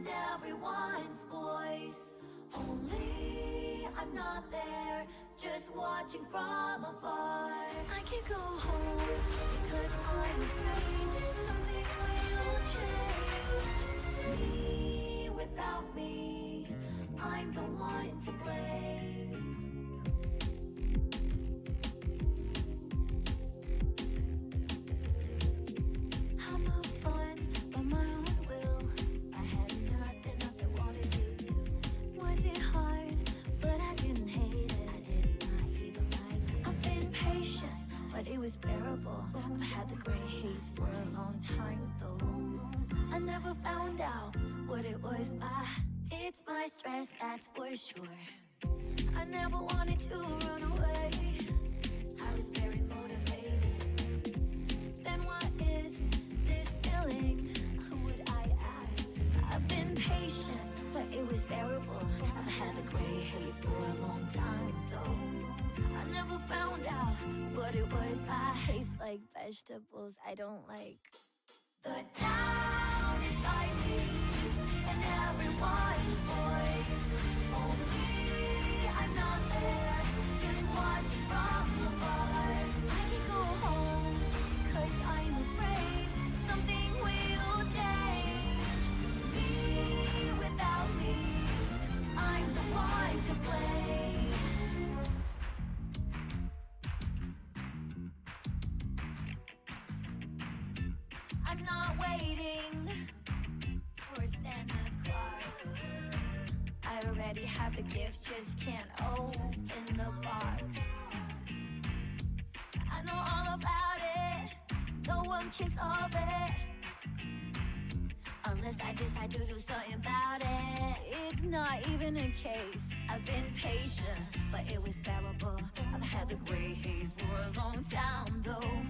everyone's voice. Only I'm not there, just watching from afar. I can't go home because I'm afraid something will change. Me without me, I'm the one to blame. It was bearable. I've had the gray haze for a long time though. I never found out what it was. It's my stress, that's for sure. I never wanted to run away. I was very motivated. Then what is this feeling? Who would I ask? I've been patient, but it was bearable. I've had the gray haze for a long time though. I never found out what it was. I taste like vegetables I don't like. The town inside me and everyone's voice. Only I'm not there, just watching from afar. I can go home, cause I'm afraid something will change. Me without me, I'm the one to blame. I'm not waiting for Santa Claus. I already have the gift, just can't open the box. I know all about it, no one can solve it unless I decide to do something about it. It's not even a case. I've been patient, but it was bearable. I've had the gray haze for a long time though.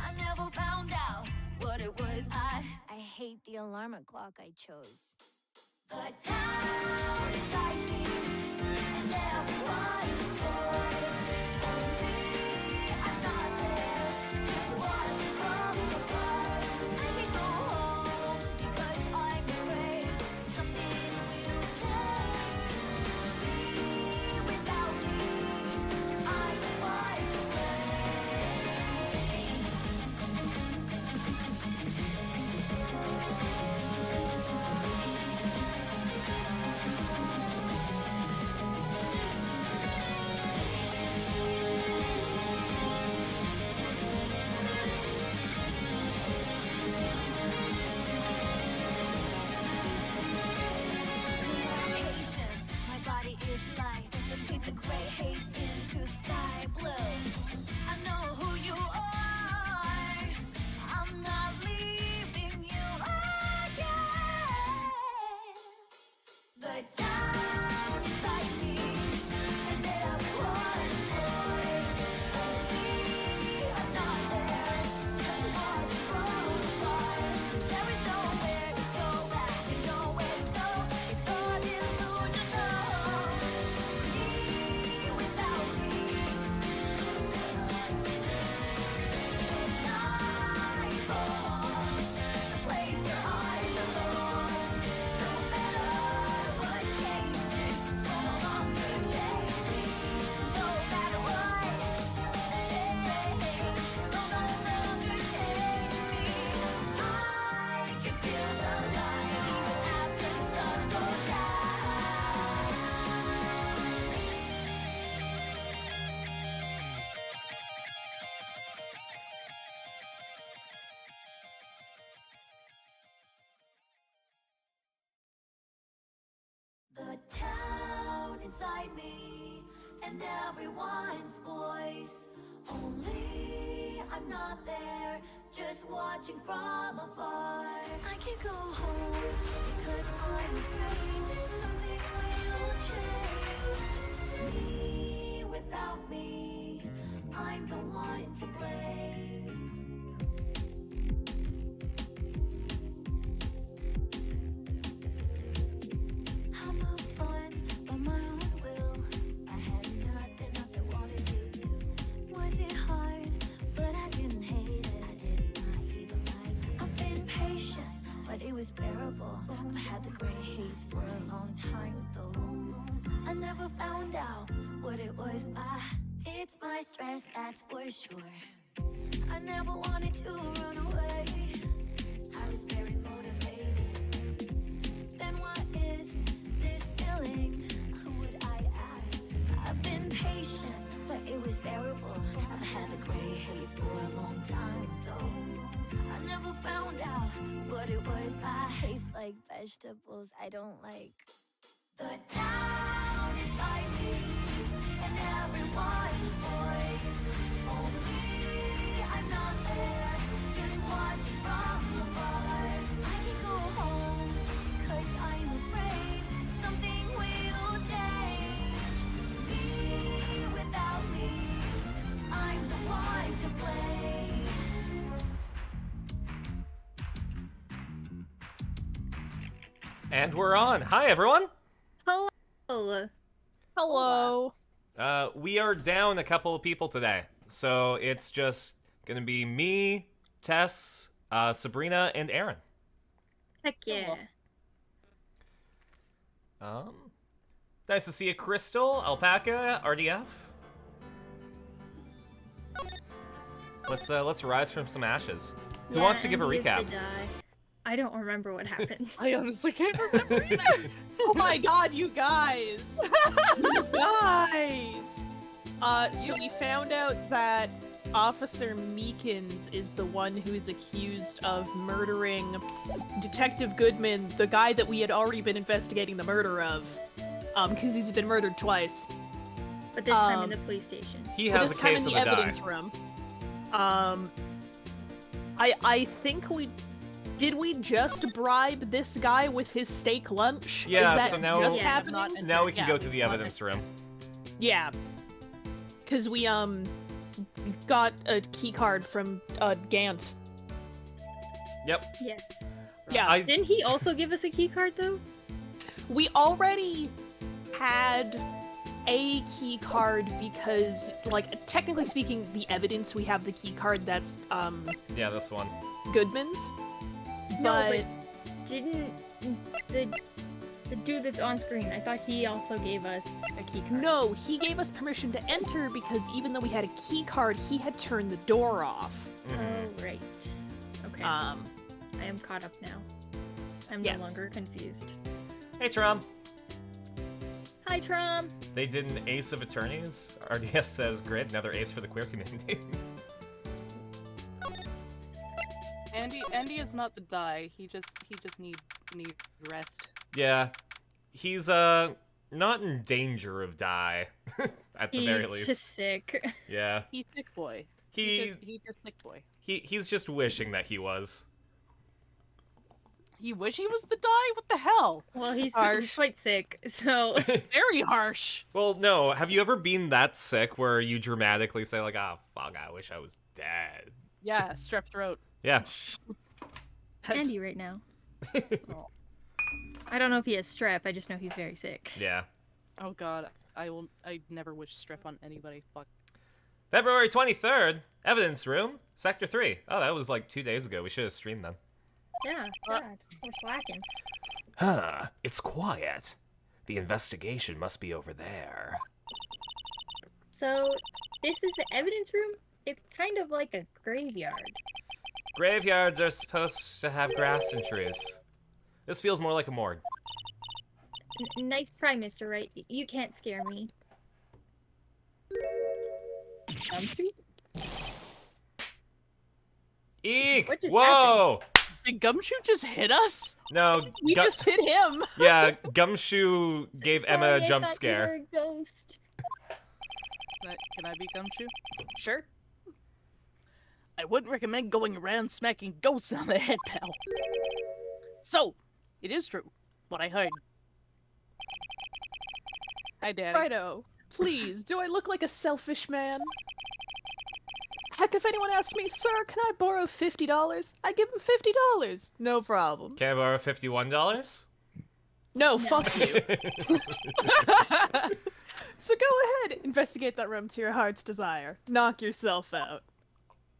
I never found out what it was. I hate the alarm clock I chose. The town inside me and everyone's voice. Only I'm not there, just watching from afar. I can go home because I'm afraid something will change. Me without me, I'm the one to is light. Let's paint the gray haze into sky blue. I know who you are. I'm not leaving you again. The town inside me and everyone's voice. Only I'm not there, just watch from afar. There is nowhere to go back and nowhere to go. It's all delusional. Without me, the town inside me and everyone's voice. Only I'm not there, just watching from afar. I can't go home because I'm afraid something will change. Me without me, I'm the one to blame. It was terrible. I've had the gray haze for a long time though. I never found out what it was. It's my stress, that's for sure. I never wanted to run away. I was very motivated. Then what is this feeling? Who would I ask? I've been patient, but it was bearable. I've had the gray haze for a long time though. I never found out what it was. I taste like vegetables I don't like. The town inside me and everyone's voice. Only I'm not there, just watching from afar. I can go home, cause I'm afraid something will change. Me without me, I'm the one to blame. And we're on. Hi, everyone. Hello. Hello. We are down a couple of people today. So it's just gonna be me, Tess, Sabrina, and Aaron. Heck yeah. Nice to see you, Crystal, Alpaca, RDF. Let's rise from some ashes. Who wants to give a Andy is the recap? die. I don't remember what happened. I honestly can't remember either. Oh my god, you guys! You guys! So we found out that Officer Meekins is the one who is accused of murdering Detective Goodman, the guy that we had already been investigating the murder of. Because he's been murdered twice. But this time in the police station. He But has this a time case in of the the die. evidence room. I think we... Did we just bribe this guy with his steak lunch? Yeah, is that so now- just Yeah, happening? Now we can Yeah. go to the evidence room. Yeah. Cause we got a key card from Gant. Yep. Yes. Yeah. Didn't he also give us a key card though? We already had a key card because, like, technically speaking, the evidence we have the key card that's Yeah, this one. Goodman's. No, but didn't the dude that's on screen, I thought he also gave us a key card. No, he gave us permission to enter because even though we had a key card, he had turned the door off. Mhm. Oh, right. Okay. I am caught up now. I'm Yes. no longer confused. Hey, Trom. Hi, Trom! They did an ace of attorneys. RDF says, "Grid, another ace for the queer community." Andy is not the die. He just need rest. Yeah, he's not in danger of die at the very He's least. just sick. Yeah, He's sick boy. he just sick boy. he's just wishing that he was. He wish he was the die. What the hell? Well, he's Harsh. quite sick, so... Very harsh. Well, no. Have you ever been that sick where you dramatically say like, "Ah, fuck, I wish I was dead"? Yeah, strep throat. Yeah. Andy right now. I don't know if he has strep, I just know he's very sick. Yeah. Oh god, I never wish strep on anybody. Fuck. February 23rd, evidence room, sector 3. Oh, that was like 2 days ago. We should have streamed them. Yeah, God, we're slacking. Huh, it's quiet. The investigation must be over there. So, this is the evidence room? It's kind of like a graveyard. Graveyards are supposed to have grass and trees. This feels more like a morgue. Nice try, Mr. Wright. You can't scare me. Elm Street? Eek! What just Whoa! Did Gumshoe just hit us? No, We just hit him! yeah, Gumshoe gave Emma a Sorry, jump I thought scare. you were a ghost. Can I be Gumshoe? Sure. I wouldn't recommend going around smacking ghosts on the head, pal. So, it is true. What I heard. Hi, Daddy. Righto. Please, do I look like a selfish man? Heck, if anyone asked me, "Sir, can I borrow $50?" I give him $50. No problem. Can I borrow $51? No, fuck you. So go ahead, investigate that room to your heart's desire. Knock yourself out.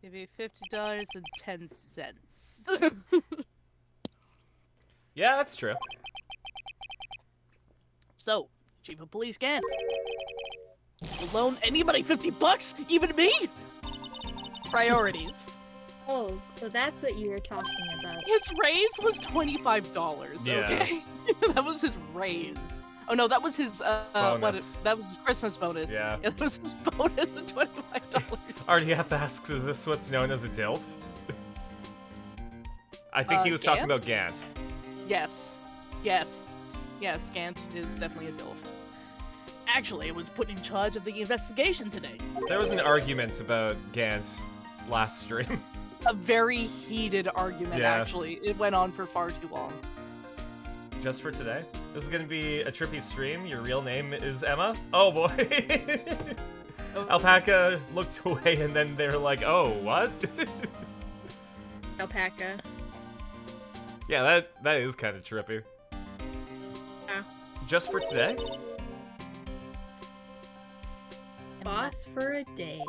Give me $50.10. Yeah, that's true. So, Chief of Police Gant. You loan anybody $50? Even me? Priorities. Oh, so that's what you were talking about. His raise was $25. Yeah. Okay, that was his raise. Oh no, that was his Bonus. that was his Christmas bonus. Yeah. That was his bonus of $25. RDF asks, is this what's known as a DILF? I think he was talking Gant? about Gant. Yes. Yes. Yes, Gant is definitely a DILF. Actually, I was put in charge of the investigation today. There was an argument about Gant last stream. A very heated argument, Yeah. actually. It went on for far too long. Just for today? This is gonna be a trippy stream. Your real name is Emma? Oh boy. Alpaca looked away and then they're like, oh, what? Alpaca. Yeah, that is kind of trippy. Yeah. Just for today? Boss for a day.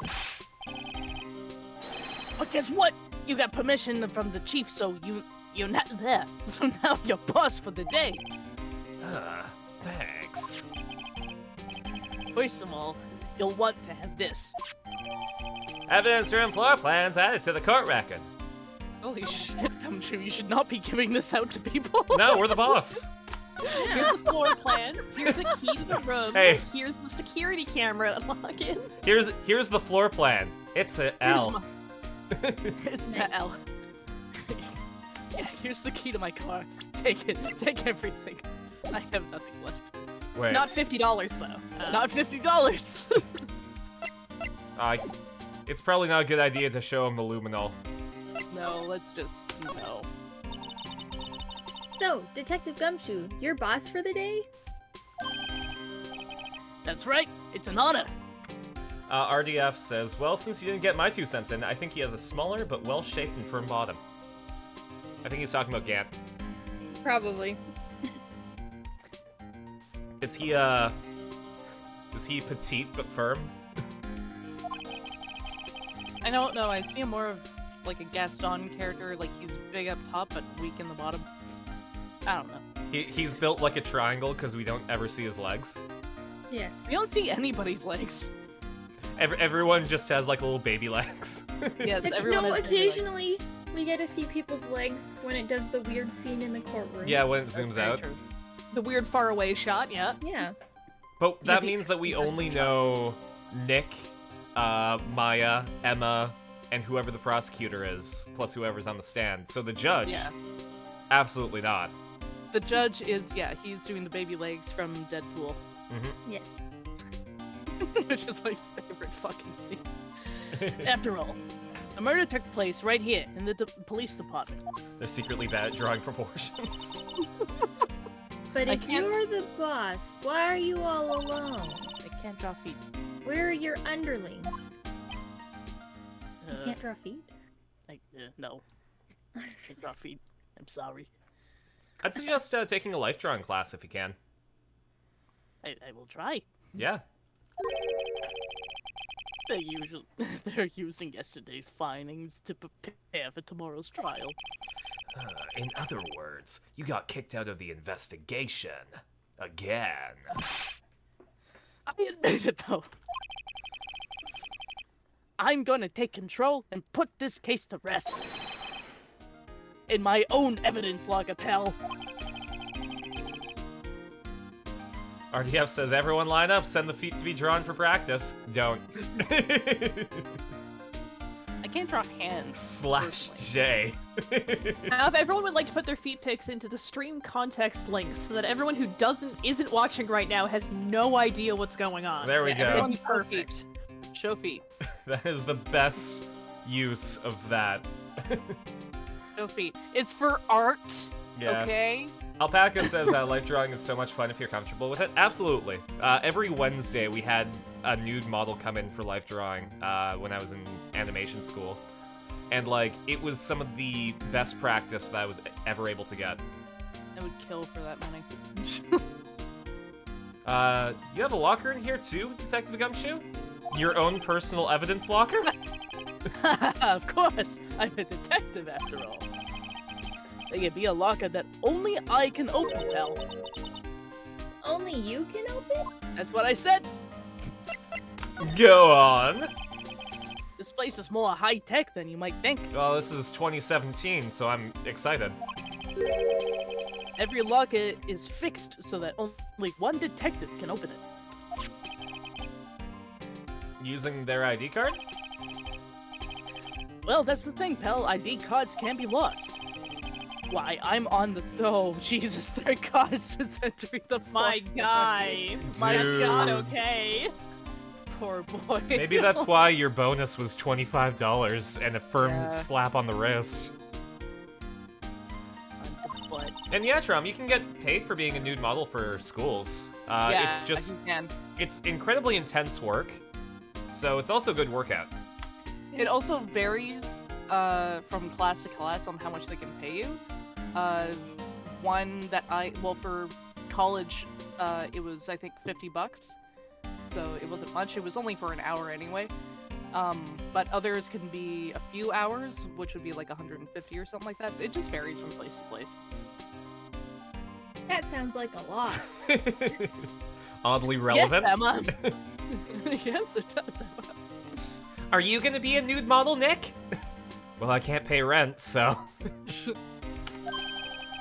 But guess what? You got permission from the chief, so you're not there. So now you're boss for the day. Thanks. First of all, you'll want to have this. Evidence room floor plans added to the court record. Holy shit, I'm sure you should not be giving this out to people. No, we're the boss. Here's the floor plan. Here's the key to the room. Hey. Here's the security camera to log in. Here's the floor plan. It's a L. It's the L. Yeah, here's the key to my car. Take it. Take everything. I have nothing left. Wait. Not $50 though. Not $50. It's probably not a good idea to show him the luminol. No, let's just no. So, Detective Gumshoe, your boss for the day? That's right. It's an honor. RDF says, well, since you didn't get my 2 cents in, I think he has a smaller but well-shaped and firm bottom. I think he's talking about Gant. Probably. Is he petite but firm? I don't know. I see him more of like a Gaston character. Like he's big up top but weak in the bottom. I don't know. He's built like a triangle because we don't ever see his legs. Yes. We don't see anybody's legs. Everyone just has like little baby legs. Yes, Like, everyone no, has baby legs. occasionally we get to see people's legs when it does the weird scene in the courtroom. Yeah, when it That's zooms very out. true. The weird far away shot, yeah. Yeah. But that the means that we exposition only shot. know Nick, Maya, Emma, and whoever the prosecutor is, plus whoever's on the stand. So the judge, Yeah. absolutely not. The judge is, yeah, he's doing the baby legs from Deadpool, Yes. which is my favorite fucking scene. After all, a murder took place right here in the police department. They're secretly bad at drawing proportions. But I if can't- you're the boss, why are you all alone? I can't draw feet. Where are your underlings? You Uh, can't draw feet? no. I can't draw feet. I'm sorry. I'd suggest taking a life drawing class if you can. I will try. Yeah. They're using yesterday's findings to prepare for tomorrow's trial. In other words, you got kicked out of the investigation. Again. I admit it though. I'm gonna take control and put this case to rest. In my own evidence logger, pal. RDF says, everyone line up, send the feet to be drawn for practice. Don't. I can't draw hands. Slash personally. J. Now, if everyone would like to put their feet pics into the stream context links so that everyone who isn't watching right now has no idea what's going on. There we Yeah, go. everyone- That'd be perfect. Show feet. That is the best use of that. Show feet. It's for art. Yeah. Okay. Alpaca says life drawing is so much fun if you're comfortable with it. Absolutely. Every Wednesday we had a nude model come in for life drawing when I was in animation school. And like, it was some of the best practice that I was ever able to get. I would kill for that money. You have a locker in here too, Detective Gumshoe? Your own personal evidence locker? Of course. I'm a detective after all. They can be a locker that only I can open, pal. Only you can open? That's what I said. Go on. This place is more high-tech than you might think. Well, this is 2017, so I'm excited. Every locker is fixed so that only one detective can open it. Using their ID card? Well, that's the thing, pal. ID cards can be lost. Why, I'm on the— oh, Jesus, their card since entering the My fort. guy. That's Dude. not okay. Poor boy. Maybe that's why your bonus was $25 and a firm Yeah. slap on the wrist. But, And yeah, Trom, you can get paid for being a nude model for schools. yeah, It's just, you can. it's incredibly intense work, so it's also a good workout. It also varies from class to class on how much they can pay you. One that for college, it was I think $50, so it wasn't much. It was only for an hour anyway. But others can be a few hours, which would be like 150 or something like that. It just varies from place to place. That sounds like a lot. Oddly relevant. Yes, Emma. Yes, it does, Emma. Are you gonna be a nude model, Nick? Well, I can't pay rent, so.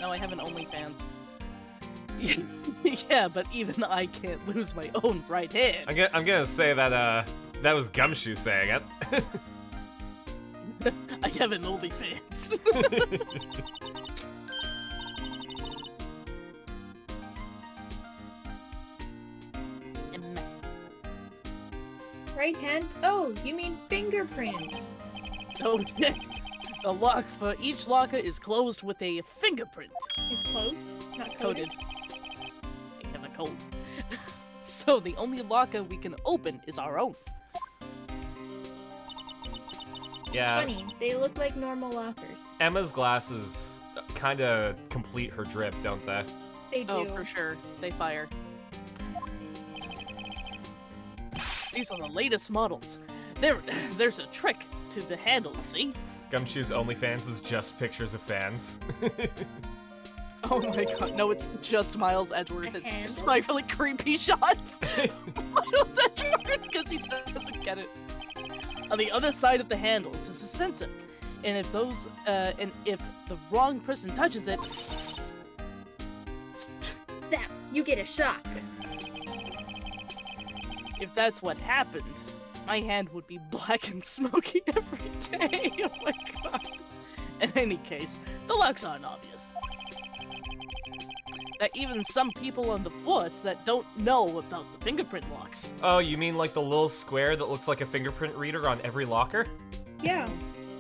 No, I have an OnlyFans. Yeah, but even I can't lose my own right hand. I'm gonna say that, that was Gumshoe saying it. I have an OnlyFans. Right hand? Oh, you mean fingerprint. So, the lock for each locker is closed with a fingerprint. Is closed, not Coded. coded. I have a code. So the only locker we can open is our own. Yeah, Funny, they look like normal lockers. Emma's glasses kinda complete her drip, don't they? They do. Oh, for sure. They fire. These are the latest models. There's a trick to the handles, see? Gumshoe's OnlyFans is just pictures of fans. Oh my god, no, it's just Miles Edgeworth. A It's handle? just my really creepy shots. Miles Edgeworth, because he doesn't get it. On the other side of the handles is a sensor, and if the wrong person touches it, Zap, you get a shock. if that's what happened, my hand would be black and smoky every day. Oh my god. In any case, the locks aren't obvious. There are even some people on the force that don't know about the fingerprint locks. Oh, you mean like the little square that looks like a fingerprint reader on every locker? Yeah.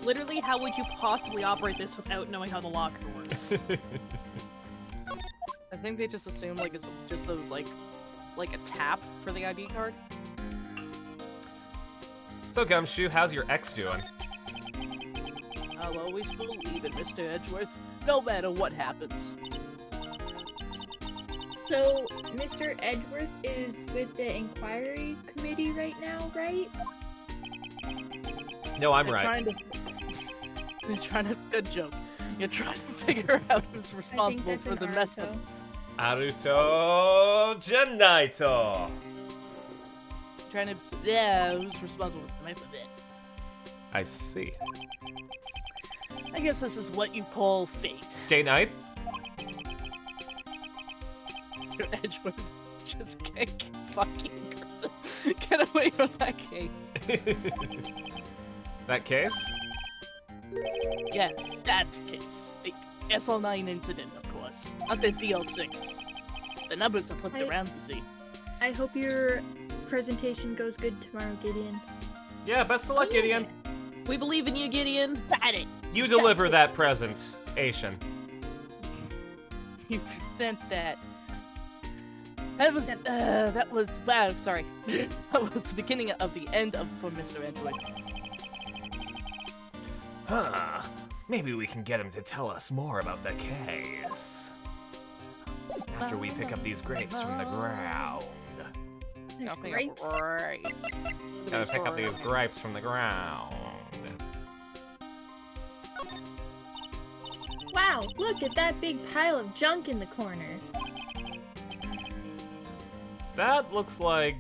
Literally, how would you possibly operate this without knowing how the locker works? I think they just assume like it's just those like a tap for the ID card. So Gumshoe, how's your ex doing? I'll always believe in Mr. Edgeworth, no matter what happens. So, Mr. Edgeworth is with the inquiry committee right now, right? No, I'm You're right. Trying to... You're trying to... Good joke. You're trying to figure out who's responsible I think for that's the an mess Naruto. up. Aruto Genito. Trying to... Yeah, who's responsible for the mess of it. I see. I guess this is what you call fate. Stay night? Edgeworth just can't fucking person. Get away from that case. That case? Yeah, that case. The SL9 incident, of course. Not the DL6. The numbers are flipped I- around, you see. I hope your presentation goes good tomorrow, Gideon. Yeah, best of luck, Gideon. We believe in you, Gideon. Got it! You deliver that presentation. You present that. That was, wow, sorry. That was the beginning of the end for Mr. Edgeworth. Huh. Maybe we can get him to tell us more about the case. After we pick up these grapes from the ground. There's Okay, grapes. right. Gotta pick up these grapes from the ground. Wow, Wow, look at that big pile of junk in the corner. That looks like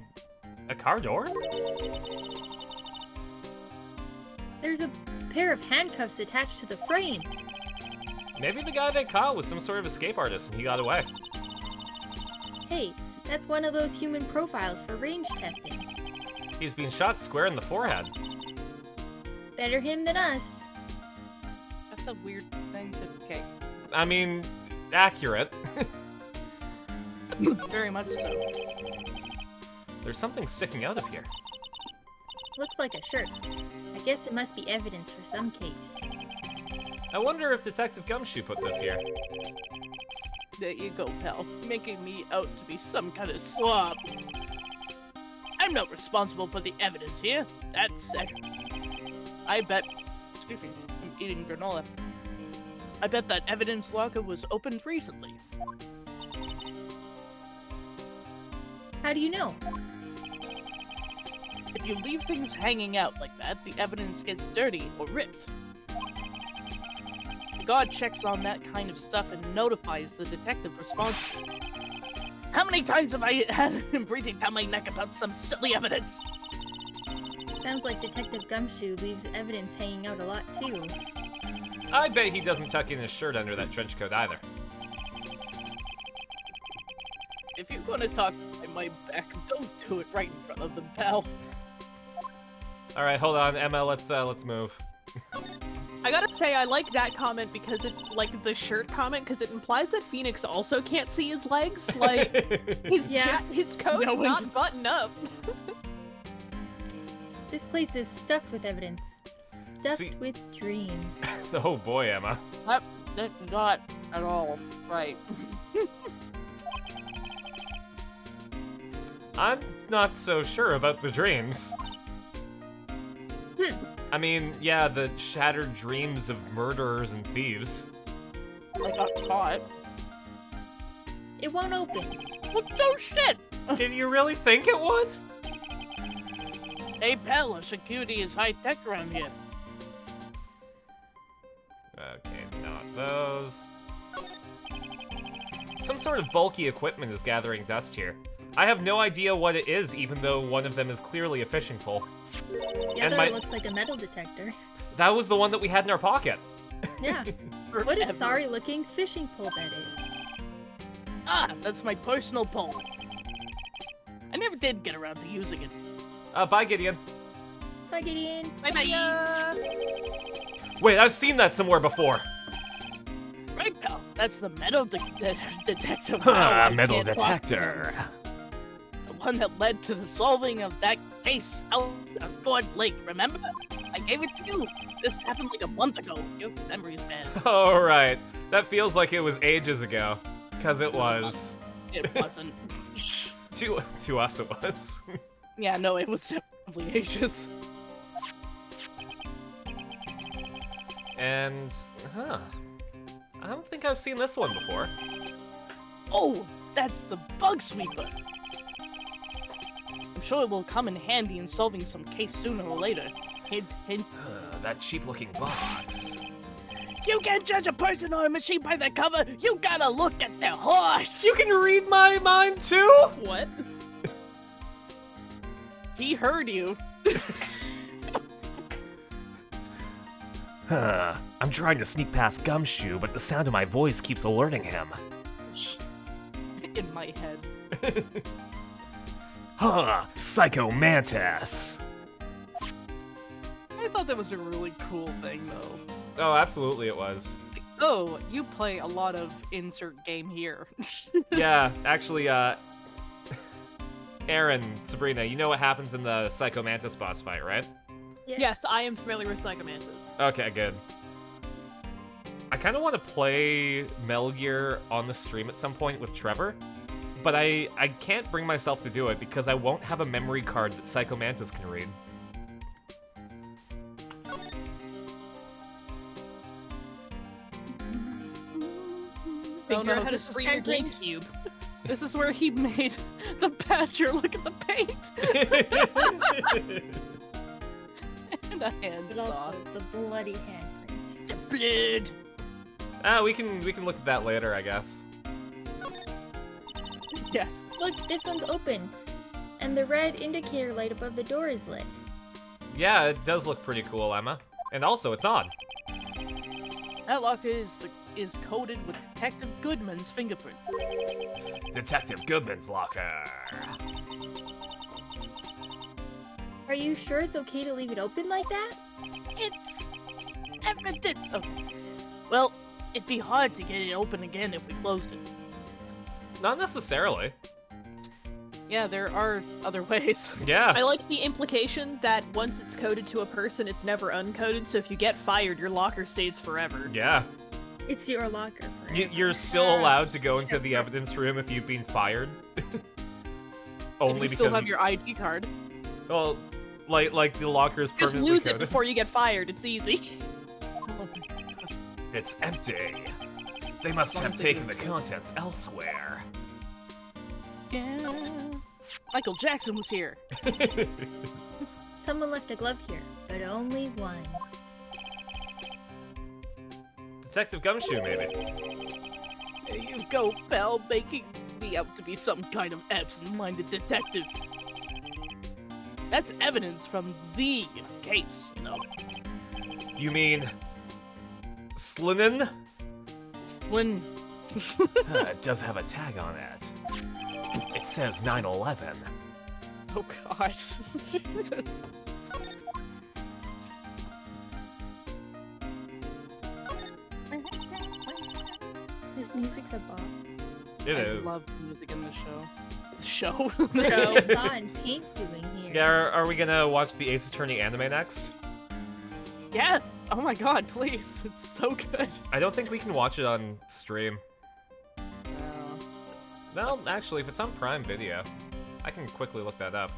a car door? There's a pair of handcuffs attached to the frame. Maybe the guy they caught was some sort of escape artist and he got away. Hey, that's one of those human profiles for range testing. He's been shot square in the forehead. Better him than us. That's a weird thing to. Okay. I mean, accurate. Very much so. There's something sticking out of here. Looks like a shirt. I guess it must be evidence for some case. I wonder if Detective Gumshoe put this here. There you go, pal. Making me out to be some kind of slob. I'm not responsible for the evidence here. That's sick. I bet. Excuse me. I'm eating granola. I bet that evidence locker was opened recently. How do you know? If you leave things hanging out like that, the evidence gets dirty or ripped. The guard checks on that kind of stuff and notifies the detective responsible. How many times have I had him breathing down my neck about some silly evidence? Sounds like Detective Gumshoe leaves evidence hanging out a lot too. I bet he doesn't tuck in his shirt under that trench coat either. If you're gonna talk behind my back, don't do it right in front of them, pal. All right, hold on, Emma. Let's move. I gotta say, I like that comment because it, like the shirt comment, because it implies that Phoenix also can't see his legs. Like, his Yeah. his coat's No one- not buttoned up. This place is stuffed with evidence. Stuffed See- with dreams. Oh boy, Emma. That's not at all right. I'm not so sure about the dreams. Hmm. I mean, yeah, the shattered dreams of murderers and thieves. I got caught. It won't open. What no shit? Did you really think it would? Hey, pal, our security is high tech around here. Okay, not those. Some sort of bulky equipment is gathering dust here. I have no idea what it is, even though one of them is clearly a fishing pole. The And other my- looks like a metal detector. That was the one that we had in our pocket. Yeah. What a Forever. sorry looking fishing pole that is. Ah, that's my personal pole. I never did get around to using it. Bye, Gideon. Bye, Gideon. Bye-bye. Wait, I've seen that somewhere before. Right, pal. That's the metal detector. Wow, I Metal can't talk. detector. The one that led to the solving of that case out of God Lake, remember? I gave it to you. This happened like a month ago. Your memory's bad. All right. That feels like it was ages ago. Because it was. It wasn't. To us, it was. Yeah, no, it was definitely ages. And, I don't think I've seen this one before. Oh, that's the bug sweeper. I'm sure it will come in handy in solving some case sooner or later. Hint, hint. That cheap-looking box. You can't judge a person or a machine by their cover. You gotta look at their horse. You can read my mind too? What? He heard you. I'm trying to sneak past Gumshoe, but the sound of my voice keeps alerting him. In my head. Psycho Mantis. I thought that was a really cool thing, though. Oh, absolutely it was. Like, oh, you play a lot of insert game here. Yeah, actually, Aaron, Sabrina, you know what happens in the Psycho Mantis boss fight, right? Yes, I am familiar with Psychomantis. Okay, good. I kind of want to play Metal Gear on the stream at some point with Trevor, but I can't bring myself to do it because I won't have a memory card that Psycho Mantis can read. Figure out how to this is screen your Henry. GameCube. This is where he made the Badger look at the paint. And a But handsaw. also the bloody handprint. The blood. We can look at that later, I guess. Yes. Look, this one's open. And the red indicator light above the door is lit. Yeah, it does look pretty cool, Emma. And also, it's on. That locker is coated with Detective Goodman's fingerprint. Detective Goodman's locker. Are you sure it's okay to leave it open like that? It's evidence. Okay. Well, it'd be hard to get it open again if we closed it. Not necessarily. Yeah, there are other ways. Yeah. I like the implication that once it's coded to a person, it's never uncoded, so if you get fired, your locker stays forever. Yeah. It's your locker forever. You're still allowed to go into the evidence room if you've been fired. Only If you because still have your ID card. well, like the locker is Just permanently lose it coded. before you get fired, it's easy. It's empty. They must have taken the contents elsewhere. Yeah. Michael Jackson was here. Someone left a glove here, but only one. Detective Gumshoe, maybe. There you go, pal, making me out to be some kind of absent-minded detective. That's evidence from the case, you know. You mean Slinen? When It does have a tag on it. It says 9/11. oh god. Jesus. This music's a bop. It I is. love music in the show. Show? What is Thaw and Paint doing here? Yeah, are we gonna watch the Ace Attorney anime next? Yeah! Oh my god, please. It's so good. I don't think we can watch it on stream. Uh, Well, actually, if it's on Prime Video, I can quickly look that up.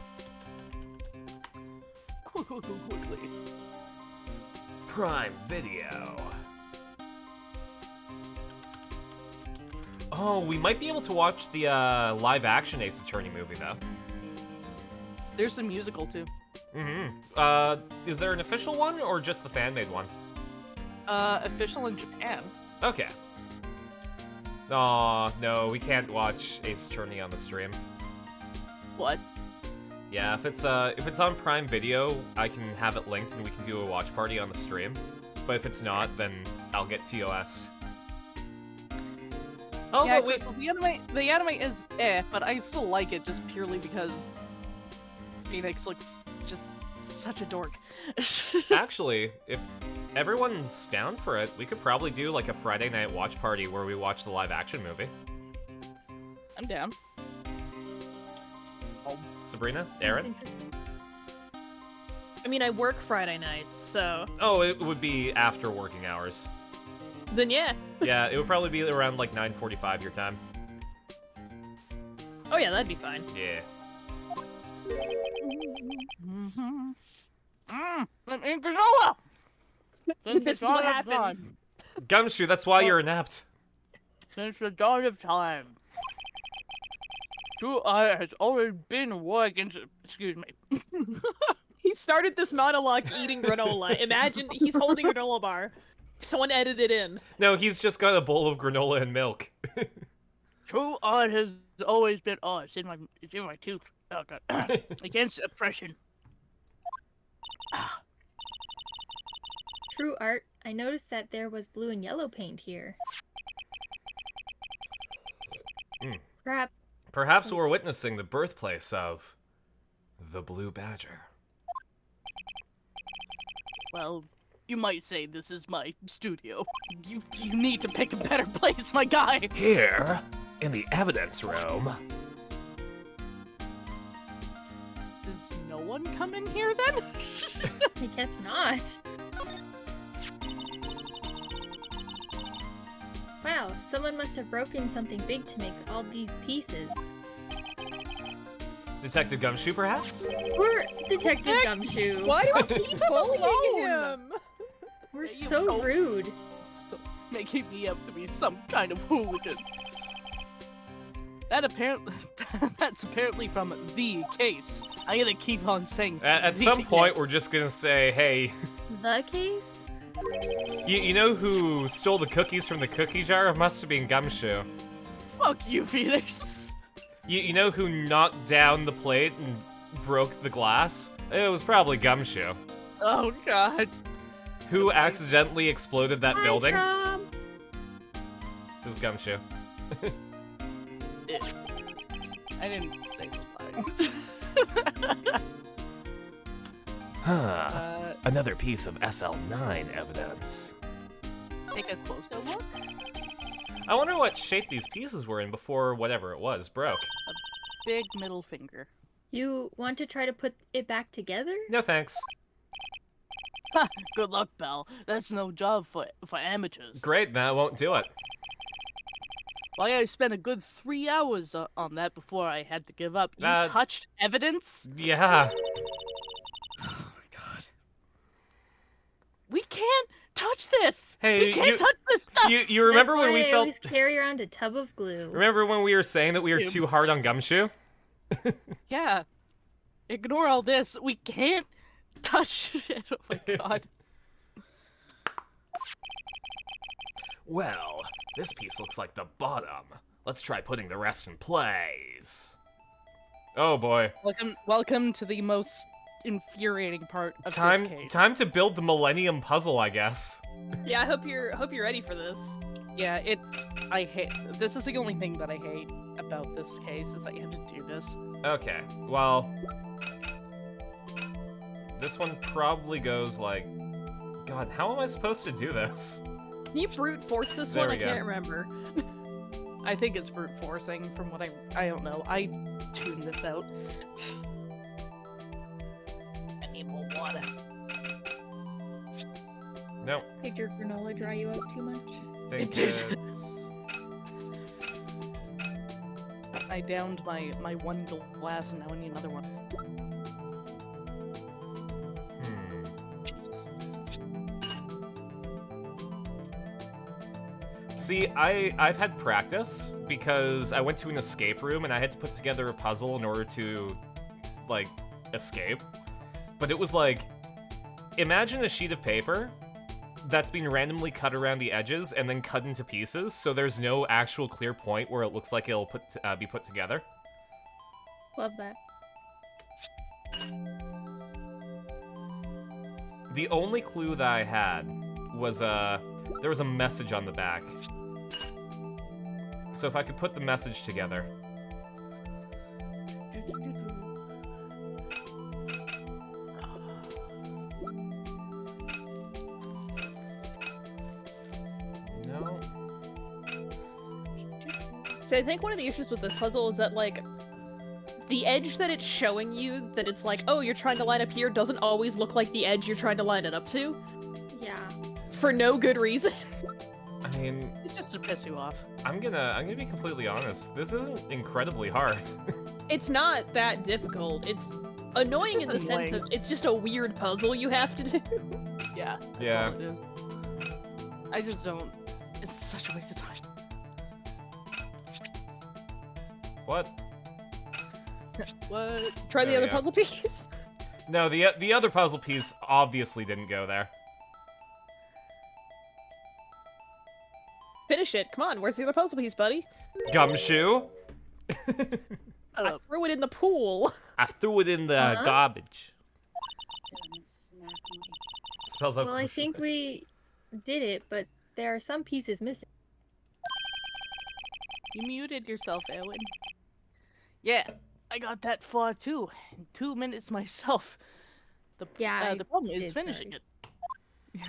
quickly. Prime Video. Oh, we might be able to watch the live-action Ace Attorney movie, though. There's a musical too. Is there an official one, or just the fan-made one? Official in Japan. Okay. Aw, no, we can't watch Ace Attorney on the stream. What? Yeah, if it's on Prime Video, I can have it linked and we can do a watch party on the stream. But if it's not, then I'll get TOS. Oh, Yeah, but wait. Crystal, the anime is but I still like it just purely because Phoenix looks just such a dork. Actually, if everyone's down for it, we could probably do like a Friday night watch party where we watch the live action movie. I'm down. Sabrina? Sounds Aaron? interesting. I mean, I work Friday nights, so Oh, it would be after working hours. then yeah. Yeah, it would probably be around like 9:45 your time. Oh yeah, that'd be fine. Yeah. Mm-hmm. I'm in granola! Since This the is what dawn of happened. time. Gumshoe, that's why you're inept. Since the dawn of time. True Eye has always been working. Excuse me. He started this monologue eating granola. Imagine he's holding a granola bar. Someone edited in. No, he's just got a bowl of granola and milk. True art has always been. Oh, it's in my tooth. Oh god. Against oppression. True art, I noticed that there was blue and yellow paint here. Perhaps Perhaps we're witnessing the birthplace of the Blue Badger. Well, you might say this is my studio. You need to pick a better place, my guy. Here, in the evidence room. Does no one come in here then? I guess not. Wow, someone must have broken something big to make all these pieces. Detective Gumshoe, perhaps? We're Detective Gumshoe. Why do we keep bullying him? We're You so know. rude. Making me out to be some kind of hooligan. That's apparently from the case. I'm gonna keep on saying At the some case. point, we're just gonna say, hey, The case? You know who stole the cookies from the cookie jar? It must have been Gumshoe. Fuck you, Phoenix. You know who knocked down the plate and broke the glass? It was probably Gumshoe. Oh god. Who accidentally exploded that building? Trom. It was Gumshoe. I didn't say the Huh. Another piece of SL9 evidence. Take a closer look. I wonder what shape these pieces were in before whatever it was broke. Big middle finger. You want to try to put it back together? No thanks. Ha! Good luck, pal. That's no job for amateurs. Great, then I won't do it. Why I spent a good 3 hours on that before I had to give up. You touched evidence? Yeah. Oh my god. We can't touch this! Hey, we can't touch this stuff! You remember That's when why we I felt... always carry around a tub of glue. Remember when we were saying that we were too hard on Gumshoe? Yeah. Ignore all this. We can't touch it. Oh my god. Well, this piece looks like the bottom. Let's try putting the rest in place. Oh boy. Welcome to the most infuriating part of this case. Time to build the Millennium Puzzle, I guess. Yeah, I hope you're ready for this. Yeah, I hate. This is the only thing that I hate about this case is that you have to do this. Okay, well, this one probably goes like, God, how am I supposed to do this? Can you brute force this There one? we I go. can't remember. I think it's brute forcing from what I don't know. I tuned this out. I need more water. No, Did your granola dry you out too much? think It did. it's... I downed my one glass and now I need another one. Jesus. See, I've had practice because I went to an escape room and I had to put together a puzzle in order to, like, escape. But it was like, imagine a sheet of paper that's been randomly cut around the edges and then cut into pieces, so there's no actual clear point where it looks like it'll be put together. Love that. The only clue that I had was there was a message on the back. So if I could put the message together. No. So I think one of the issues with this puzzle is that, like, the edge that it's showing you, that it's like, oh, you're trying to line up here, doesn't always look like the edge you're trying to line it up to. Yeah. For no good reason. I mean, It's just to piss you off. I'm gonna be completely honest. This isn't incredibly hard. It's not that difficult. It's annoying in the sense of it's just a weird puzzle you have to do. Yeah. That's Yeah. all it is. I just don't. It's such a waste of time. What? What? Try the Oh, other yeah. puzzle piece. No, the other puzzle piece obviously didn't go there. Finish it. Come on, where's the other puzzle piece, buddy? Gumshoe? I threw it in the pool. I threw it in the Huh? garbage. Spells out Well, I think crucial we did it, but there are some pieces missing. You muted yourself, Owen. Yeah, I got that far too. In 2 minutes myself. Yeah, The problem is did, finishing sorry. it.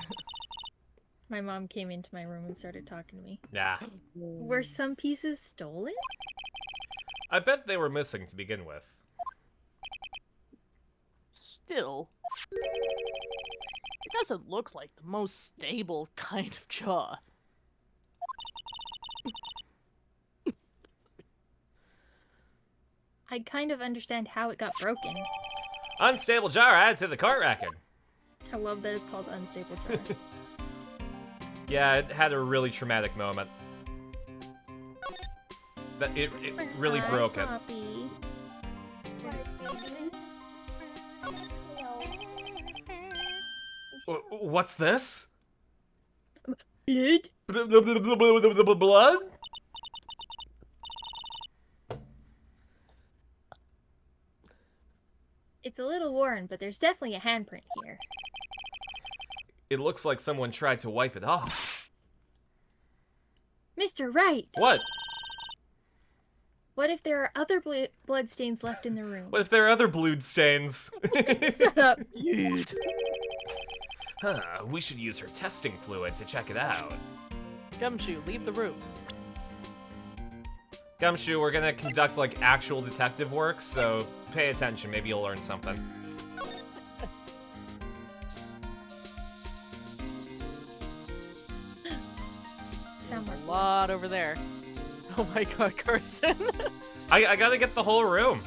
My mom came into my room and started talking to me. Nah. Were some pieces stolen? I bet they were missing to begin with. Still, it doesn't look like the most stable kind of jaw. I kind of understand how it got broken. Unstable jar added to the court record. I love that it's called unstable jar. Yeah, it had a really traumatic moment. That it really Hi, broke it. Poppy. What's this? Blood? Blood? It's a little worn, but there's definitely a handprint here. It looks like someone tried to wipe it off. Mr. Wright! What? What if there are other blood stains left in the room? What if there are other blood stains? Shut up. Dude. Huh, we should use her testing fluid to check it out. Gumshoe, leave the room. Gumshoe, we're gonna conduct, like, actual detective work, so pay attention, maybe you'll learn something. A lot over there. Oh my god, Carson. I gotta get the whole room.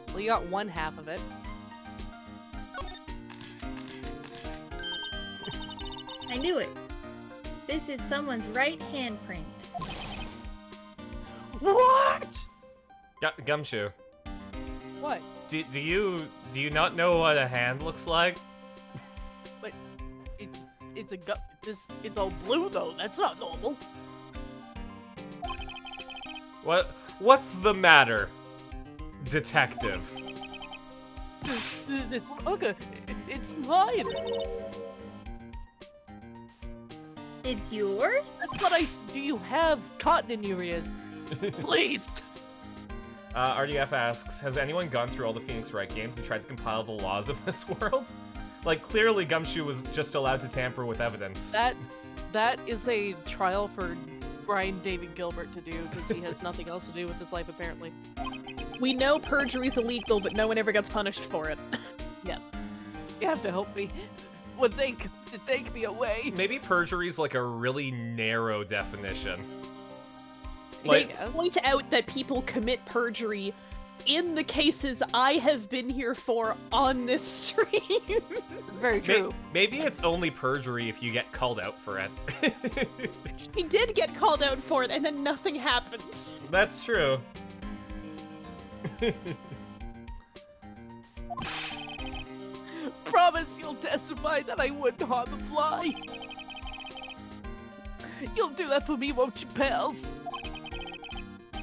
Well, you got one half of it. I knew it. This is someone's right handprint. What? Gumshoe, What? do you not know what a hand looks like? But it's a it's all blue though. That's not normal. What's the matter, detective? It's okay. It's mine. It's yours? That's what do. You have cotton in your ears? Please. RDF asks, has anyone gone through all the Phoenix Wright games and tried to compile the laws of this world? Like, clearly Gumshoe was just allowed to tamper with evidence. That is a trial for Brian David Gilbert to do, because he has nothing else to do with his life, apparently. We know perjury's illegal, but no one ever gets punished for it. Yeah. You have to help me. Would think to take me away. Maybe perjury's like a really narrow definition. They Like, point out that people commit perjury in the cases I have been here for on this stream. Very true. maybe it's only perjury if you get called out for it. He did get called out for it, and then nothing happened. That's true. Promise you'll testify that I wouldn't harm a fly. You'll do that for me, won't you, pals?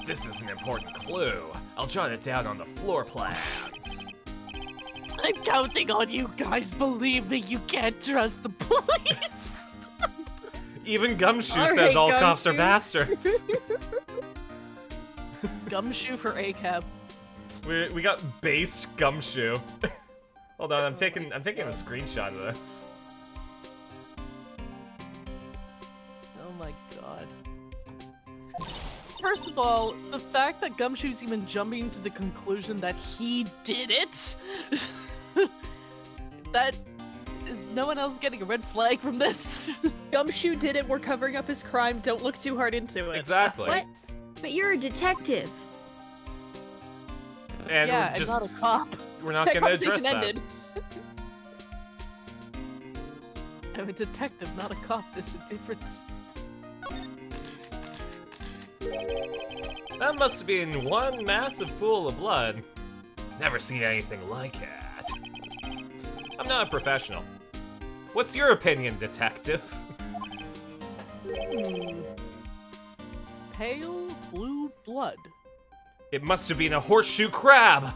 This is an important clue. I'll jot it down on the floor plans. I'm counting on you guys. Believe me, you can't trust the police. Even Gumshoe All says right, all cops are Gumshoe. bastards. Gumshoe for ACAB. we got based Gumshoe. Hold on, I'm taking a screenshot of this. Oh my god. First of all, the fact that Gumshoe's even jumping to the conclusion that he did it, that is no one else getting a red flag from this. Gumshoe did it, we're covering up his crime, don't look too hard into it. Exactly. What? But you're a detective. And yeah, we're just and not a cop. we're not That gonna conversation address that. ended. I'm a detective, not a cop. There's a difference. That must have been one massive pool of blood. Never seen anything like it. I'm not a professional. What's your opinion, detective? Pale blue blood. It must have been a horseshoe crab.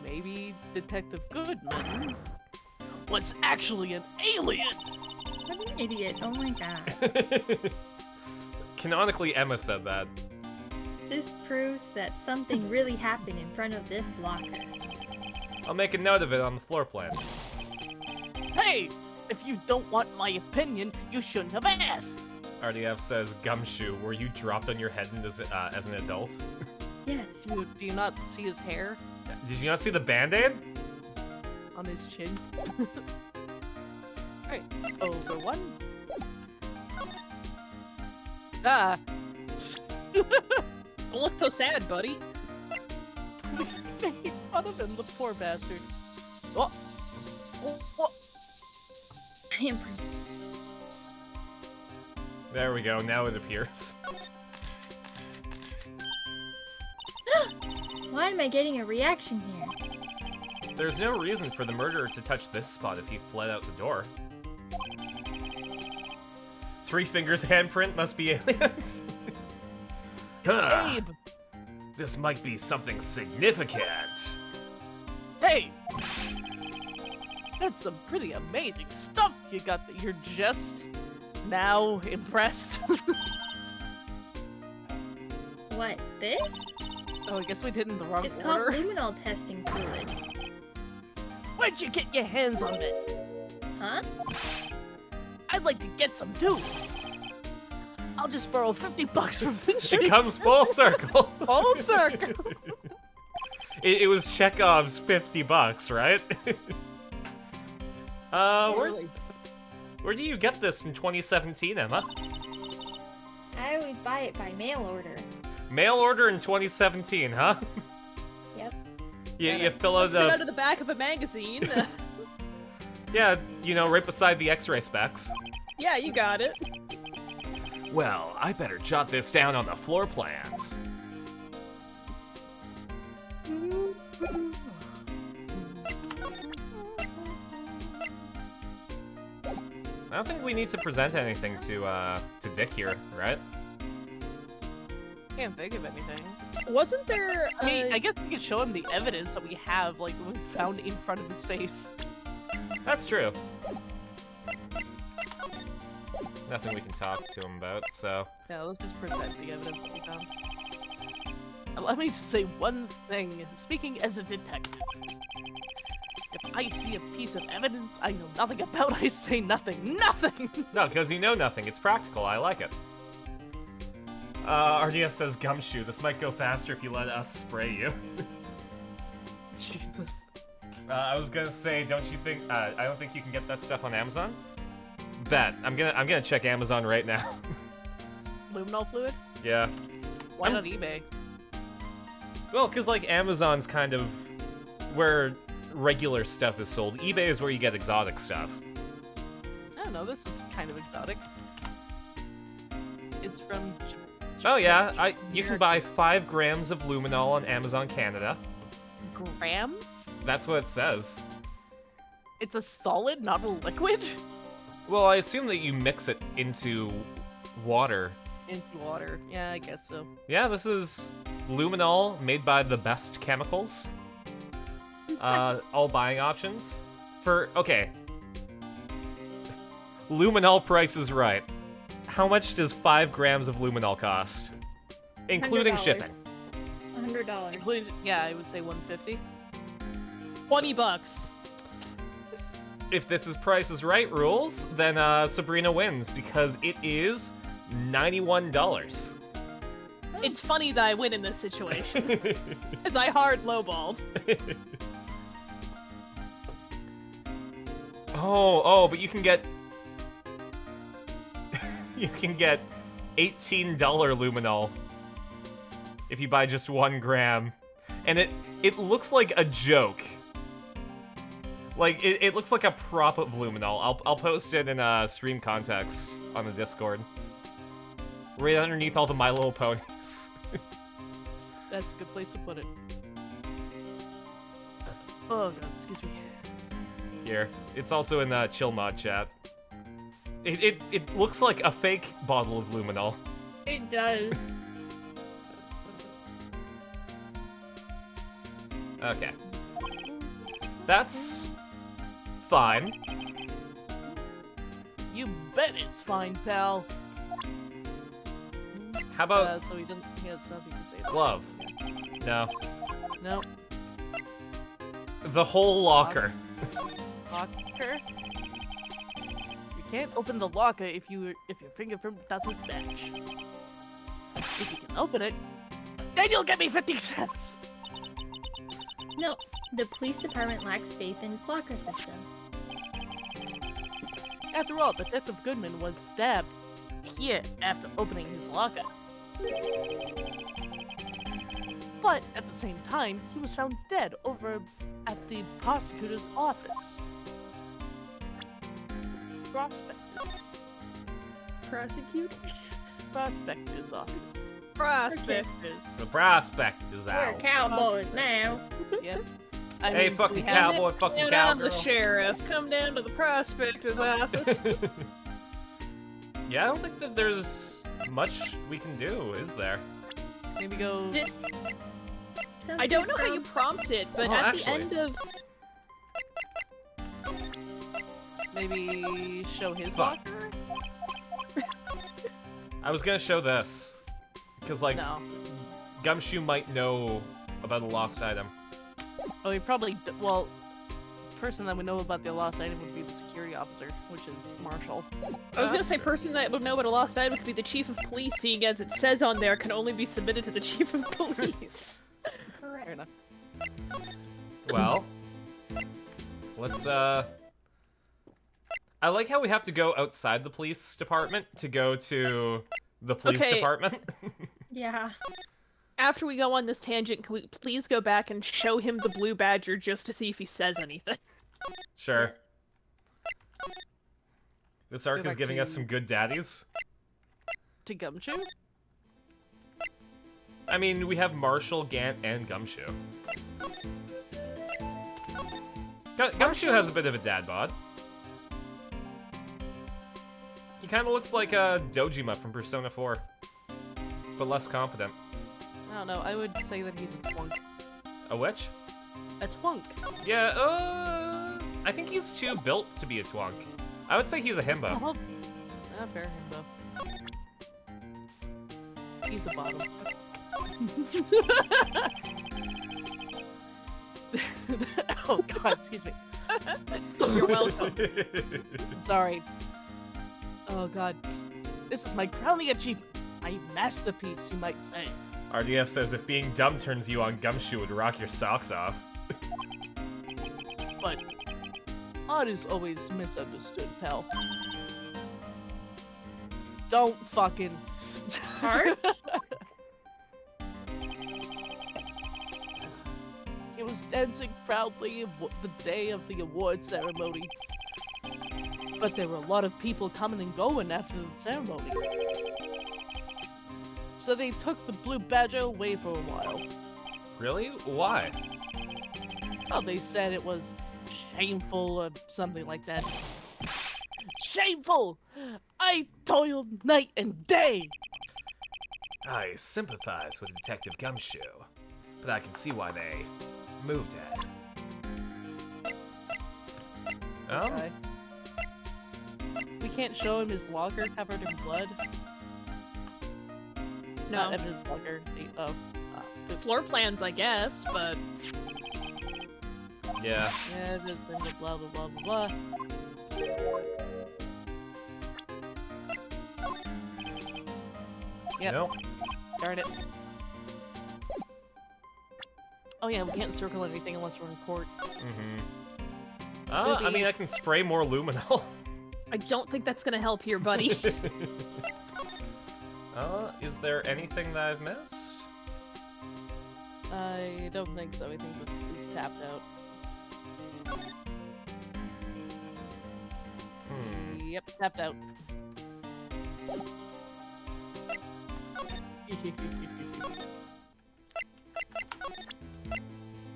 Maybe Detective Goodman was actually an alien. What an idiot. Oh my god. Canonically, Emma said that. This proves that something really happened in front of this locker. I'll make a note of it on the floor plans. Hey, if you don't want my opinion, you shouldn't have asked. RDF says, Gumshoe, were you dropped on your head as an adult? Yes. Do you not see his hair Did you not see the band-aid? on his chin? Alright, over one. Ah! Don't look so sad, buddy. Made fun of him, the poor bastard. Oh! Oh, Handprint. There we go, now it appears. Why am I getting a reaction here? There's no reason for the murderer to touch this spot if he fled out the door. Three Fingers handprint must be aliens. Huh. Abe! This might be something significant. Hey! That's some pretty amazing stuff you got that you're just now impressed. What, this? Oh, I guess we did it in the wrong It's called order. luminol testing fluid. Where'd you get your hands on it? Huh? I'd like to get some too. I'll just borrow $50 from the It chick. comes full circle. Full circle. It was Chekhov's $50, right? Where do you get this in 2017, Emma? I always buy it by mail order. Mail order in 2017, huh? Yep. You fill out Slips it a... out of the back of a magazine. Yeah, you know, right beside the x-ray specs. Yeah, you got it. Well, I better jot this down on the floor plans. I don't think we need to present anything to Dick here, right? Can't think of anything. Wasn't there? I guess we could show him the evidence that we have, like, we found in front of his face. That's true. Nothing we can talk to him about, so... Yeah, let's just present the evidence that we found. Allow me to say one thing, speaking as a detective. If I see a piece of evidence I know nothing about, I say nothing. Nothing! No, because you know nothing. It's practical. I like it. RDF says Gumshoe. This might go faster if you let us spray you. Jesus. I was gonna say, don't you think? I don't think you can get that stuff on Amazon. Bet. I'm gonna check Amazon right now. Luminol fluid? Yeah. Why not eBay? Well, cause like Amazon's kind of where regular stuff is sold. eBay is where you get exotic stuff. I don't know, this is kind of exotic. It's from... Oh yeah, you can buy 5 grams of luminol on Amazon Canada. Grams? That's what it says. It's a solid, not a liquid? Well, I assume that you mix it into water. Into water. Yeah, I guess so. Yeah, this is luminol made by the best chemicals. All buying options. Okay. Luminol price is right. How much does 5 grams of luminol cost? Including $100. shipping. $100. Including, yeah, I would say 150. $20. If this is Price is Right rules, then Sabrina wins because it is $91. It's funny that I win in this situation, as I hard lowballed. Oh, but you can get you can get $18 luminol if you buy just 1 gram, and it looks like a joke. Like it looks like a prop of luminol. I'll post it in stream context on the Discord, right underneath all the My Little Ponies. That's a good place to put it. Oh god, excuse me. Here, it's also in the chill mod chat. It looks like a fake bottle of luminol. It does. Okay. That's fine. You bet it's fine, pal. How about So he doesn't. He has nothing to say. glove? No. No. The whole locker. Locker. You can't open the locker if your fingerprint doesn't match. If you can open it, then you'll get me 50 cents. No, the police department lacks faith in its locker system. After all, Detective Goodman was stabbed here after opening his locker. But at the same time, he was found dead over at the prosecutor's office. Prospectus. Prosecutors? Prospector's office. Prospectors. The prospect is We're out. cowboys now. Yeah. I Hey, mean, fucking we have- cowboy, fucking And I'm cowgirl. the sheriff. Come down to the prospector's office. Yeah, I don't think that there's much we can do, is there? Maybe go. Sounds I don't good, know how you prompt it, but Oh, at actually. the end of Maybe show his Fuck. locker? I was gonna show this. Because, like, No. Gumshoe might know about a lost item. Oh, he probably. Well, the person that would know about the lost item would be the security officer, which is Marshall. I was gonna That's say true. person that would know about a lost item could be the chief of police, seeing as it says on there can only be submitted to the chief of police. Fair enough. Well, let's, I like how we have to go outside the police department to go to the police Okay. department. Yeah. After we go on this tangent, can we please go back and show him the blue badger just to see if he says anything? Sure. This arc Go is back giving us to- some good daddies. To Gumshoe? I mean, we have Marshall, Gant, and Gumshoe. Gumshoe has a bit of a dad bod. He kind of looks like a Dojima from Persona 4, but less competent. I don't know. I would say that he's a twunk. A witch? A twunk. Yeah, I think he's too built to be a twunk. I would say he's a himbo. Oh, not fair him though. He's a bottom. Oh god, excuse me. You're welcome. Sorry. Oh god. This is my crowning achievement. My masterpiece, you might say. RDF says if being dumb turns you on, Gumshoe would rock your socks off. But art is always misunderstood, pal. Don't fucking Art? He was dancing proudly the day of the award ceremony. But there were a lot of people coming and going after the ceremony. So they took the blue badger away for a while. Really? Why? Oh, they said it was shameful or something like that. Shameful! I toiled night and day! I sympathize with Detective Gumshoe, but I can see why they moved it. Oh? Okay. We can't show him his locker covered in blood. Not No. evidence locker. The Floor plans, I guess, but Yeah. yeah, there's the blah blah blah blah blah. Yep. Nope. Darn it. Oh yeah, we can't circle anything unless we're in court. Mm-hmm. I mean, I can spray more luminol. I don't think that's gonna help here, buddy. Is there anything that I've missed? I don't think so. I think this is tapped out. Yep, tapped out.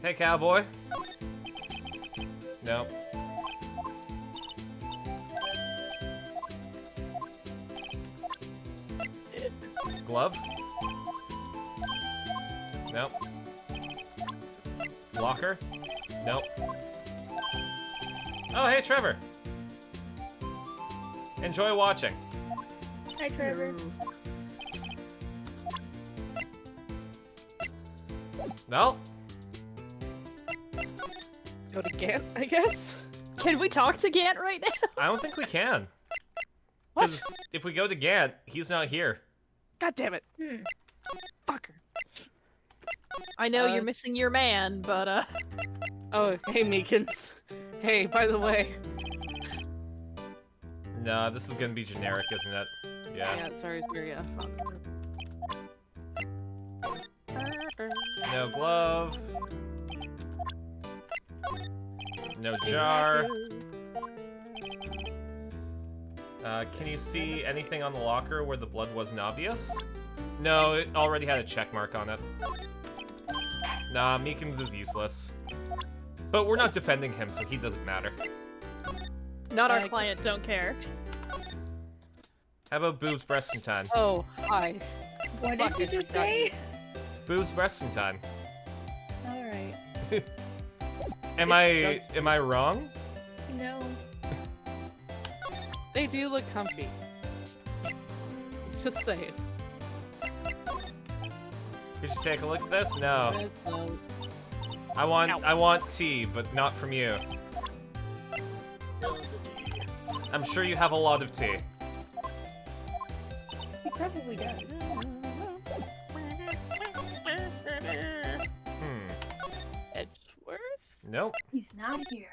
Hey, cowboy. Nope. Glove? Nope. Locker? Nope. Oh, hey, Trevor. Enjoy watching. Hi, Trevor. No? Go to Gant, I guess? Can we talk to Gant right now? I don't think we can. What? Because if we go to Gant, he's not here. God damn it. Hmm. Fucker. I know Uh, you're missing your man, but Oh, hey Meekins. Hey, by the way. No, this is gonna be generic, isn't it? Yeah. Yeah, sorry, yeah. Fuck. No glove. No jar. Can you see anything on the locker where the blood wasn't obvious? No, it already had a check mark on it. Nah, Meekins is useless. But we're not defending him, so he doesn't matter. not our Uh, client. Don't care. How about boobs, breasts, and ton? Oh, hi. What Fuck, did you I just forgot say? Boobs, breasts, and ton. Alright. Am I wrong? No. They do look comfy. Just saying. Could you take a look at this? No. That's, I want tea, but not from you. I'm sure you have a lot of tea. He probably does. Edgeworth? Nope. He's not here.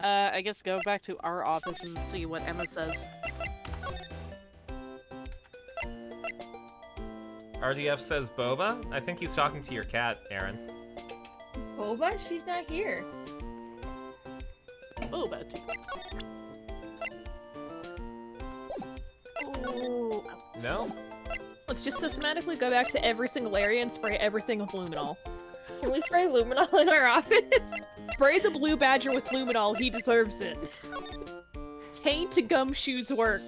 I guess go back to our office and see what Emma says. RDF says Boba? I think he's talking to your cat, Aaron. Boba? She's not here. Oh, bad tea. Oh, No? Let's just systematically go back to every single area and spray everything with luminol. Can we spray luminol in our office? Spray the blue badger with luminol, he deserves it. Taint Gumshoe's work.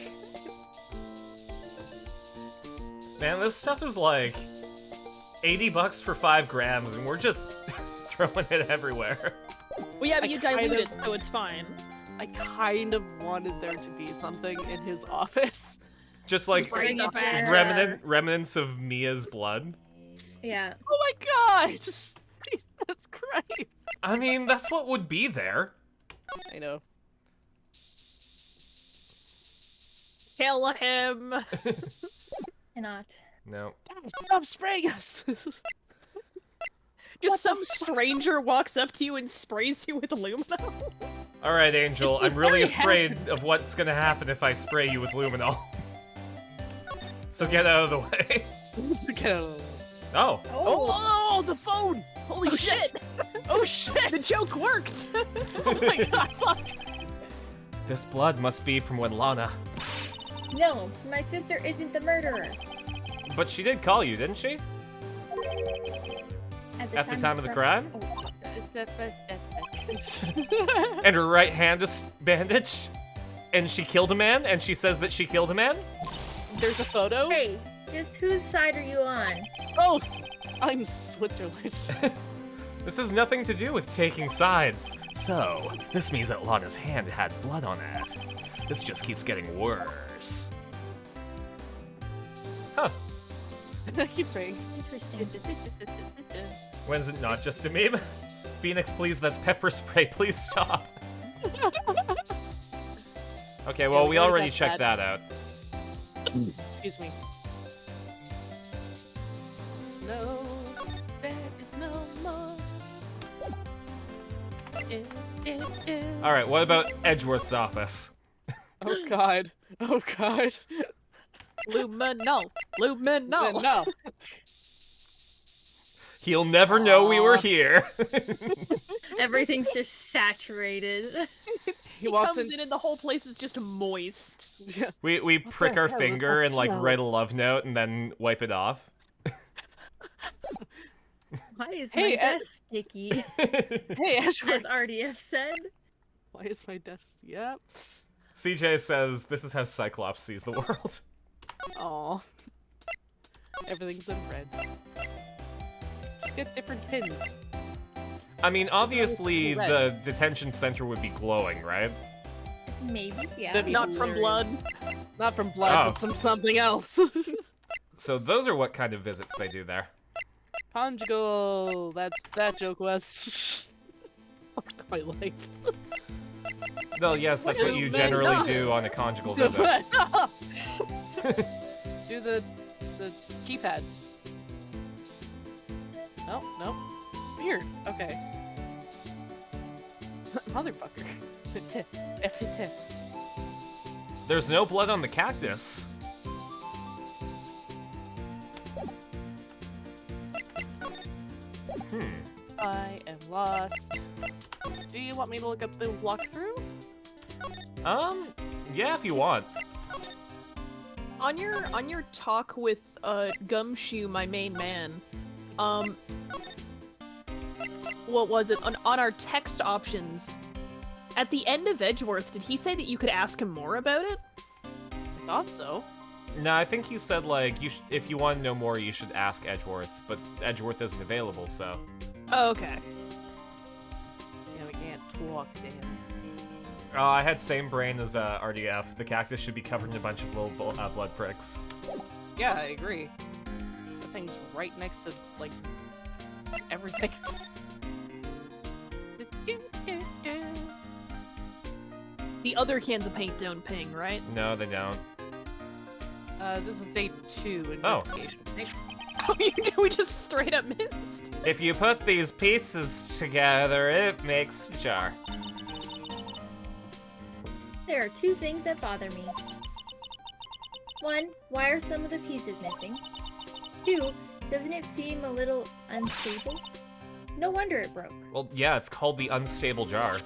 Man, this stuff is like $80 for 5 grams, and we're just throwing it everywhere. Well, yeah, but I you kind dilute of- it, so it's fine. I kind of wanted there to be something in his office. Just like Bring it back. remnants of Mia's blood. Yeah. Oh my god! That's great. I mean, that's what would be there. I know. Kill him! Cannot. No. Stop spraying us! Just some stranger walks up to you and sprays you with luminol. Alright, Angel, I'm really already afraid happened. of what's gonna happen if I spray you with luminol. So get out of the way. Get out of the way. Oh. Oh, the phone! Holy Oh, shit! shit! Oh shit! The joke worked! Oh my god, fuck! This blood must be from when Lana... No, my sister isn't the murderer. But she did call you, didn't she? At the time of the crime? And her right hand is bandaged? And she killed a man? And she says that she killed a man? There's a photo? Hey, just whose side are you on? Both! I'm Switzerland. This has nothing to do with taking sides. So, this means that Lana's hand had blood on it. This just keeps getting worse. Huh. Keep praying. Interesting. When is it not just a meme? Phoenix, please, that's pepper spray. Please stop. Okay, well, Yeah, we we already already got checked that. that out. Excuse me. No, there is no more. Alright, what about Edgeworth's office? Oh god. Oh god. Luminol! Luminol! No. He'll never know we were here. Everything's just saturated. He He walks comes in. in and the whole place is just moist. Yeah. We prick the our hell is finger that and like smell? write a love note and then wipe it off. Why is Hey, my desk sticky? Hey, As Ashworth. RDF said. Why is my desk? Yep. CJ says this is how Cyclops sees the world. Aw. Everything's in red. Just get different pins. I mean, obviously Red. the detention center would be glowing, right? Maybe, yeah. That'd be Not from hilarious. blood. Not from blood, Oh. but something else. So those are what kind of visits they do there. Conjugal. That's that joke was. Fuck my life. Well, yes, that's what you Luminol. generally do on a conjugal visit. Do the keypad. No. Weird. Okay. Motherfucker. There's no blood on the cactus. I am lost. Do you want me to look up the walkthrough? Yeah, if you want. On your talk with Gumshoe, my main man, what was it? On our text options, at the end of Edgeworth, did he say that you could ask him more about it? I thought so. No, I think you said, like, if you want to know more, you should ask Edgeworth, but Edgeworth isn't available, so... Oh, okay. Yeah, we can't talk to him. Oh, I had same brain as RDF. The cactus should be covered in a bunch of little blood pricks. Yeah, I agree. The thing's right next to, like, everything. The other cans of paint don't ping, right? No, they don't. This is day 2, Oh. investigation. We just straight up missed. If you put these pieces together, it makes a jar. There are 2 things that bother me. 1, why are some of the pieces missing? 2, doesn't it seem a little unstable? No wonder it broke. Well, yeah, it's called the unstable jar.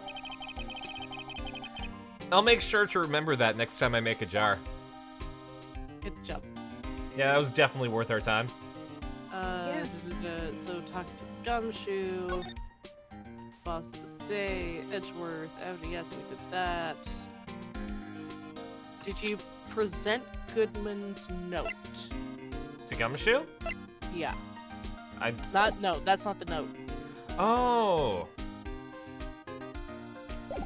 I'll make sure to remember that next time I make a jar. Good job. Yeah, that was definitely worth our time. So talk to Gumshoe, boss of the day, Edgeworth, yes, we did that. Did you present Goodman's note? To Gumshoe? Yeah. I... No, that's not the note. Oh!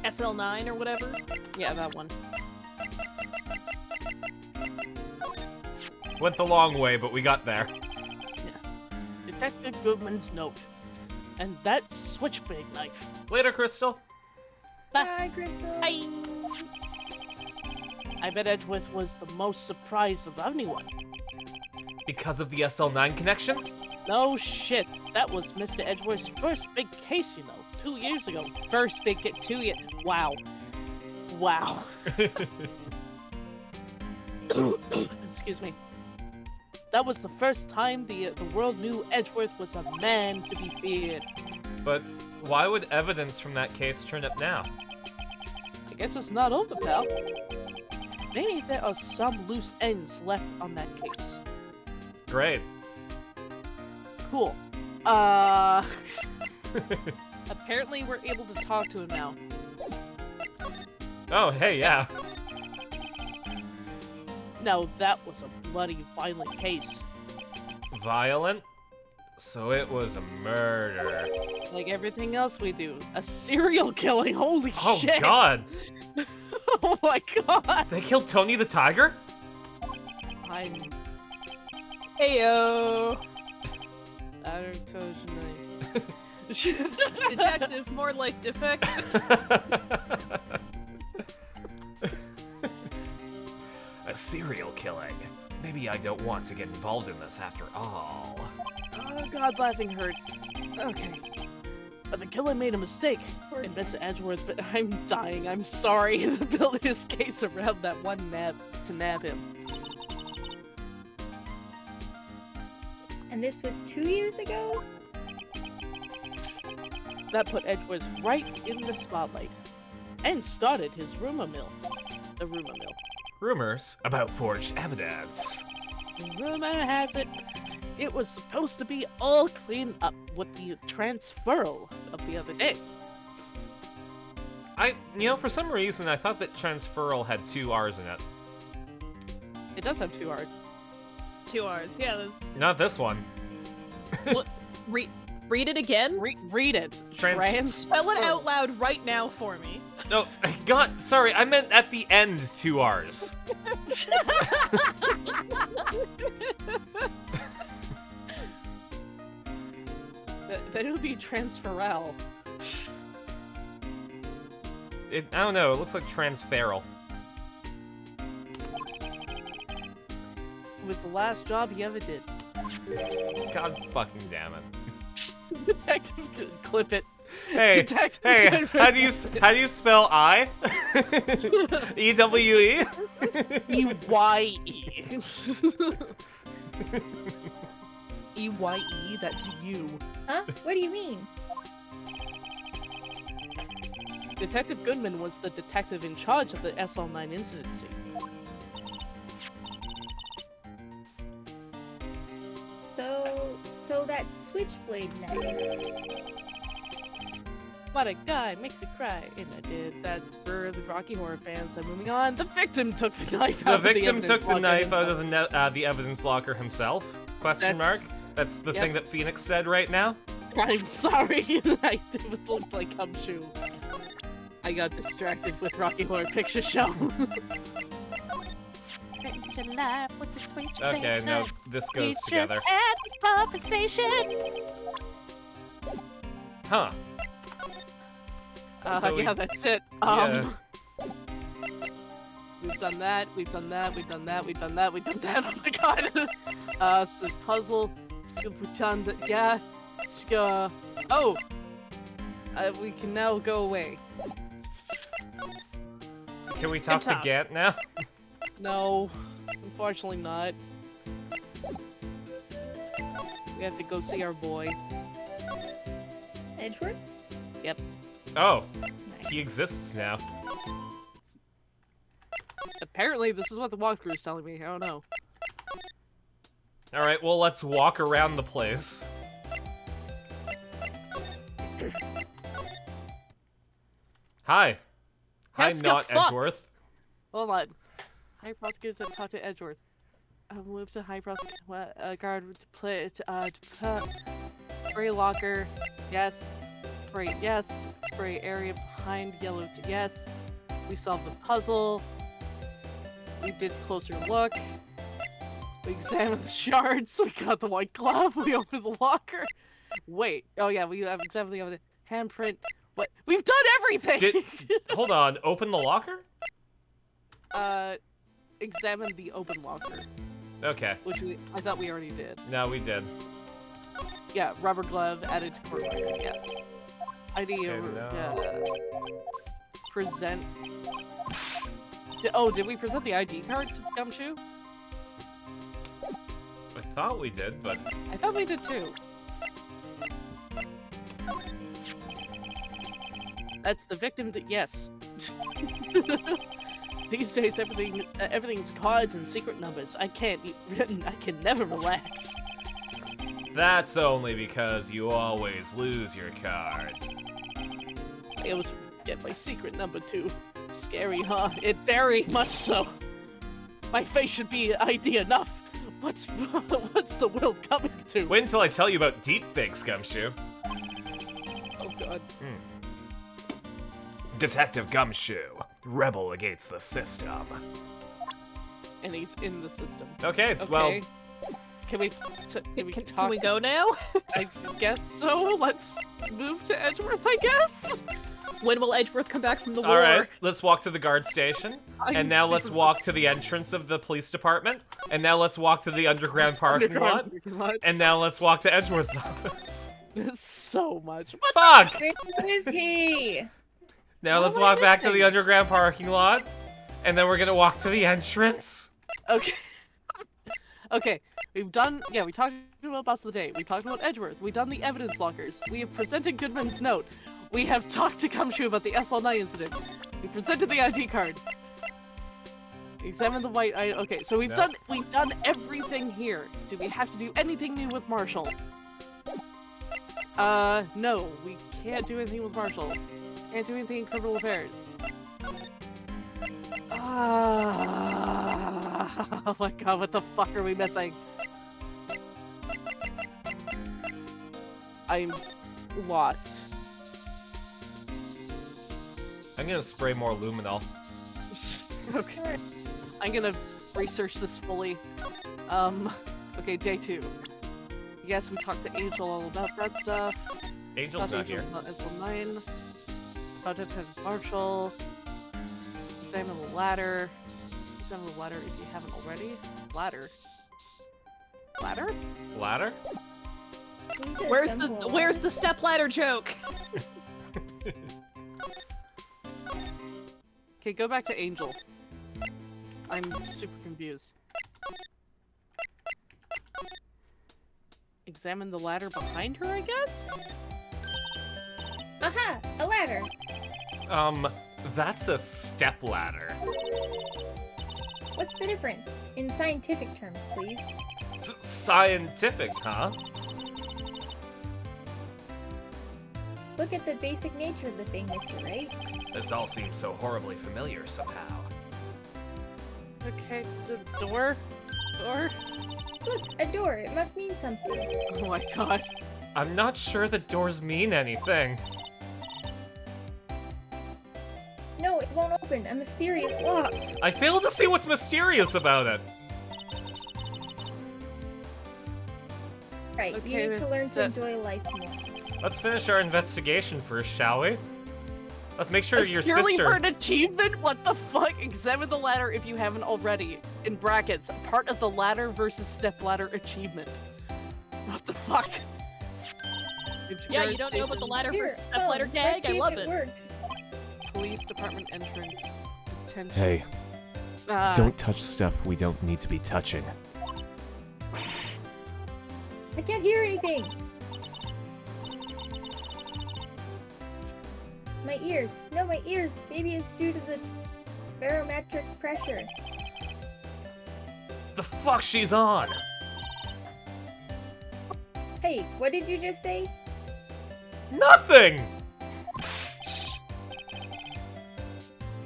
SL9 or whatever? Yeah, that one. Went the long way, but we got there. Detective Goodman's note. And that switchblade knife. Later, Crystal. Bye, Crystal. Hi. I bet Edgeworth was the most surprised of anyone. Because of the SL9 connection? No shit. That was Mr. Edgeworth's first big case, you know. 2 years ago. First big 2 years. Wow. Wow. Excuse me. That was the first time the world knew Edgeworth was a man to be feared. But why would evidence from that case turn up now? I guess it's not over, pal. Maybe there are some loose ends left on that case. Great. Cool. Apparently we're able to talk to him now. Oh, hey, yeah. Now that was a bloody violent case. Violent? So it was a murder. Like everything else we do. A serial killing, holy Oh, shit! God! Oh my god! They killed Tony the Tiger? I'm... Heyo. Detective, more like defective. A serial killing. Maybe I don't want to get involved in this after all. Oh god, laughing hurts. Okay. But the killer made a mistake. Poor And Mr. guy. Edgeworth, but I'm dying. I'm sorry. They built his case around that one nab to nab him. And this was 2 years ago? That put Edgeworth right in the spotlight. And started his rumor mill. The rumor mill. Rumors about forged evidence. Rumor has it, it was supposed to be all cleaned up with the transferal of the other day. For some reason, I thought that transferal had 2 R's in it. It does have 2 R's. 2 R's. Yeah, that's. Not this one. Read it again. Read it. Spell it out loud right now for me. No, God, sorry, I meant at the end 2 R's. That would be transferal. I don't know, it looks like transferal. It was the last job he ever did. God fucking damn it. Detective, clip it. Hey, Detective hey, Goodman. how do you spell I? E-W-E? E-Y-E. E-Y-E, that's you. Huh? What do you mean? Detective Goodman was the detective in charge of the SL9 incidency. So that switchblade knife. What a guy makes you cry, and I did. That's for the Rocky Horror fans. I'm moving on. The victim took the knife The out of the victim evidence took the locker knife out himself. of the evidence locker himself? Question That's- mark? That's the yep. thing that Phoenix said right now? I'm sorry. I it looked like Gumshoe. I got distracted with Rocky Horror Picture Show. Okay, no, this goes together. Had this conversation. Huh. So we- Yeah, that's it. Yeah. We've done that, we've done that, we've done that, we've done that, we've done that. Oh my god. So puzzle, yeah. Oh! We can now go away. Can we talk to talk. Gant now? No, unfortunately not. We have to go see our boy. Edgeworth? Oh, Nice. he exists now. Apparently, this is what the walkthrough is telling me. I don't know. Alright, well, let's walk around the place. Hi. Hi, Yes, not fuck. Edgeworth. Hold on. High prosecutors have talked to Edgeworth. I'll move to high prosecutor guard to play spray locker. Yes. Spray. Yes. Spray area behind yellow. Yes. We solved the puzzle. We did closer look. We examined the shards. We got the white glove. We opened the locker. Wait. Oh yeah. We have examined the other handprint. What? We've done everything. Hold on, open the locker? Examine the open locker, Okay, which I thought we already did. now we did. Yeah, rubber glove added to court record, yes. ID Okay, over, now- yeah. Present. Did we present the ID card to Gumshoe? I thought we did, but I thought we did too. That's the victim yes. These days, everything's cards and secret numbers. I can never relax. that's only because you always lose your card. I always forget my secret number too. Scary, huh? It very much so. My face should be ID enough. What's the world coming to? Wait until I tell you about deepfakes, Gumshoe. Oh god. Detective Gumshoe, rebel against the system. And he's in the system. Okay, Okay. well, Can we Can talk? we go now? I guess so. Let's move to Edgeworth, I guess. When will Edgeworth come back from the war? alright, let's walk to the guard station. I'm And now let's super- walk to the entrance of the police department. And now let's walk to the underground parking lot. Underground parking lot. And now let's walk to Edgeworth's office. It's so much. What? Fuck! Where is he? Now What let's am I walk back to the missing? underground parking lot. And then we're gonna walk to the entrance. Okay. Okay. We talked about Boss of the Day. We talked about Edgeworth. We've done the evidence lockers. We have presented Goodman's note. We have talked to Gumshoe about the SL9 incident. We presented the ID card. Examine the white eye. Okay, so we've No. done everything here. Do we have to do anything new with Marshall? No, we can't do anything with Marshall. Can't do anything in criminal affairs. Oh my god, what the fuck are we missing? I'm lost. I'm gonna spray more luminol. Okay. I'm gonna research this fully. Okay, day 2. Yes, we talked to Angel all about that stuff. Angel's not here. SL9. About Detective Marshall. Examine the ladder. Examine the ladder if you haven't already. Ladder. Ladder? Ladder? We need to assemble a Where's ladder. the stepladder joke? Okay, go back to Angel. I'm super confused. Examine the ladder behind her, I guess? Aha! A ladder! That's a step ladder. What's the difference? In scientific terms, please. Scientific, huh? Look at the basic nature of the thing, Mr. Wright. This all seems so horribly familiar somehow. Okay, door? Door? Look, a door. It must mean something. Oh my god. I'm not sure that doors mean anything. No, it won't open. A mysterious lock. I fail to see what's mysterious about it. Right, Okay, you need to learn to that- enjoy life more. Let's finish our investigation first, shall we? Let's make sure your Purely sister... for an achievement? What the fuck? Examine the ladder if you haven't already. In brackets, part of the ladder versus step ladder achievement. What the fuck? Yeah, you don't know about the ladder Here, for step ladder let's gag? I see if love it it. works. Police department entrance. Detention. Hey, Don't. touch stuff we don't need to be touching. I can't hear anything. My ears. No, my ears. Maybe it's due to the barometric pressure. The fuck she's on? Hey, what did you just say? Nothing!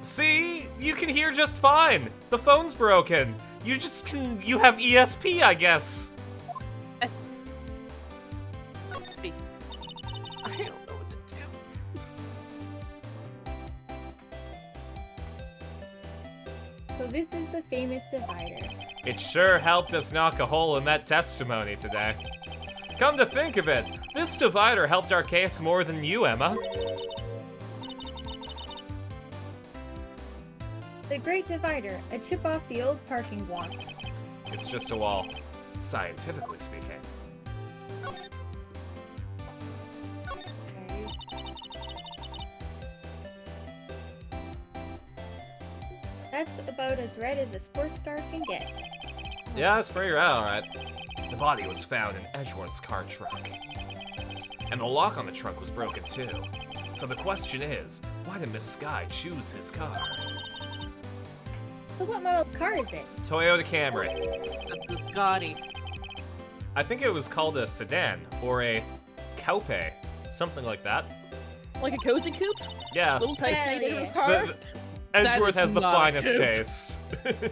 See? You can hear just fine. The phone's broken. You have ESP, I guess. I don't know what to do. So this is the famous divider. It sure helped us knock a hole in that testimony today. Come to think of it, this divider helped our case more than you, Emma. The Great Divider, a chip off the old parking block. It's just a wall, scientifically speaking. Okay. That's about as red as a sports car can get. Yeah, that's pretty right, alright. The body was found in Edgeworth's car trunk. And the lock on the trunk was broken too. So the question is, why did Miss Sky choose his car? So what model of car is it? Toyota Camry. The Bugatti. I think it was called a sedan, or a coupe, something like that. Like a cozy coupe? Yeah, Little Tyson Hell made it in yeah. his car? Edgeworth is has the not a finest coupe. taste. It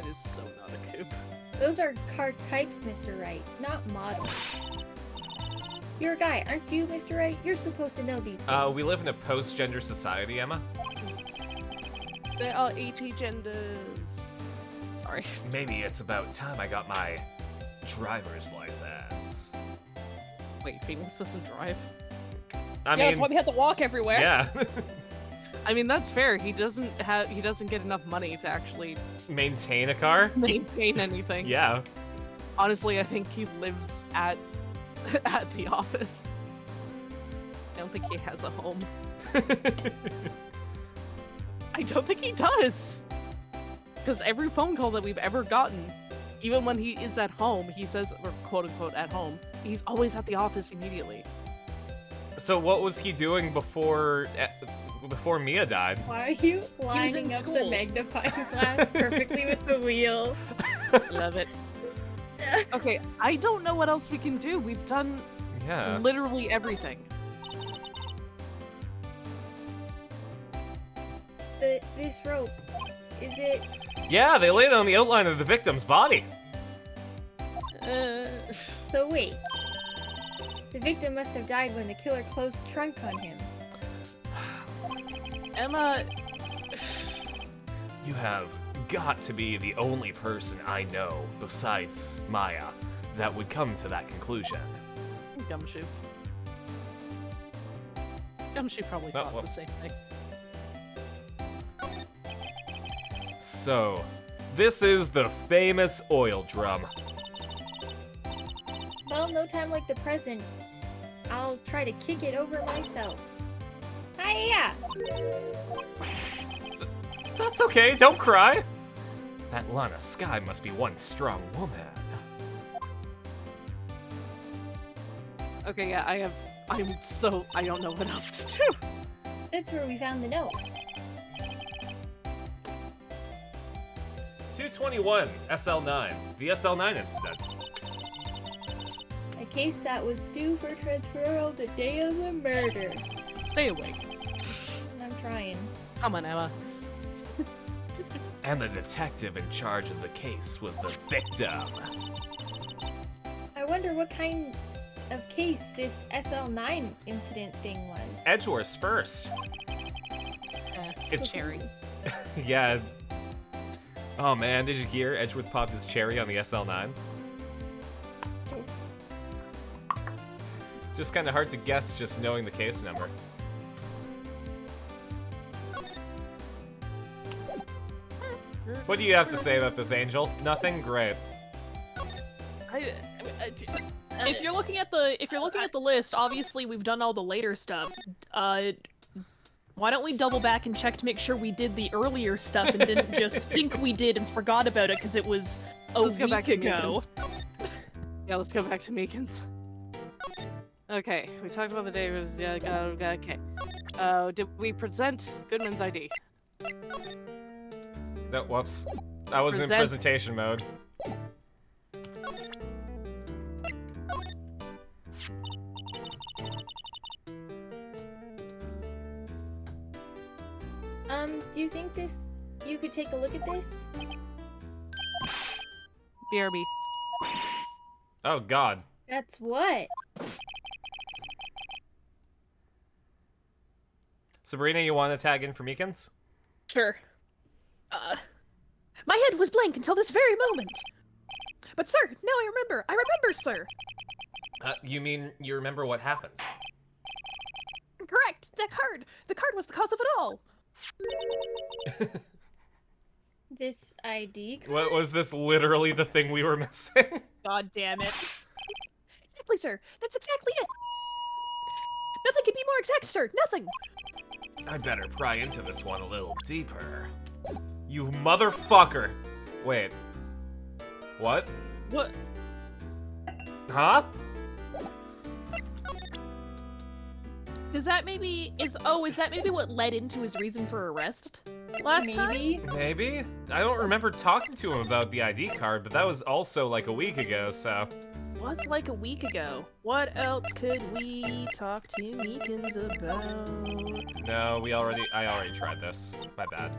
is so not a coupe. Those are car types, Mr. Wright, not models. You're a guy, aren't you, Mr. Wright? You're supposed to know these things. We live in a post-gender society, Emma. There are 80 genders. Sorry. Maybe it's about time I got my driver's license. Wait, Phoenix doesn't drive? I Yeah, that's mean, why we have to walk everywhere. yeah. I mean, that's fair. He doesn't get enough money to actually Maintain a car? maintain anything. Yeah. Honestly, I think he lives at the office. I don't think he has a home. I don't think he does. Because every phone call that we've ever gotten, even when he is at home, he says, or quote unquote at home, he's always at the office immediately. So what was he doing before Mia died? Why are you in lining up school. the magnifying glass perfectly with the wheel? Love it. Okay, I don't know what else we can do. We've done Yeah. literally everything. This rope, is it? Yeah, they laid it on the outline of the victim's body. So wait. The victim must have died when the killer closed the trunk on him. Emma, You have got to be the only person I know, besides Maya, that would come to that conclusion. Gumshoe. Gumshoe probably Oh, thought well. the same thing. So, this is the famous oil drum. Well, no time like the present. I'll try to kick it over myself. Hiya! That's okay, don't cry. That Lana Sky must be one strong woman. Okay, yeah, I don't know what else to do. That's where we found the note. 221 SL9, the SL9 incident. A case that was due for transferal the day of the murder. Stay awake. I'm trying. Come on, Emma. And the detective in charge of the case was the victim. I wonder what kind of case this SL9 incident thing was. Edgeworth's first. It's Cherry. Yeah. Oh man, did you hear? Edgeworth popped his cherry on the SL9. Just kind of hard to guess just knowing the case number. What do you have to say about this, Angel? Nothing? Great. If you're looking at the list, obviously we've done all the later stuff. Why don't we double back and check to make sure we did the earlier stuff and didn't just think we did and forgot about it because it was a Let's go back week to ago. Meekins. Yeah, let's go back to Meekins. Okay, we talked about the day. Okay. Did we present Goodman's ID? No, whoops. I was in Present. presentation mode. Do you think you could take a look at this? BRB. Oh god. That's what? Sabrina, you want to tag in for Meekins? Sure. My head was blank until this very moment. But sir, now I remember, sir. You mean you remember what happened? Correct, the card was the cause of it all. This ID card? What was this literally the thing we were missing? God damn it. Exactly, sir. That's exactly it. Nothing could be more exact, sir. Nothing. I better pry into this one a little deeper. You motherfucker! Wait. What? What? Huh? Is that maybe what led into his reason for arrest last time? Maybe. Maybe? I don't remember talking to him about the ID card, but that was also like a week ago, so... Was like a week ago. What else could we talk to Meekins about? No, I already tried this. My bad.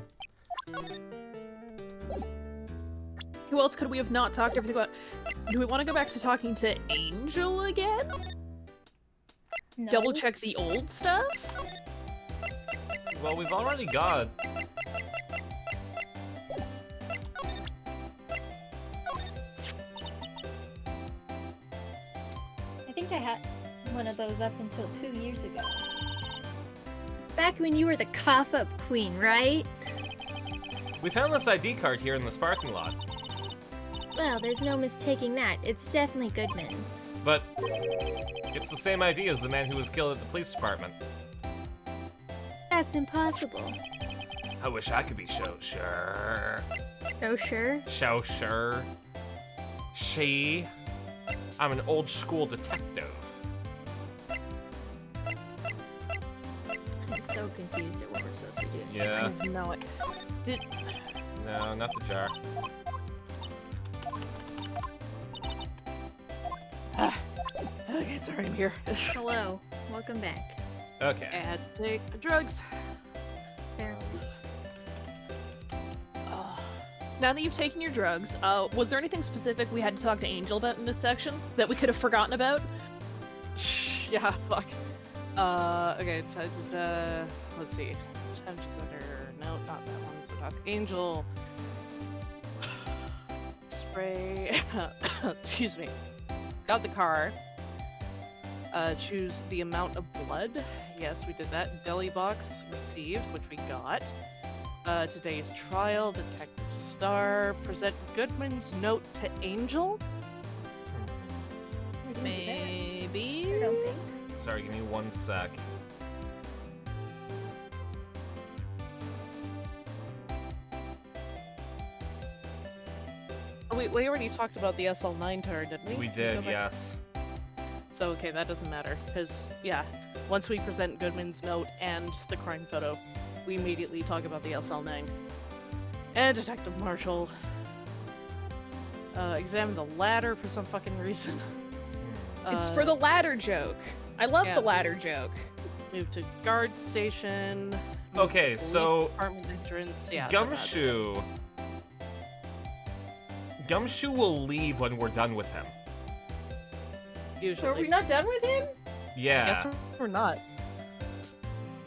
Who else could we have not talked everything about? Do we want to go back to talking to Angel again? No. Double check the old stuff? Well, we've already got... I think I had one of those up until 2 years ago. Back when you were the cough-up queen, right? We found this ID card here in this parking lot. Well, there's no mistaking that. It's definitely Goodman. But... it's the same ID as the man who was killed at the police department. That's impossible. I wish I could be so sure. Oh, sure? So sure. See? I'm an old school detective. I'm so confused at what we're supposed to be doing. I Yeah. have no idea. No, not the jar. Okay, sorry, I'm here. Hello. Welcome back. Okay. I had to take the drugs. Fair. Now that you've taken your drugs, was there anything specific we had to talk to Angel about in this section that we could have forgotten about? Yeah, fuck. Okay, let's see. Time Center. No, not that one. So talk Angel. Spray. Excuse me. Got the car. Choose the amount of blood. Yes, we did that. Deli box received, which we got. Today's trial, Detective Star. Present Goodman's note to Angel. I didn't do Maybe. that. I don't think. Sorry, give me 1 sec. Oh, we already talked about the SL9 turn, didn't we? We Go did, back- yes. So, okay, that doesn't matter. Because, yeah, once we present Goodman's note and the crime photo, we immediately talk about the SL9. And Detective Marshall. Examine the ladder for some fucking reason. It's for the ladder joke. I love yeah. the ladder joke. Move to guard station. move to Okay, police so department entrance. Yeah. Gumshoe. Gumshoe will leave when we're done with him. Usually. So are we not done with him? Yeah. Guess we're not.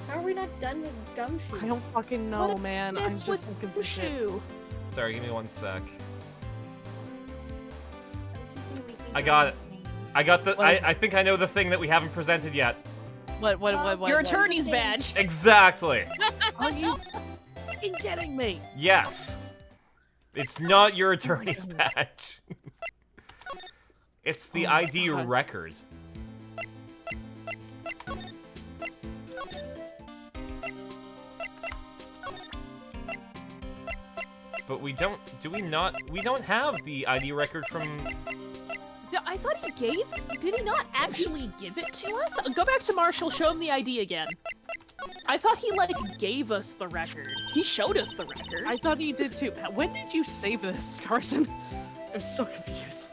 How are we not done with Gumshoe? I don't fucking know, What man. I'm Yes, just with looking the for shit. shoe. Sorry, give me one sec. I got it. I got the. What is I think I know the thing that we haven't presented yet. What? Your what? attorney's badge. Exactly. Are you fucking kidding me? Yes. It's not your attorney's badge. It's the Oh my ID God. record. But we don't. Do we not? We don't have the ID record from. Yeah, I thought he gave. Did he not actually give it to us? Go back to Marshall. Show him the ID again. I thought he like gave us the record. He showed us the record. I thought he did too. When did you save this, Carson? I'm so confused.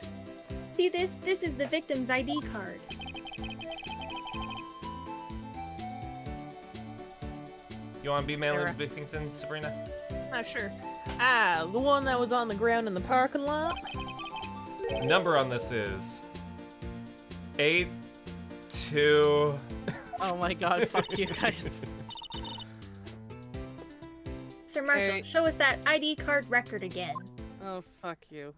See this? This is the victim's ID card. You want to be Mailing Sarah. Biffington, Sabrina? Sure. Ah, the one that was on the ground in the parking lot. The number on this is 82. Oh my god, fuck you guys. Sir Marshall, Hey. show us that ID card record again. Oh, fuck you.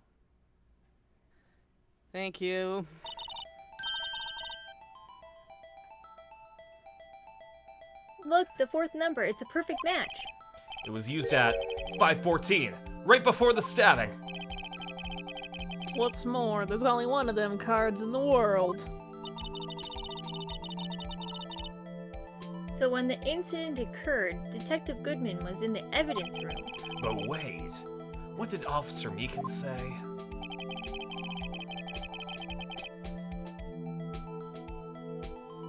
Thank you. Look, the fourth number. It's a perfect match. It was used at 5:14, right before the stabbing. What's more, there's only one of them cards in the world. So when the incident occurred, Detective Goodman was in the evidence room. But wait, what did Officer Meekin say?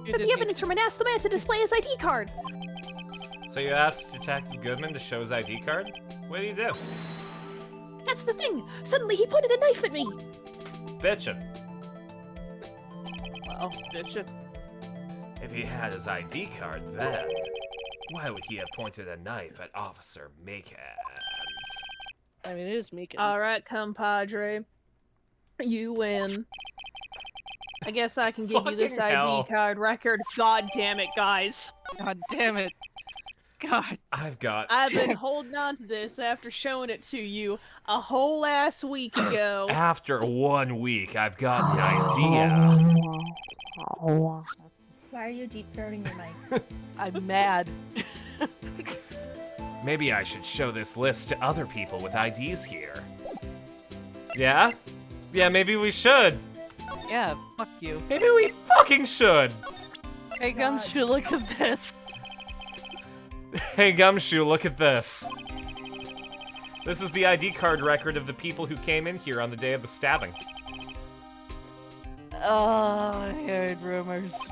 You Took did the evidence room and asked the man to display his ID card. So you asked Detective Goodman to show his ID card? What did he do? That's the thing. Suddenly he pointed a knife at me. Bitchin'. Well, bitch. If he had his ID card then, why would he have pointed a knife at Officer Meekins? I mean, it is Meekins. All right, compadre. You win. I guess I can give you this Fucking hell. ID card record. God damn it, guys. God damn it. God. I've got. I've been holding on to this after showing it to you a whole ass week ago. After 1 week, I've got an idea. Why are you deep throating your mic? I'm mad. Maybe I should show this list to other people with IDs here. Yeah? Yeah, maybe we should. Yeah, fuck you. Maybe we fucking should. Hey, Gumshoe, look at this. Hey, Gumshoe, look at this. This is the ID card record of the people who came in here on the day of the stabbing. Oh, I heard rumors.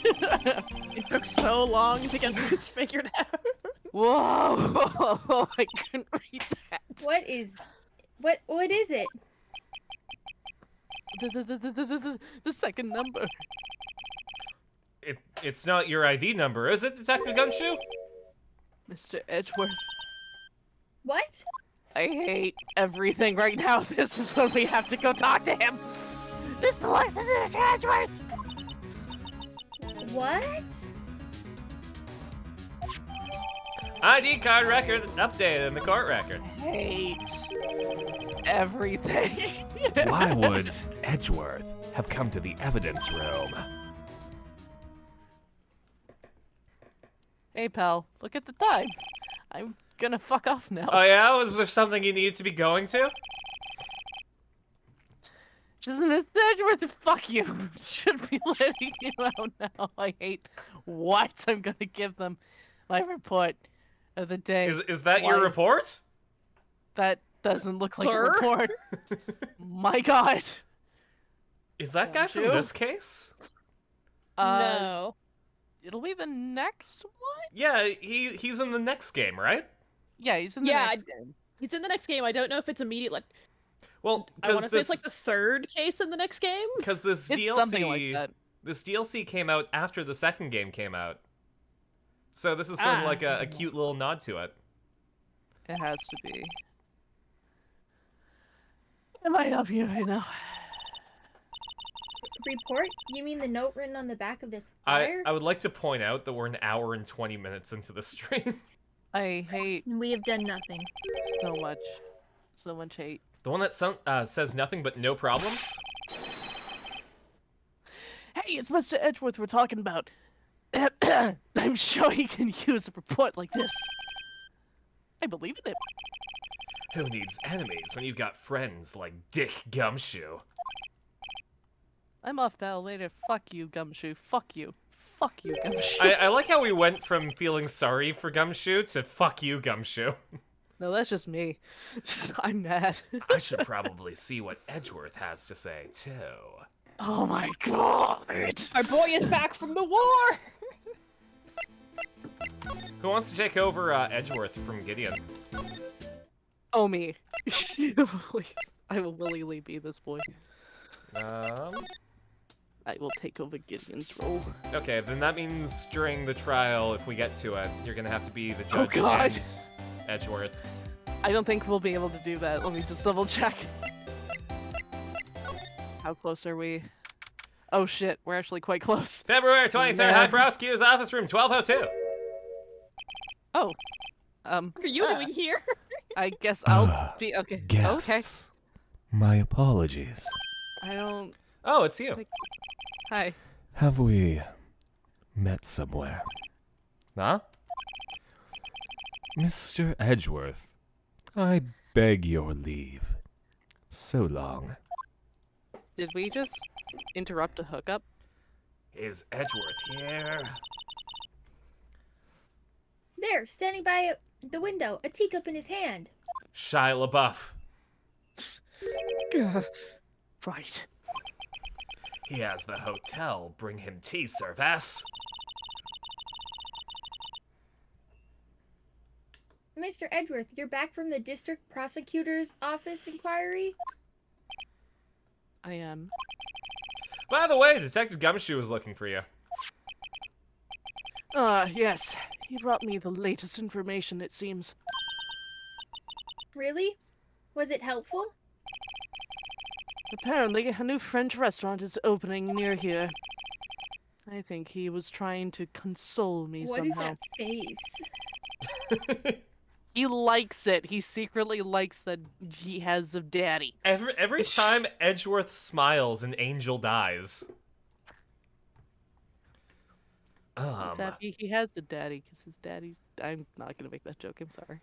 It took so long to get this figured out. Whoa! I couldn't read that. What is it? The second number. It's not your ID number, is it, Detective Gumshoe? Mr. Edgeworth. What? I hate everything right now. This is when we have to go talk to him. This belongs to Mr. Edgeworth. What? ID card record updated in the court record. Hate everything. Why would Edgeworth have come to the evidence room? Hey, pal, look at the time. I'm gonna fuck off now. Oh yeah? Was there something you needed to be going to? Mr. Edgeworth, fuck you. Should be letting you out now. I hate what I'm gonna give them. My report of the day. Is that your Why? report? That doesn't look like Sir? a report. My god. Is that guy from Gumshoe? this case? No. It'll be the next one? Yeah, he's in the next game, right? Yeah, he's in the Yeah, next game. He's in the next game. I don't know if it's immediate. Like, Well, I want because to say it's like the third case in the next game. because this It's something like that. this DLC came out after the second game came out, so this is sort of like a cute little nod to it. It has to be. Am I up here right now? Report? You mean the note written on the back of this I flyer? would like to point out that we're an hour and 20 minutes into the stream. I hate We have done nothing. so much. So much hate. The one that says nothing but no problems. Hey, it's Mr. Edgeworth we're talking about. I'm sure he can use a report like this. I believe in it. Who needs enemies when you've got friends like Dick Gumshoe? I'm off battle later. Fuck you, Gumshoe. Fuck you. Fuck you, Gumshoe. I like how we went from feeling sorry for Gumshoe to fuck you, Gumshoe. No, that's just me. I'm mad. I should probably see what Edgeworth has to say, too. Oh my god. Our boy is back from the war. Who wants to take over Edgeworth from Gideon? Oh, me. I will willingly be this boy. I will take over Gideon's role. Okay, then that means during the trial, if we get to it, you're gonna have to be the judge Oh, God. and Edgeworth. I don't think we'll be able to do that. Let me just double check. How close are we? Oh shit, we're actually quite close. February 23rd, Nah. High Prosecutor's Office, room 1202. Oh. What are you doing here? I guess I'll be okay. Okay. My apologies. I don't Oh, it's you. think... Hi. Have we met somewhere? Huh? Mr. Edgeworth, I beg your leave. So long. Did we just interrupt a hookup? Is Edgeworth here? There, standing by the window, a teacup in his hand. Shia LaBeouf. Right. He has the hotel. Bring him tea, Servaas. Mr. Edgeworth, you're back from the district prosecutor's office inquiry? I am. By the way, Detective Gumshoe was looking for you. Yes. He brought me the latest information, it seems. Really? Was it helpful? Apparently, a new French restaurant is opening near here. I think he was trying to console me What is somehow. that face? He likes it. He secretly likes that he has a daddy. Every time Edgeworth smiles, an angel dies. He has the daddy, because his daddy's... I'm not gonna make that joke, I'm sorry.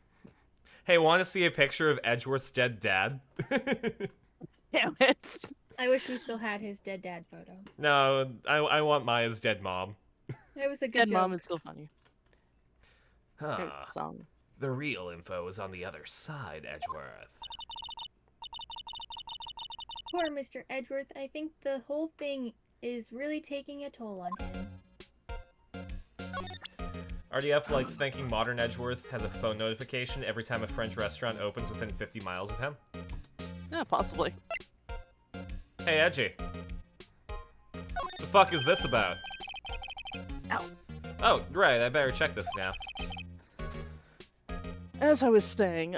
Hey, want to see a picture of Edgeworth's dead dad? Damn it! I wish we still had his dead dad photo. No, I want Maya's dead mom. It was a good Dead joke. mom is still funny. There's Huh. the song. The real info is on the other side, Edgeworth. Poor Mr. Edgeworth. I think the whole thing is really taking a toll on him. RDF likes thinking modern Edgeworth has a phone notification every time a French restaurant opens within 50 miles of him. Yeah, possibly. Hey, Edgy. The fuck is this about? Ow. Oh, right, I better check this now. As I was saying,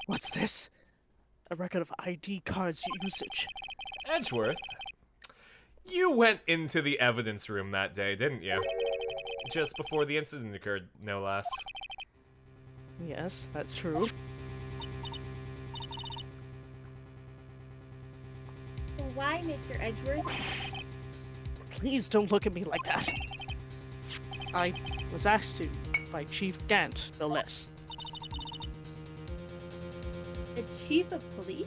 What's this? A record of ID cards usage. Edgeworth, you went into the evidence room that day, didn't you? Just before the incident occurred, no less. Yes, that's true. Why, Mr. Edgeworth? Please don't look at me like that. I was asked to by Chief Gant, no less. The chief of police?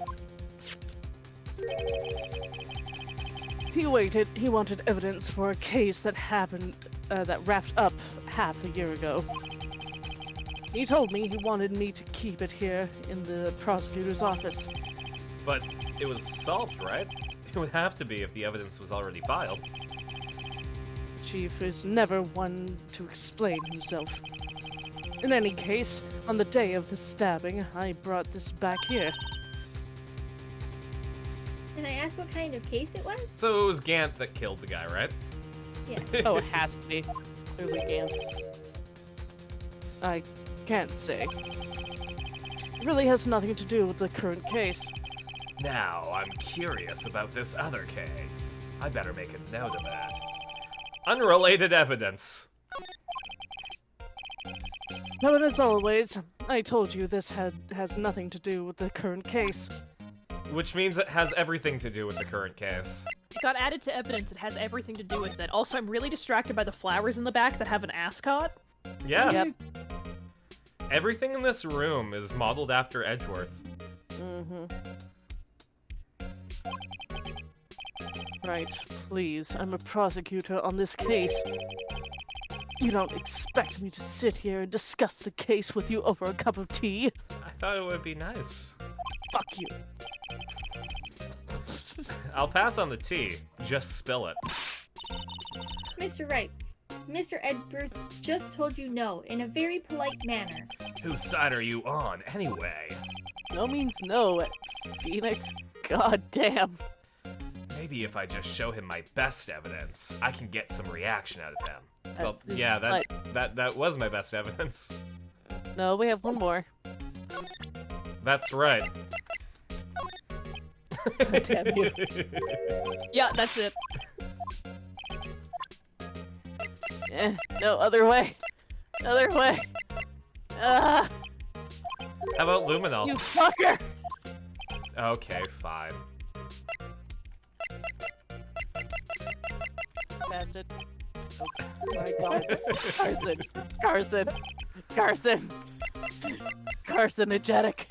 He wanted evidence for a case that happened, that wrapped up half a year ago. He told me he wanted me to keep it here in the prosecutor's office. But it was solved, right? It would have to be if the evidence was already filed. Chief is never one to explain himself. In any case, on the day of the stabbing, I brought this back here. Can I ask what kind of case it was? So it was Gant that killed the guy, right? Yeah. Oh, it has to be. It's clearly Gant. I can't say. It really has nothing to do with the current case. Now, I'm curious about this other case. I better make a note of that. Unrelated evidence. But as always, I told you this has nothing to do with the current case. Which means it has everything to do with the current case. It got added to evidence. It has everything to do with it. Also, I'm really distracted by the flowers in the back that have an ascot. Yeah. Yep. Everything in this room is modeled after Edgeworth. Mm-hmm. Right, please. I'm a prosecutor on this case. You don't expect me to sit here and discuss the case with you over a cup of tea? I thought it would be nice. Fuck you. I'll pass on the tea. Just spill it. Mr. Wright, Mr. Edgeworth just told you no in a very polite manner. Whose side are you on, anyway? No means no, Phoenix. God damn. Maybe if I just show him my best evidence, I can get some reaction out of him. Well, This yeah, is that was my best evidence. No, we have one more. That's right. Damn you. Yeah, that's it. No other way. Other way. Ah, How about Luminol? you fucker! Okay, fine. Bastard. Oh my god. Carson. Carcinogenic.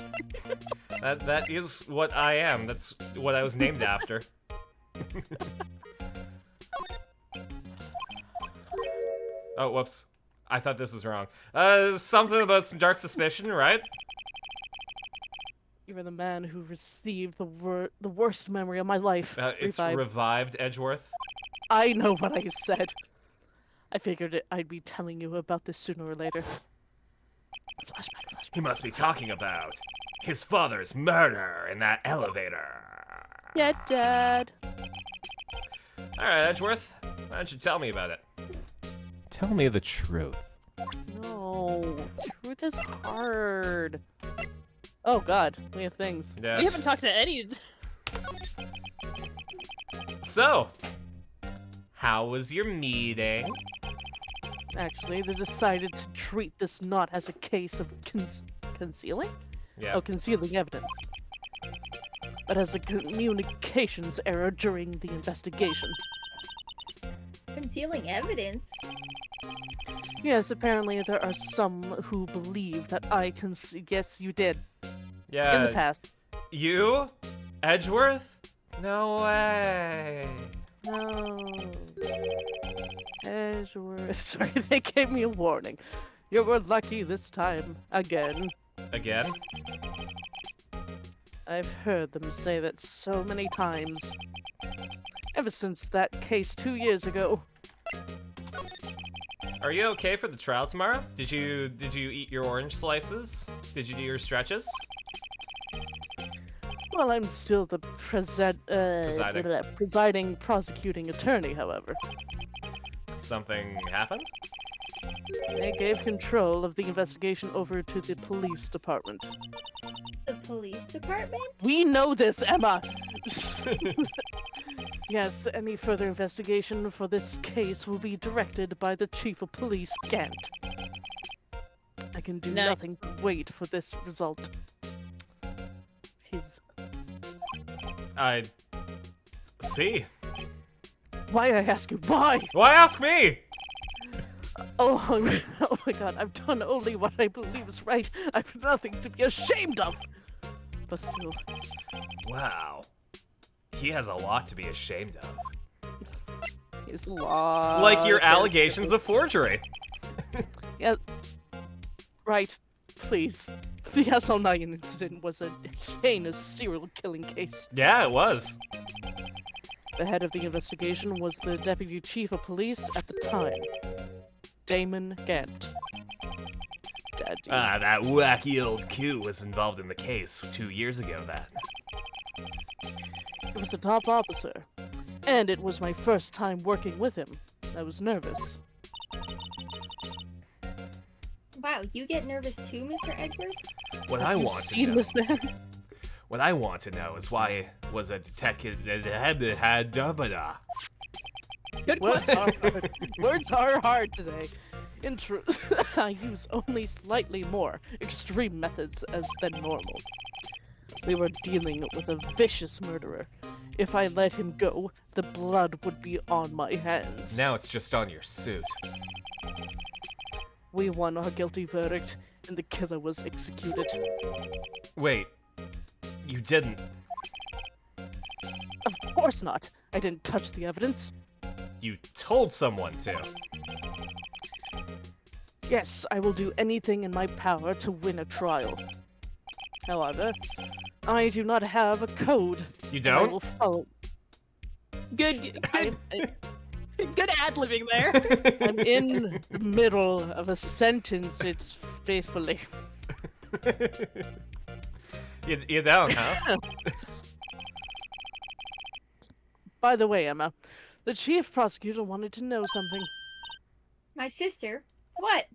That is what I am. That's what I was named after. Oh, whoops. I thought this was wrong. Something about some dark suspicion, right? You were the man who received the worst memory of my life. It's Revived. revived Edgeworth. I know what I said. I figured I'd be telling you about this sooner or later. Flashback. He must be talking about his father's murder in that elevator. Yeah, Dad. Alright, Edgeworth. Why don't you tell me about it? Tell me the truth. No, truth is hard. Oh God, we have things. Yes. We haven't talked to any. So, how was your meeting? Actually, they decided to treat this not as a case of concealing? Yeah. Oh, concealing evidence. But as a communications error during the investigation. Concealing evidence? Yes, apparently there are some who believe that I can. Yes, you did. Yeah. In the past. You? Edgeworth? No way. No. Edgeworth. Sorry, they gave me a warning. You were lucky this time. Again. Again? I've heard them say that so many times. Ever since that case 2 years ago. Are you okay for the trial tomorrow? Did you eat your orange slices? Did you do your stretches? Well, I'm still the presiding prosecuting attorney, however. Something happened? They gave control of the investigation over to the police department. The police department? We know this, Emma! Yes, any further investigation for this case will be directed by the Chief of Police, Gant. I can do No. nothing but wait for this result. His... I see. Why, I ask you, why? Why ask me? Oh, oh my god, I've done only what I believe is right. I've nothing to be ashamed of. But still, Wow. He has a lot to be ashamed of. it's a lot. Like your of allegations of forgery. Yeah. Right, please. The SL9 incident was a heinous serial killing case. Yeah, it was. The head of the investigation was the deputy chief of police at the time, Damon Gant. bad deed. That wacky old Q was involved in the case 2 years ago then. It was the top officer, and it was my first time working with him. I was nervous. Wow, you get nervous too, Mr. Edgeworth? What I You've want to seen know, this man? what I want to know is why was a detective Good Words question. are hard. Words are hard today. In truth, I use only slightly more extreme methods than normal. We were dealing with a vicious murderer. If I let him go, the blood would be on my hands. Now it's just on your suit. We won our guilty verdict, and the killer was executed. Wait, you didn't. Of course not. I didn't touch the evidence. You told someone to. Yes, I will do anything in my power to win a trial. However, I do not have a code. You and I don't? will follow. Good I'm, good ad-libbing there. I'm in the middle of a sentence. It's faithfully. You don't, huh? By the way, Emma, the chief prosecutor wanted to know something. My sister? What?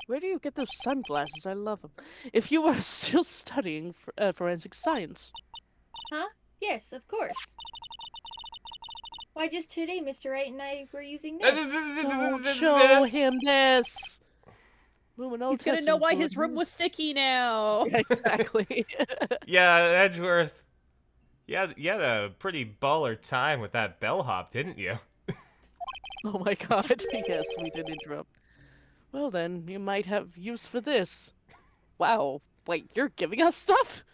Where do you get those sunglasses? I love them. If you were still studying forensic science. Yes, of course. Why, just today, Mr. Wright and I were using this. Don't show him this! Lumino He's gonna know why his room was sticky now. Exactly. Yeah, Edgeworth. Yeah, you had a pretty baller time with that bellhop, didn't you? Oh my god, yes, we did interrupt. Well then, you might have use for this. Wow, wait, you're giving us stuff?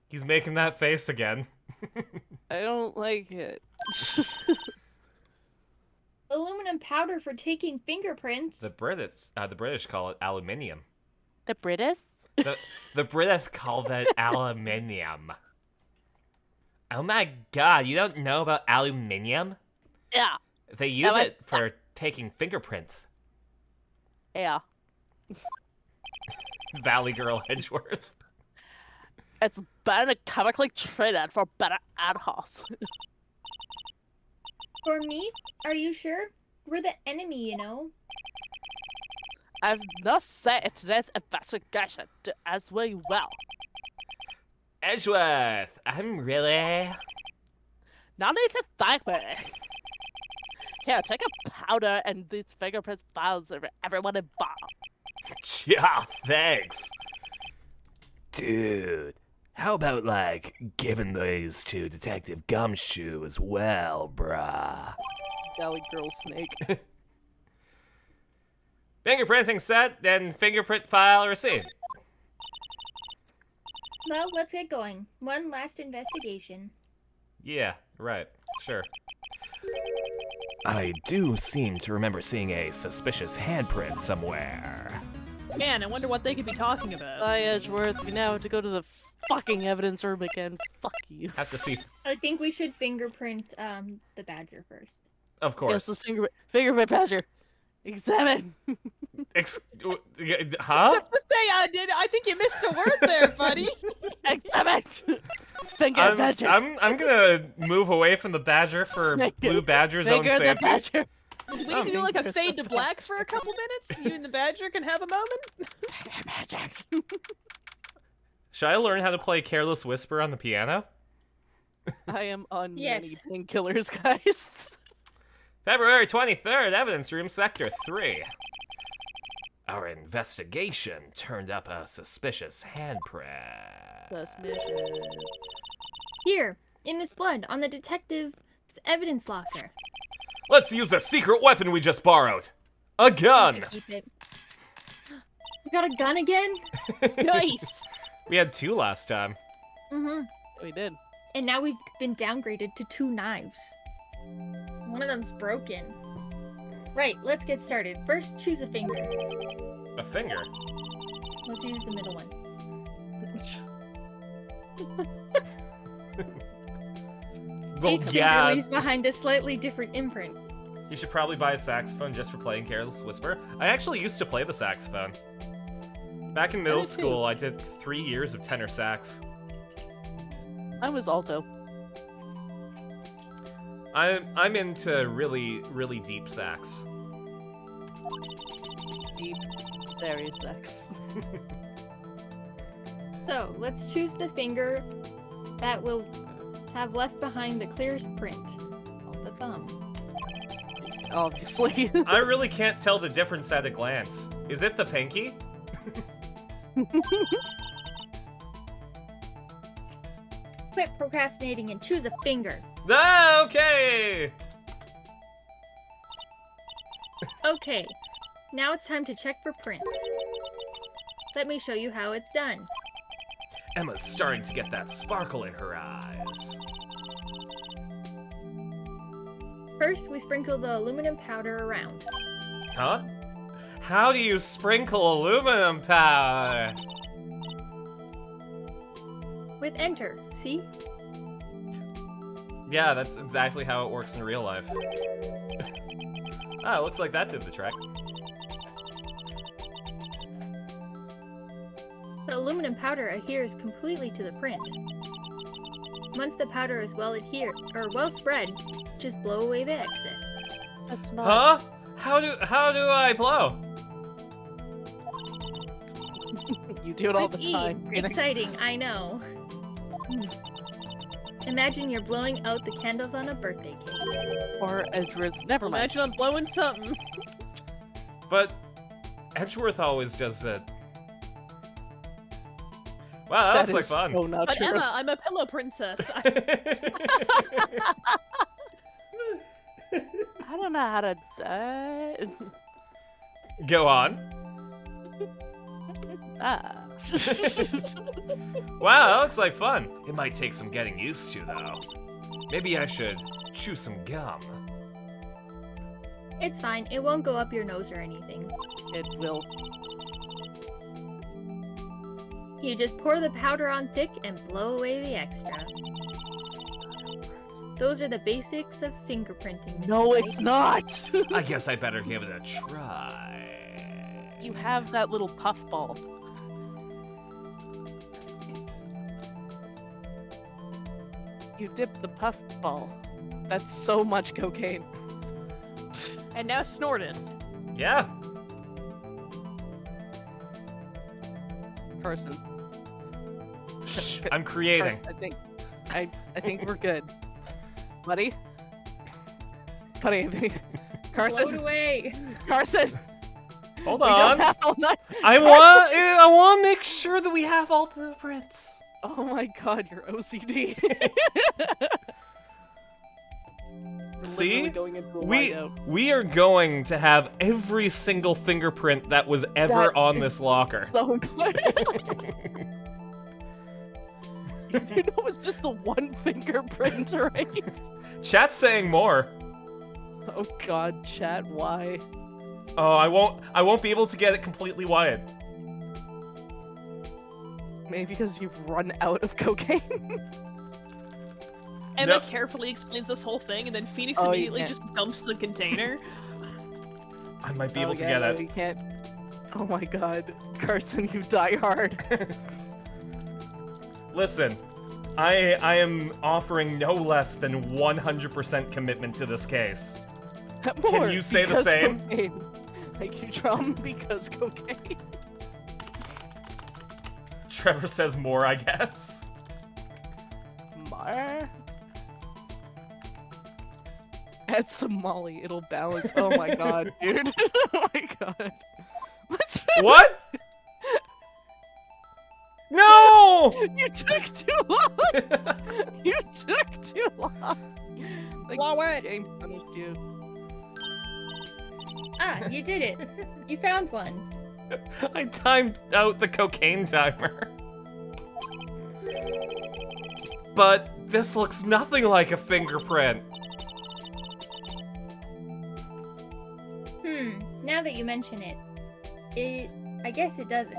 He's making that face again. I don't like it. Aluminum powder for taking fingerprints. The British call it aluminium. The British? The British call that aluminium. Oh my god, you don't know about aluminium? Yeah, They use I- it for taking fingerprints. yeah. Valley Girl Edgeworth. It's been chemically treated for better adhos. For me? Are you sure? We're the enemy, you know. I've not said today's investigation to as well. Edgeworth, I'm really... Now need to thank me. Here, take a powder and these fingerprint files of everyone involved. Yeah, thanks. Dude, how about, like, giving these to Detective Gumshoe as well, bruh? Valley Girl Snake. Fingerprinting set, then fingerprint file received. Well, let's get going. One last investigation. Yeah, right, sure. I do seem to remember seeing a suspicious handprint somewhere. Man, I wonder what they could be talking about. Bye, Edgeworth. We now have to go to the fucking evidence room again. Fuck you. Have to see, I think we should fingerprint the badger first. of Yes, course. this fingerprint badger. Examine. Huh? To say, I think you missed a word there, buddy. Examine. Finger badger. I'm gonna move away from the badger for Blue Badger's own Finger the safety. badger. We need to do like a fade to black for a couple minutes. You and the badger can have a moment. Finger badger. Should I learn how to play Careless Whisper on the piano? I am on Yes. many painkillers, guys. February 23rd, Evidence Room, Sector 3. Our investigation turned up a suspicious handprint. Suspicious. Here, in this blood, on the detective's evidence locker. Let's use the secret weapon we just borrowed. A gun! Keep it. You got a gun again? Nice. We had 2 last time. Mm-hmm. We did. And now we've been downgraded to 2 knives. One of them's broken. Right, let's get started. First, choose a finger. A finger? Let's use the middle one. Well, Each yeah. finger leaves behind a slightly different imprint. You should probably buy a saxophone just for playing Careless Whisper. I actually used to play the saxophone. Back in middle did too. school, I did 3 years of tenor sax. I was alto. I'm into really, really deep sax. Deep, very sex. So, let's choose the finger that will have left behind the clearest print on the thumb. Obviously. I really can't tell the difference at a glance. Is it the pinky? Quit procrastinating and choose a finger. Ah, okay! Okay, now it's time to check for prints. Let me show you how it's done. Emma's starting to get that sparkle in her eyes. First, we sprinkle the aluminum powder around. Huh? How do you sprinkle aluminum powder? With enter, see? Yeah, that's exactly how it works in real life. Ah, looks like that did the trick. The aluminum powder adheres completely to the print. Once the powder is well spread, just blow away the excess. That's not. Huh? How do I blow? You do it all the With E. time. Phoenix. Exciting, I know. Imagine you're blowing out the candles on a birthday cake. Or Edgeworth. Never mind. Imagine I'm blowing something. But Edgeworth always does it. Wow, that looks like is fun. So not But true. Emma, I'm a pillow princess. I don't know how to. Go on. Ah. Wow, that looks like fun. It might take some getting used to, though. Maybe I should chew some gum. It's fine, it won't go up your nose or anything. It will. You just pour the powder on thick and blow away the extra. Those are the basics of fingerprinting. No, right? it's not. I guess I better give it a try. You have that little puffball. You dip the puffball. That's so much cocaine. And now snorted. Yeah. Person. Shh, I'm creating. I think we're good. Buddy? Buddy, I think... Blow it Carson? away! Carson! Hold We don't on. have all night. I want to make sure that we have all the prints. Oh my god, you're OCD. We're See? literally going into a We whiteout. we are going to have every single fingerprint that was ever That on is this locker. So good. You know it's just the one fingerprint, right? Chat's saying more. Oh god, chat, why? Oh, I won't be able to get it completely wide. Maybe because you've run out of cocaine? Emma Nope. carefully explains this whole thing, and then Phoenix Oh, you immediately can't. just dumps the container. I might be Oh, able to yeah, get no, it. You can't. Oh my god. Carson, you die hard. Listen, I am offering no less than 100% commitment to this case. More you say the because same? Cocaine. Like you drum because cocaine. Trevor says more, I guess. Mar? Add some Molly, it'll balance. Oh my god, dude. Oh my god. What's What? No! You took too long! You took too long! Like, Blow it! game punished you. Ah, you did it! You found one! I timed out the cocaine timer. But this looks nothing like a fingerprint. Now that you mention it, I guess it doesn't.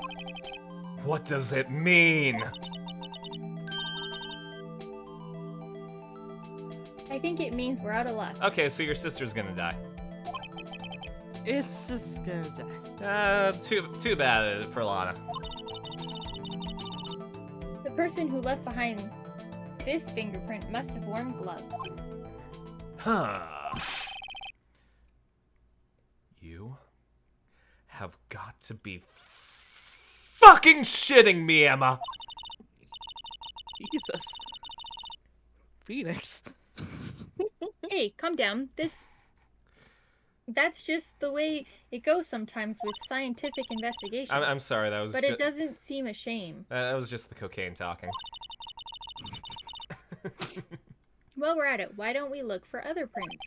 What does it mean? I think it means we're out of luck. Okay, so your sister's gonna die. It's just gonna die. Too bad for Lana. person who left behind this fingerprint must have worn gloves. Huh. You have got to be fucking shitting me, Emma! Jesus. Phoenix. Hey, calm down. That's just the way it goes sometimes with scientific investigations. I'm sorry, that was but it doesn't seem a shame. that was just the cocaine talking. While we're at it, why don't we look for other prints?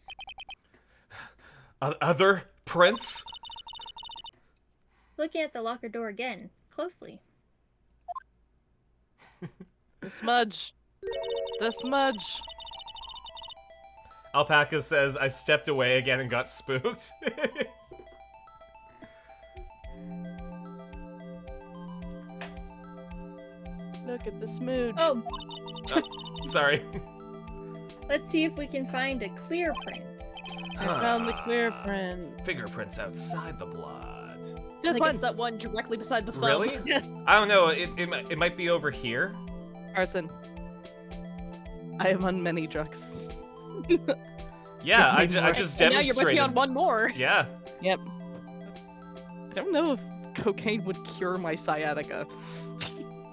Other prints? Looking at the locker door again, closely. The smudge. The smudge. Alpaca says, I stepped away again and got spooked. Look at the smooch. Oh, Sorry. let's see if we can find a clear print. I found the clear print. Fingerprints outside the blood. I This think one. it's that one directly beside the thumb. Really? Yes. I don't know, it might be over here. Carson. I am on many drugs. Yeah, I Give me more. just And now you're demonstrated. working on one more. Yeah. Yep. I don't know if cocaine would cure my sciatica.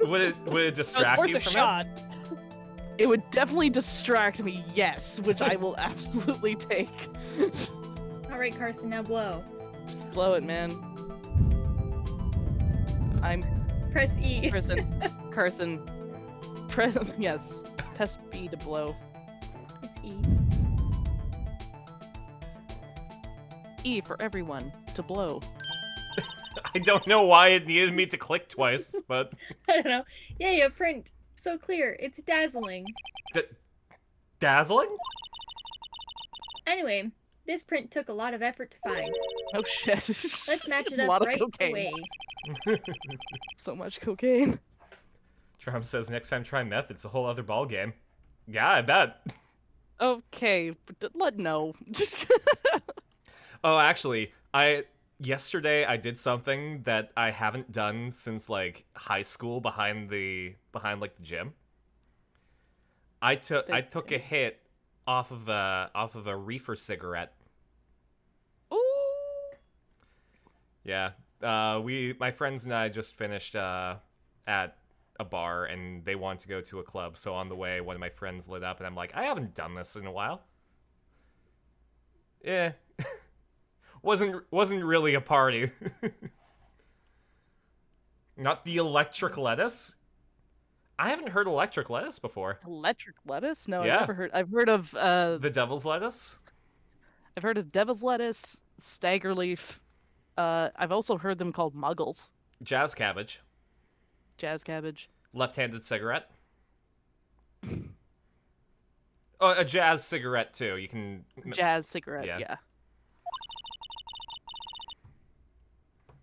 Would it So it's distract worth you a from shot. It would definitely distract me, yes, which I will absolutely take. Alright, Carson, now blow. Blow it, man. I'm Press E. Carson. Press yes. Press B to blow. It's E. E for everyone to blow. I don't know why it needed me to click twice, but I don't know. Yay, a print. So clear. It's dazzling. dazzling? Anyway, this print took a lot of effort to find. Oh shit. Let's match it A up lot of right cocaine. away. So much cocaine. Trump says next time try meth, it's a whole other ball game. Yeah, I bet. Okay, but no. Just Oh, actually, yesterday I did something that I haven't done since like high school behind like the gym. I took a hit off of a reefer cigarette. Ooh. Yeah. My friends and I just finished at a bar and they wanted to go to a club, so on the way one of my friends lit up and I'm like, I haven't done this in a while. Yeah. wasn't really a party. Not the electric lettuce? I haven't heard electric lettuce before. Electric lettuce? No, Yeah. I've never heard. I've heard of The devil's lettuce? I've heard of devil's lettuce, stagger leaf. I've also heard them called muggles, Jazz cabbage. jazz cabbage. Left-handed cigarette. Oh, a jazz cigarette too. You can Jazz cigarette, Yeah. yeah.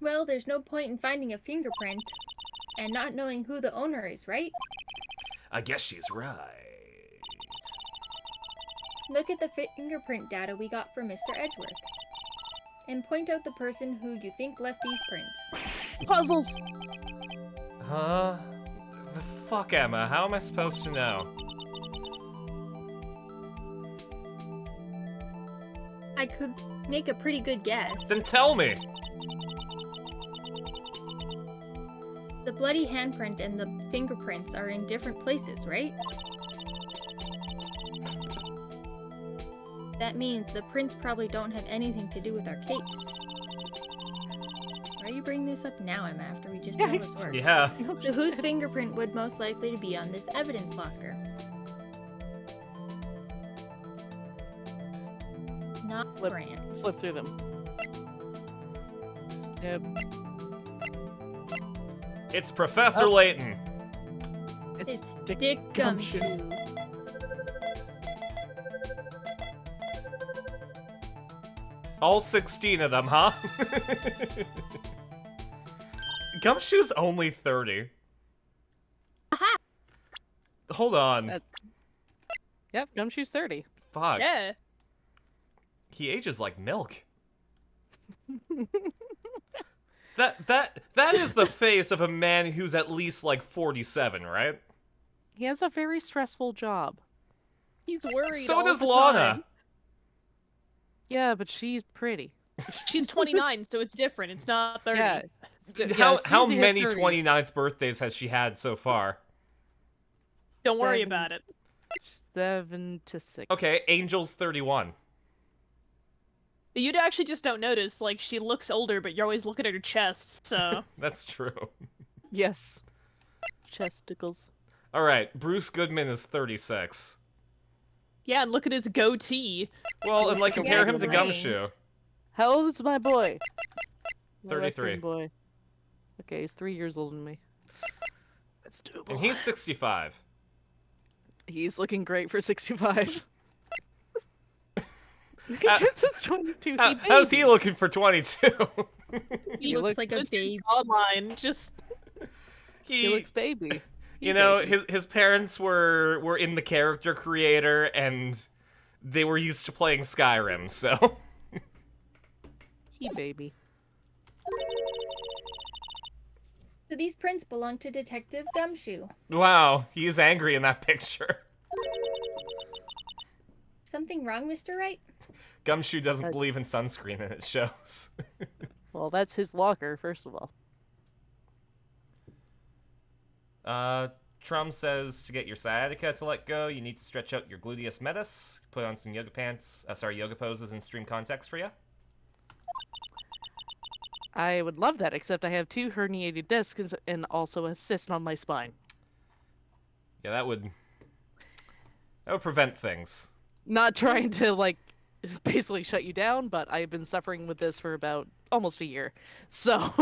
Well, there's no point in finding a fingerprint and not knowing who the owner is, right? I guess she's right. Look at the fingerprint data we got from Mr. Edgeworth. And point out the person who you think left these prints. Puzzles! Huh? The fuck, Emma? How am I supposed to know? I could make a pretty good guess. Then tell me. The bloody handprint and the fingerprints are in different places, right? That means the prints probably don't have anything to do with our case. Why are you bringing this up now, Emma, after we just know this works? Yeah. So whose fingerprint would most likely to be on this evidence locker? Not Flip- Grant's. Flip through them. Yep. It's Professor Oh. Layton. It's Dick, Dick Gumshoe. Gumshoe. All 16 of them, huh? Gumshoe's only 30. Aha! Hold on. Yep, Gumshoe's 30. Fuck. Yeah. He ages like milk. That is the face of a man who's at least like 47, right? He has a very stressful job. He's worried. So all does the Lana. time. Yeah, but she's pretty. She's 29, so it's different. It's not 30. Yeah. How Susie had many 30. 29th birthdays has she had so far? Don't worry 7 about it. 7 to 6. Okay, Angel's 31. You actually just don't notice. Like, she looks older, but you're always looking at her chest, so... That's true. Yes. Chesticles. All right, Bruce Goodman is 36. Yeah, and look at his goatee. Well, and like compare him to Congratulations. Gumshoe. How old is my boy? My 33. Western boy. Okay, he's 3 years older than me. That's doable. And he's 65. He's looking great for 65. Uh, This is 22. How's he looking for 22? He looks like a Listen, babe. Online, just... He looks baby. You know, his parents were in the character creator, and they were used to playing Skyrim, so... He baby. So these prints belong to Detective Gumshoe. Wow, he's angry in that picture. Something wrong, Mr. Wright? Gumshoe doesn't believe in sunscreen, and it shows. Well, that's his locker, first of all. Trum says to get your sciatica to let go, you need to stretch out your gluteus medius, put on some yoga pants, yoga poses in stream context for you. I would love that, except I have 2 herniated discs and also a cyst on my spine. Yeah, that would prevent things. Not trying to, like, basically shut you down, but I've been suffering with this for about almost a year. So,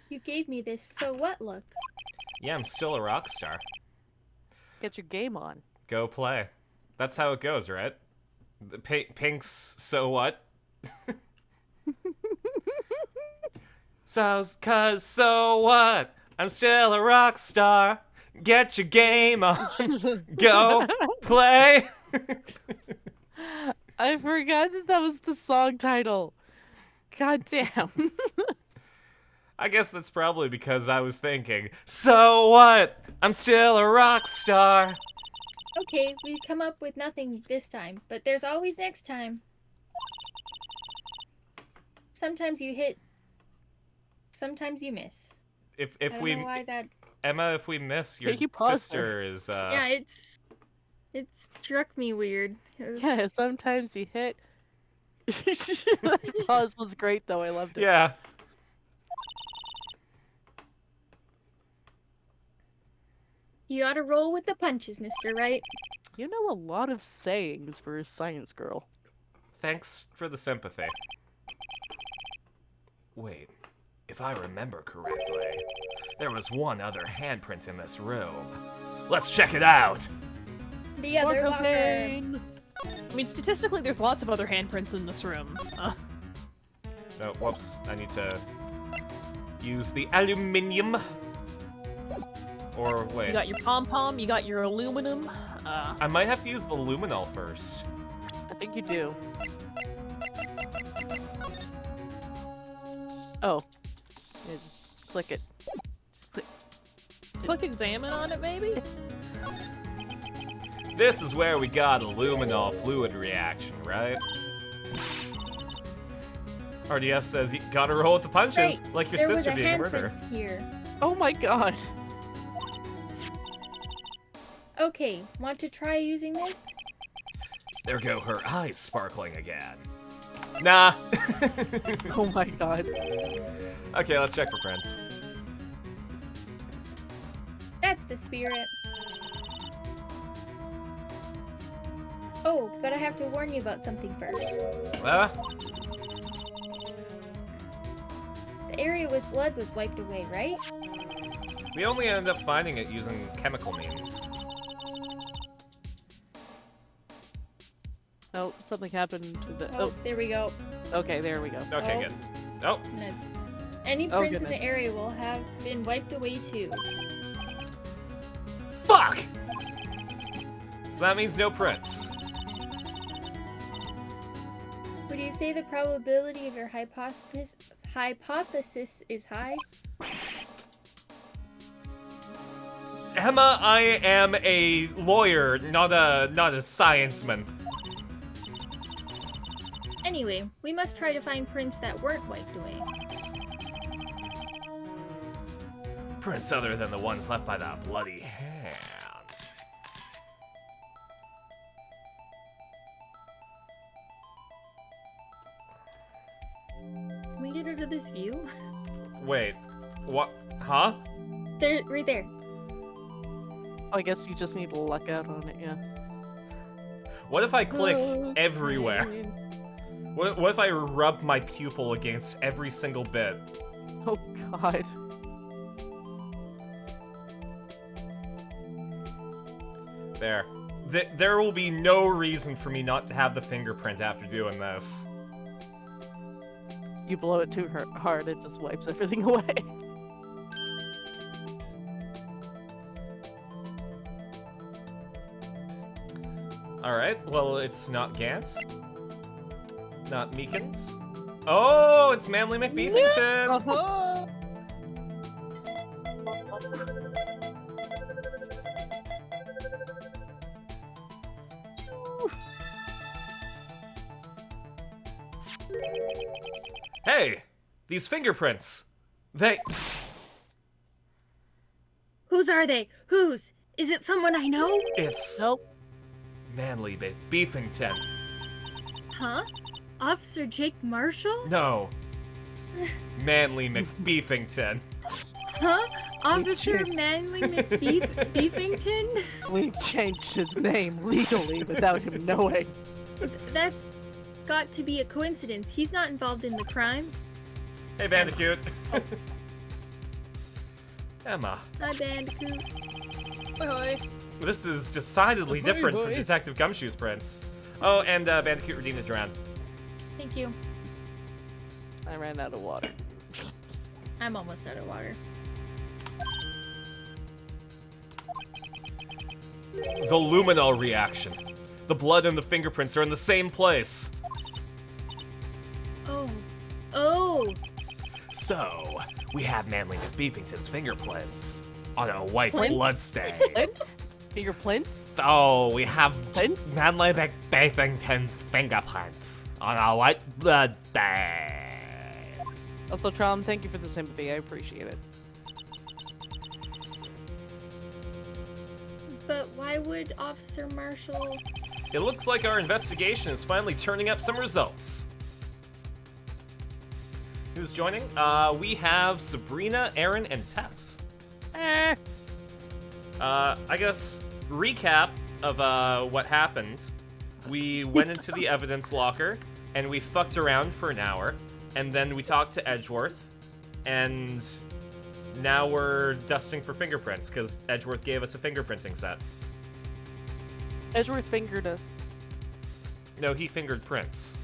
You gave me this so what look. Yeah, I'm still a rock star. get your game on. Go play. That's how it goes, right? The Pink's so what? So what? I'm still a rock star. Get your game on. Go play. I forgot that was the song title. God damn. I guess that's probably because I was thinking, so what? I'm still a rock star. Okay, we come up with nothing this time, but there's always next time. Sometimes you hit, sometimes you miss. If I don't we know why that. Emma, if we miss, your you pause sister is Yeah, it struck me weird. It was- Yeah, sometimes you hit. That pause was great, though. I loved it. yeah. You ought to roll with the punches, Mr. Wright. You know a lot of sayings for a science girl. Thanks for the sympathy. Wait, if I remember correctly, there was one other handprint in this room. Let's check it out! The other More locker. cocaine! I mean, statistically, there's lots of other handprints in this room. No, whoops. I need to use the aluminium. Or You wait. got your pom-pom, you got your aluminum. I might have to use the luminol first. I think you do. Oh. Click it. Click examine on it, maybe? This is where we got a luminol fluid reaction, right? RDF says you gotta roll with the punches, Right, like your there sister was a being handprint murdered. here. Oh my god. Okay, want to try using this? There go her eyes sparkling again. Nah. Oh my god. Okay, let's check for prints. That's the spirit. Oh, but I have to warn you about something first. The area with blood was wiped away, right? We only ended up finding it using chemical means. Oh, something happened to the. Oh, there we go. Oh, okay, there we go. Okay, Oh. good. Oh, Nuts. Any Oh, prints in goodness. the area will have been wiped away too. fuck! So that means no prints. Would you say the probability of your hypothesis is high? Emma, I am a lawyer, not a scienceman. Anyway, we must try to find prints that weren't wiped away. Prints other than the ones left by that bloody hand. Can we get rid of this view? Wait, what? Huh? There, right there. I guess you just need to luck out on it, yeah. What if I click everywhere? What if I rub my pupil against every single bit? Oh god. There. There will be no reason for me not to have the fingerprint after doing this. You blow it too hard, it just wipes everything away. Alright, well, it's not Gant. Not Meekins. Oh, it's Manly McBeefington! Uh-huh. Hey! These fingerprints! They... Whose are they? Whose? Is it someone I know? It's... Nope. Manly McBeefington. Huh? Officer Jake Marshall? No. Manly McBeefington. Huh? Officer Manly McBeefington? We've changed his name legally without him knowing. That's got to be a coincidence. He's not involved in the crime. Hey, Bandicoot. Emma. Hi, Bandicoot. Ahoy. This is decidedly different from boy. Detective Gumshoe's prints. Oh, and Bandicoot redeemed a drown. Thank you. I ran out of water. I'm almost out of water. The luminol reaction. The blood and the fingerprints are in the same place. Oh. Oh! So, we have Manly McBeefington's fingerprints on a white Prints? bloodstain. Fingerprints? Oh, we have Prints? Manly McBeefington's fingerprints on a white bloodstain. Also, Trom, thank you for the sympathy. I appreciate it. But why would Officer Marshall... It looks like our investigation is finally turning up some results. Who's joining? We have Sabrina, Aaron, and Tess. I guess, recap of what happened. We went into the evidence locker, and we fucked around for an hour, and then we talked to Edgeworth, and now we're dusting for fingerprints, because Edgeworth gave us a fingerprinting set. Edgeworth fingered us. No, he fingered Prince.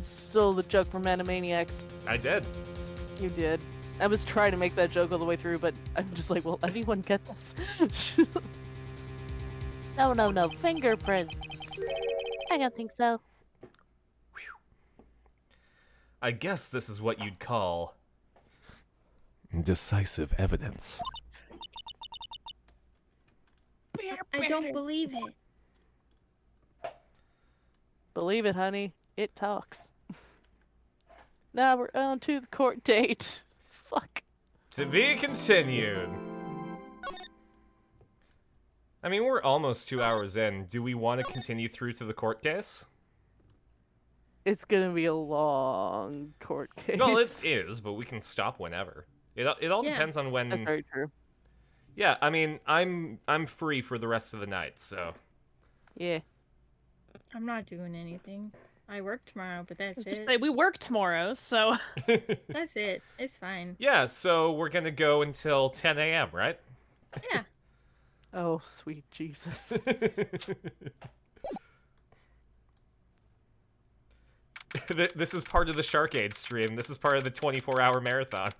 Still the joke from Animaniacs. I did. You did. I was trying to make that joke all the way through, but I'm just like, will anyone get this? No, fingerprints. I don't think so. I guess this is what you'd call decisive evidence. I don't believe it. Believe it, honey. It talks. Now we're on to the court date. Fuck. To be continued. I mean, we're almost 2 hours in. Do we want to continue through to the court case? It's gonna be a long court case. Well, it is, but we can stop whenever. It all Yeah. depends on when. That's very true. Yeah, I mean, I'm free for the rest of the night, so. Yeah. I'm not doing anything. I work tomorrow, but that's Just it. say we work tomorrow, so That's it. It's fine. Yeah, so we're gonna go until 10 a.m., right? Yeah. Oh, sweet Jesus. This is part of the Sharkade stream. This is part of the 24-hour marathon.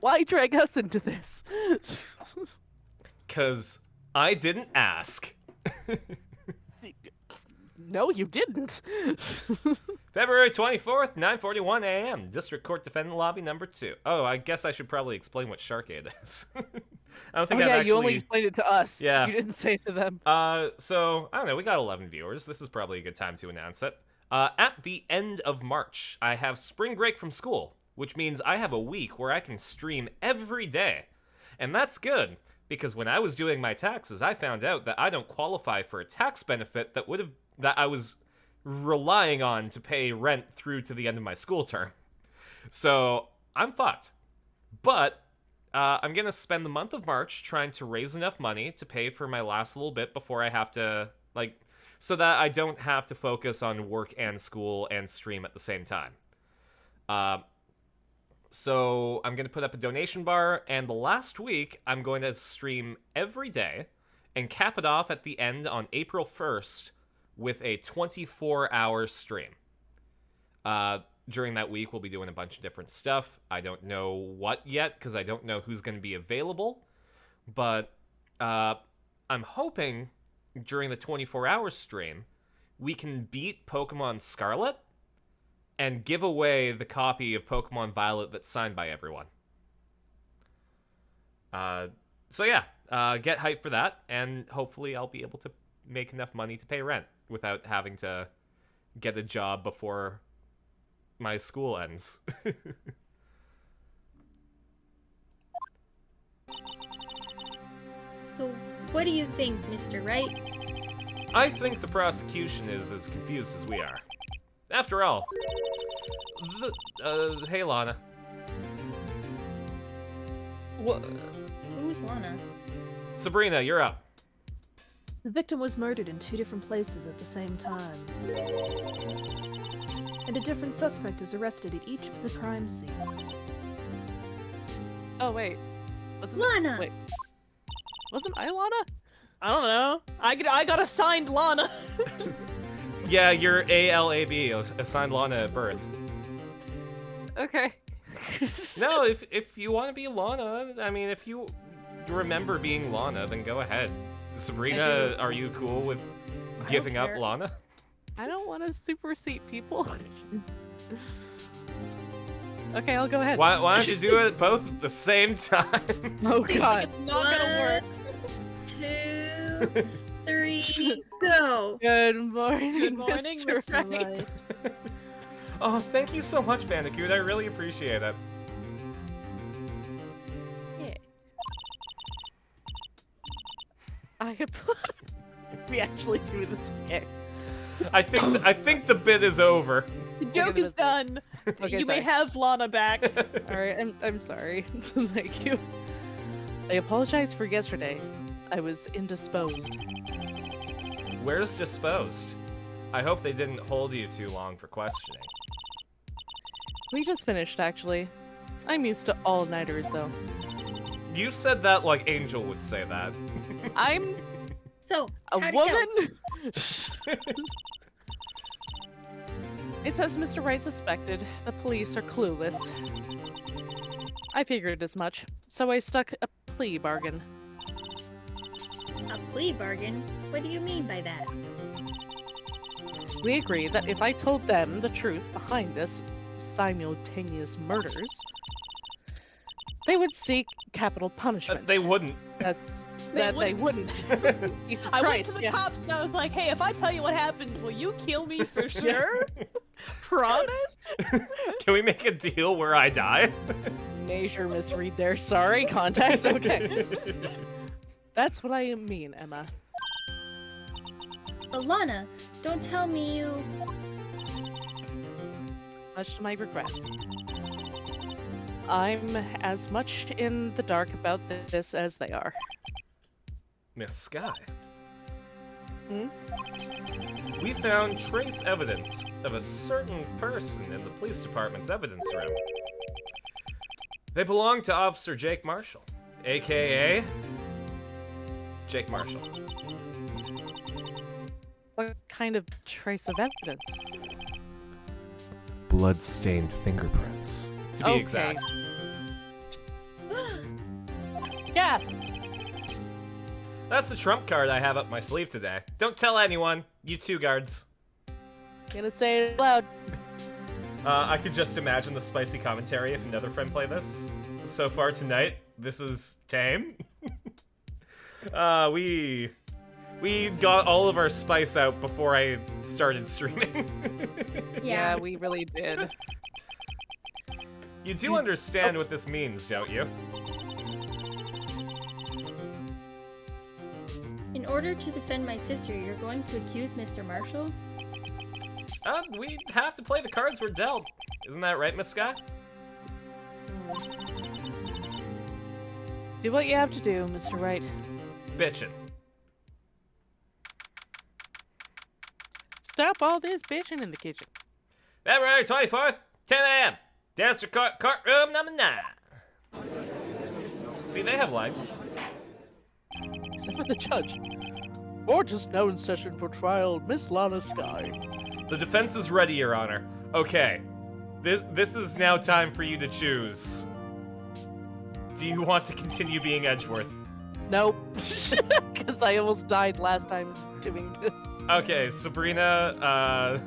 Why drag us into this? 'Cause I didn't ask. No, you didn't. February 24th, 9:41 a.m. District Court Defendant Lobby number 2. Oh, I guess I should probably explain what Sharkade is. I don't Oh think I've yeah, actually... you only explained it to us. Yeah. You didn't say it to them. So, I don't know, we got 11 viewers. This is probably a good time to announce it. At the end of March, I have spring break from school, which means I have a week where I can stream every day. And that's good, because when I was doing my taxes, I found out that I don't qualify for a tax benefit that I was relying on to pay rent through to the end of my school term. So, I'm fucked. But I'm gonna spend the month of March trying to raise enough money to pay for my last little bit before I have to, so that I don't have to focus on work and school and stream at the same time. So I'm gonna put up a donation bar, and the last week I'm going to stream every day and cap it off at the end on April 1st with a 24-hour stream. During that week, we'll be doing a bunch of different stuff. I don't know what yet, because I don't know who's going to be available. But I'm hoping during the 24-hour stream, we can beat Pokemon Scarlet and give away the copy of Pokemon Violet that's signed by everyone. So yeah, get hyped for that, and hopefully I'll be able to make enough money to pay rent without having to get a job before my school ends. So, what do you think, Mr. Wright? I think the prosecution is as confused as we are. After all, hey Lana. What? Who's Lana? Sabrina, you're up. The victim was murdered in 2 different places at the same time. And a different suspect is arrested at each of the crime scenes. Oh wait, wasn't Lana! Wait, wasn't I Lana? I don't know. I got assigned Lana. Yeah, you're ALAB, assigned Lana at birth. Okay. No, if you want to be Lana, I mean, if you remember being Lana, then go ahead. Sabrina, are you cool with giving up care. Lana? I don't want to supersede people. Okay, I'll go ahead. Why don't you do it both at the same time? Oh Seems god. like it's not gonna work. 2, 3, go! Good morning, Good morning, Mr. Wright. Wright. Oh, thank you so much, Bandicoot. I really appreciate it. Yeah. We actually do this again. I think the bit is over. The joke Okay, is done. Okay, You may sorry. have Lana back. Alright, I'm sorry. Thank you. I apologize for yesterday. I was indisposed. Where's disposed? I hope they didn't hold you too long for questioning. We just finished, actually. I'm used to all-nighters, though. You said that like Angel would say that. I'm So, a how'd it go? woman! It's as Mr. Wright suspected. The police are clueless. I figured as much, so I stuck a plea bargain. A plea bargain? What do you mean by that? We agreed that if I told them the truth behind this simultaneous murders, they would seek capital punishment. They wouldn't. They wouldn't. Jesus I went Christ, to the yeah. cops and I was like, hey, if I tell you what happens, will you kill me for sure? Promise? Can we make a deal where I die? Major misread there. Sorry, context. Okay. That's what I mean, Emma. Alana, don't tell me you... Much to my regret. I'm as much in the dark about this as they are. Miss Sky. Hmm? We found trace evidence of a certain person in the police department's evidence room. They belong to Officer Jake Marshall, aka Jake Marshall. What kind of trace of evidence? Blood-stained fingerprints, to be Okay. exact. Yeah, That's the trump card I have up my sleeve today. Don't tell anyone, you two guards. Gonna say it loud. I could just imagine the spicy commentary if another friend played this. So far tonight, this is tame. We got all of our spice out before I started streaming. Yeah, we really did. You do understand what this means, don't you? In order to defend my sister, you're going to accuse Mr. Marshall? We have to play the cards we're dealt. Isn't that right, Miss Scott? Do what you have to do, Mr. Wright. Bitchin'. Stop all this bitching in the kitchen. February 24th, 10 a.m. Dancer courtroom number 9. See, they have lines. Except for the judge. Court is now in session for trial, Miss Lana Sky. The defense is ready, Your Honor. Okay. This is now time for you to choose. Do you want to continue being Edgeworth? Nope. Because I almost died last time doing this. Okay, Sabrina,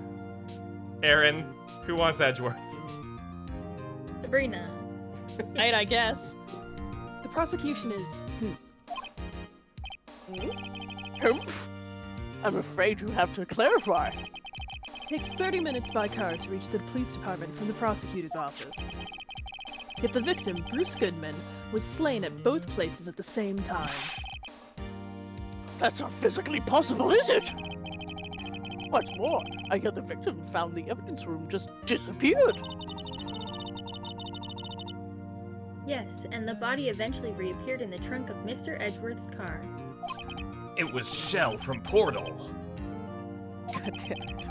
Aaron, who wants Edgeworth? Sabrina. Right, I guess. The prosecution is. I'm afraid you have to clarify. Takes 30 minutes by car to reach the police department from the prosecutor's office. Yet the victim, Bruce Goodman, was slain at both places at the same time. That's not physically possible, is it? What's more, I hear the victim found the evidence room just disappeared. Yes, and the body eventually reappeared in the trunk of Mr. Edgeworth's car. It was Shell from Portal. God damn it.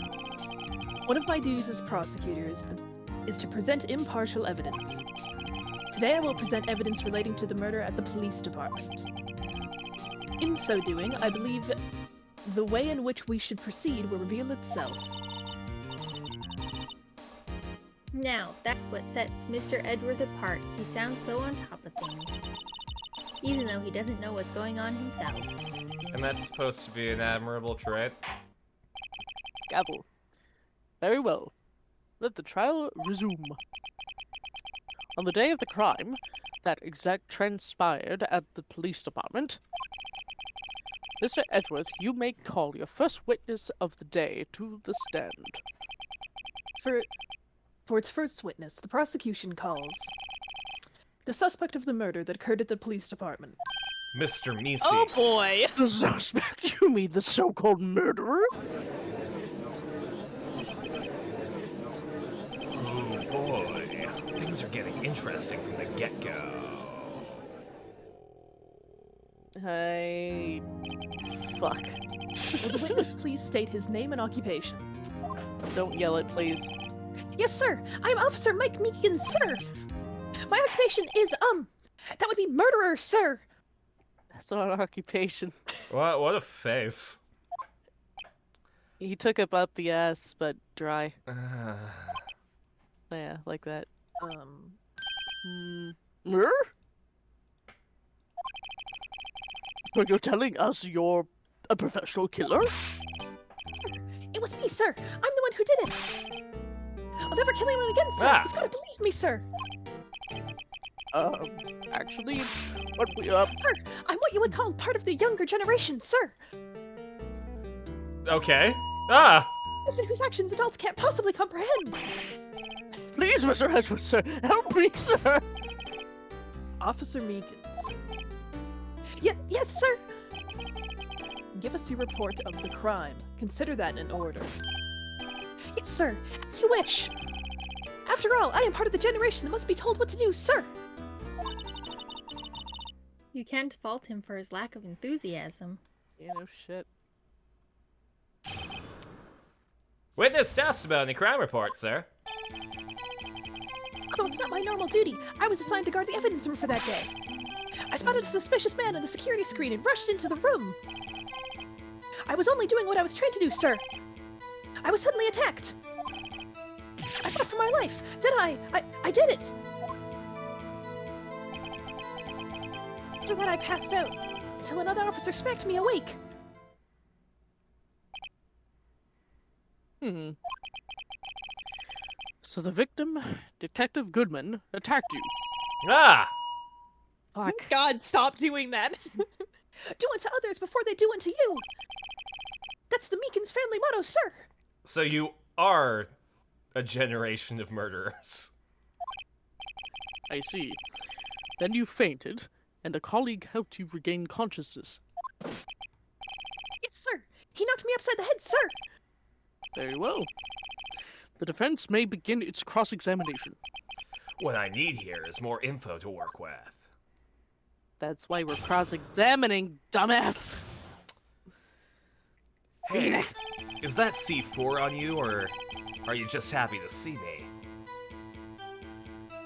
One of my duties as prosecutor is to present impartial evidence. Today I will present evidence relating to the murder at the police department. In so doing, I believe the way in which we should proceed will reveal itself. Now, that's what sets Mr. Edgeworth apart. He sounds so on top of things. Even though he doesn't know what's going on himself. And that's supposed to be an admirable trait. Gavel. Very well. Let the trial resume. On the day of the crime, that exact transpired at the police department. Mr. Edgeworth, you may call your first witness of the day to the stand. For its first witness, the prosecution calls the suspect of the murder that occurred at the police department. Mr. Meeseeks. Oh boy! The suspect? You mean the so-called murderer? Oh boy. Things are getting interesting from the get-go. Fuck. Will the witness please state his name and occupation? Don't yell it, please. Yes, sir! I'm Officer Mike Meekins, sir! My occupation is, that would be murderer, sir! That's not an occupation. What a face. He took it up the ass, but dry. Yeah, like that. Murder? Are you telling us you're a professional killer? It was me, sir! I'm the one who did it! I'll never kill anyone again, sir! Ah. You've got to believe me, sir! Actually, what we, Sir, I'm what you would call part of the younger generation, sir! Okay. Ah! A person whose actions adults can't possibly comprehend! please, Mr. Edgeworth, sir, help me, sir! Officer Meekins. Yes, sir! Give us your report of the crime. Consider that in order. Yes, sir, as you wish! After all, I am part of the generation that must be told what to do, sir! You can't fault him for his lack of enthusiasm. Yeah, no shit. Witness asked about any crime report, sir. Although it's not my normal duty, I was assigned to guard the evidence room for that day. I spotted a suspicious man on the security screen and rushed into the room. I was only doing what I was trained to do, sir. I was suddenly attacked. I fought for my life. Then I did it. After that, I passed out until another officer smacked me awake. So the victim, Detective Goodman, attacked you. Ah! Fuck. God, stop doing that. Do unto others before they do unto you. That's the Meekins family motto, sir. So you are a generation of murderers. I see. Then you fainted, and a colleague helped you regain consciousness. Yes, sir. He knocked me upside the head, sir. Very well. The defense may begin its cross-examination. What I need here is more info to work with. That's why we're cross-examining, dumbass! Hey, is that C4 on you, or are you just happy to see me?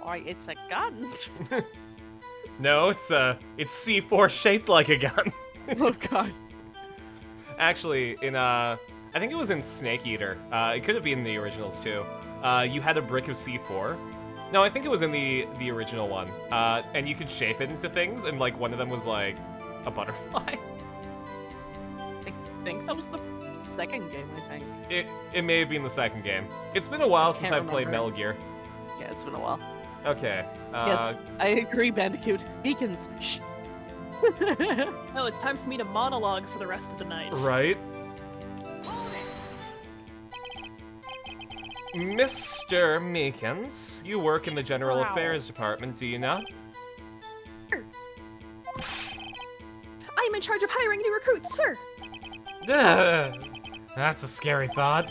Why, it's a gun! No, it's C4 shaped like a gun. Oh god. Actually, I think it was in Snake Eater. It could have been in the originals too. You had a brick of C4. No, I think it was in the original one. And you could shape it into things, and like one of them was like a butterfly. I think that was the second game, I think. It may have been the second game. It's been a while since Can't I've played remember. Metal Gear. Yeah, it's been a while. Okay. Yes, I agree, Bandicoot. Beacons, shh! No, it's time for me to monologue for the rest of the night. Right? Mr. Meekins, you work in the General Wow. Affairs Department, do you not? I am in charge of hiring new recruits, sir. That's a scary thought.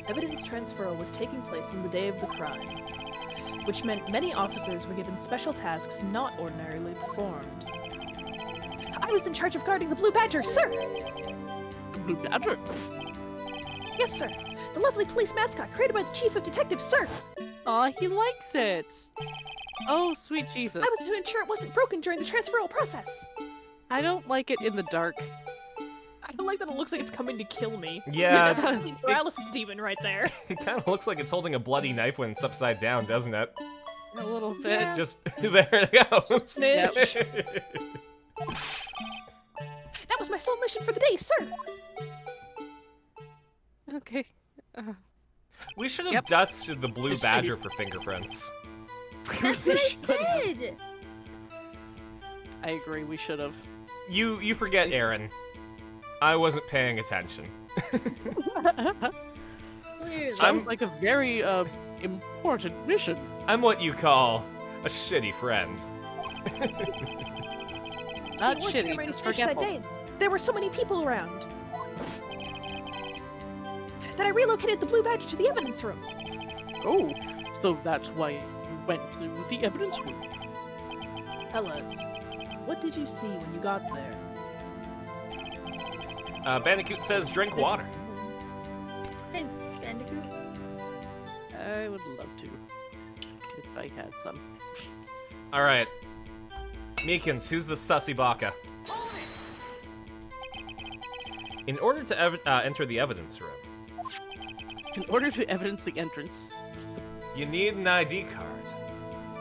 Evidence transferal was taking place on the day of the crime, which meant many officers were given special tasks not ordinarily performed. I was in charge of guarding the Blue Badger, sir! The Blue Badger? Yes, sir. The lovely police mascot created by the Chief of Detectives, sir! Aw, he likes it! Oh, sweet Jesus. I was to ensure it wasn't broken during the transferal process. I don't like it in the dark. I don't like that it looks like it's coming to kill me. Yeah, That's a sleep paralysis demon right there. it kind of looks like it's holding a bloody knife when it's upside down, doesn't it? A little bit. Yeah. Just, there it goes. Smidge. That was my sole mission for the day, sir! Okay. We should have Yep. dusted the blue I see. badger for fingerprints. That's what I said! I agree, we should have. You forget, Aaron. I wasn't paying attention. Clearly. Sounds like a very, important mission. I'm what you call a shitty friend. Not Once shitty, everybody just finished that forgetful. day, there were so many people around that I relocated the Blue Badger to the evidence room. Oh, so that's why you went to the evidence room. Tell us, what did you see when you got there? Bandicoot says drink water. Thanks, Bandicoot. I would love to. If I had some. Alright. Meekins, who's the sussy baka? In order to enter the evidence room, In order to evidence the entrance, you need an ID card.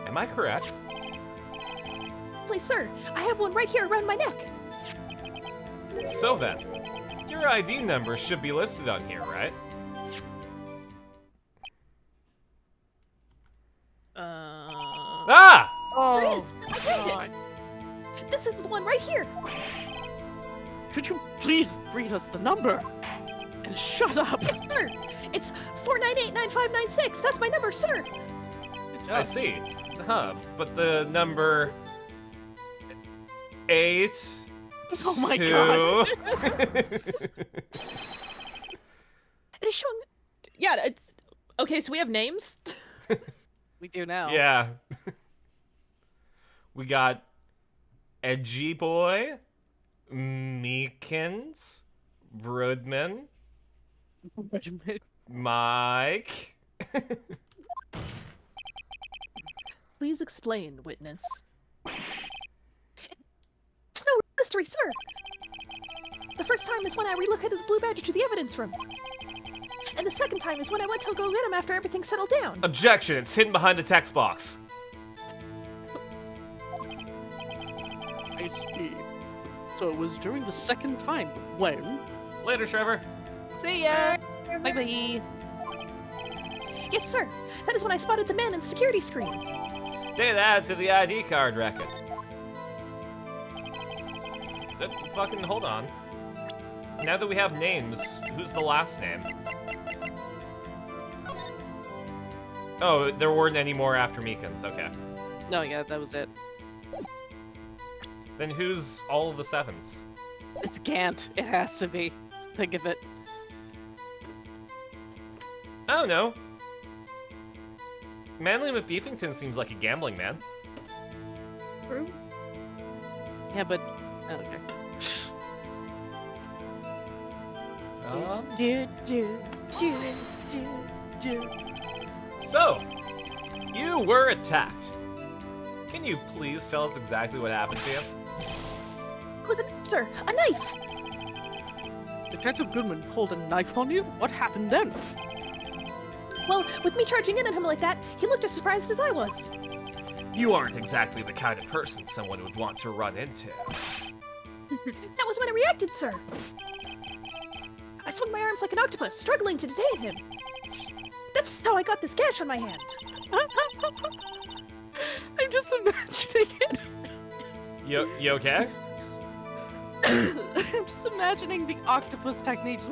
Am I correct? Please, sir, I have one right here around my neck. So then, your ID number should be listed on here, right? Ah! There it oh, is! I found God. it! This is the one right here! Could you please read us the number? And shut up! Yes, sir! It's 4989596! That's my number, sir! Good I job. see. Huh, but the number 8. Oh my 2. God. It is showing... Yeah, it's... Okay, so we have names? We do now. Yeah. We got Edgy Boy, Meekins, Broodman, Regiment. Mike. Please explain, witness. It's no mystery, sir! The first time is when I relocated the Blue Badger to the evidence room. And the second time is when I went to go get him after everything settled down. Objection, it's hidden behind the text box. I see. So it was during the second time when... Later, Trevor. See ya! Bye-bye! Yes, sir. That is when I spotted the man in the security screen. Data added to the ID card record. Fucking hold on. Now that we have names, who's the last name? Oh, there weren't any more after Meekins, okay. No, yeah, that was it. Then who's all of the 7s? It's Gant. It has to be. Think of it. I don't know. Manly McBeefington seems like a gambling man. True. Yeah, but okay. So, you were attacked. Can you please tell us exactly what happened to you? It was sir, a knife! Detective Goodman pulled a knife on you? What happened then? Well, with me charging in at him like that, he looked as surprised as I was. You aren't exactly the kind of person someone would want to run into. That was when I reacted, sir. I swung my arms like an octopus, struggling to detain him. That's how I got this gash on my hand. I'm just imagining it. You okay? I'm just imagining the octopus techniques.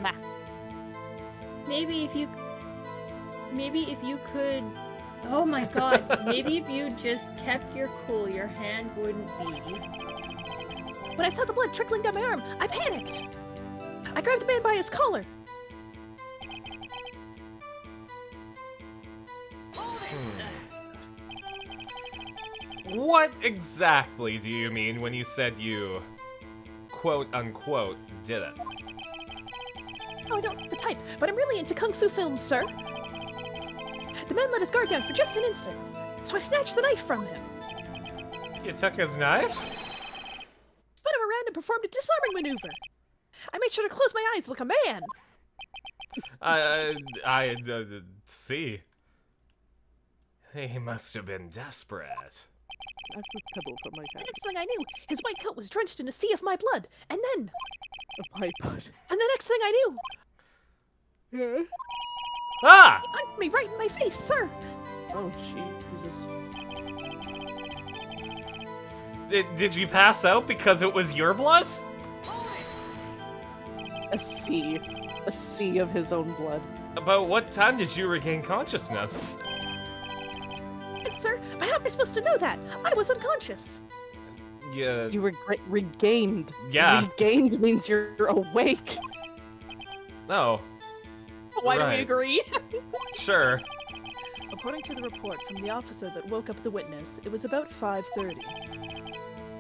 Nah. Maybe if you could. Oh my god. Maybe if you just kept your cool, your hand wouldn't be. When I saw the blood trickling down my arm, I panicked. I grabbed the man by his collar. What exactly do you mean when you said you, quote-unquote, did it? Oh, I don't have the type, but I'm really into kung fu films, sir. The man let his guard down for just an instant, so I snatched the knife from him, You took his knife? spun him around and performed a disarming maneuver. I made sure to close my eyes like a man. I see. He must have been desperate. I have a pebble from my The hand. next thing I knew, his white coat was drenched in a sea of my blood, and then, My butt. and the next thing I knew, Yeah. Ah! he punched me right in my face, sir. Oh, Jesus. Did you pass out because it was your blood? A sea. A sea of his own blood. About what time did you regain consciousness? And sir, but how am I supposed to know that? I was unconscious. Yeah. You were regained. Yeah. Regained means you're awake. Oh, Why do Right. we agree? sure. According to the report from the officer that woke up the witness, it was about 5:30.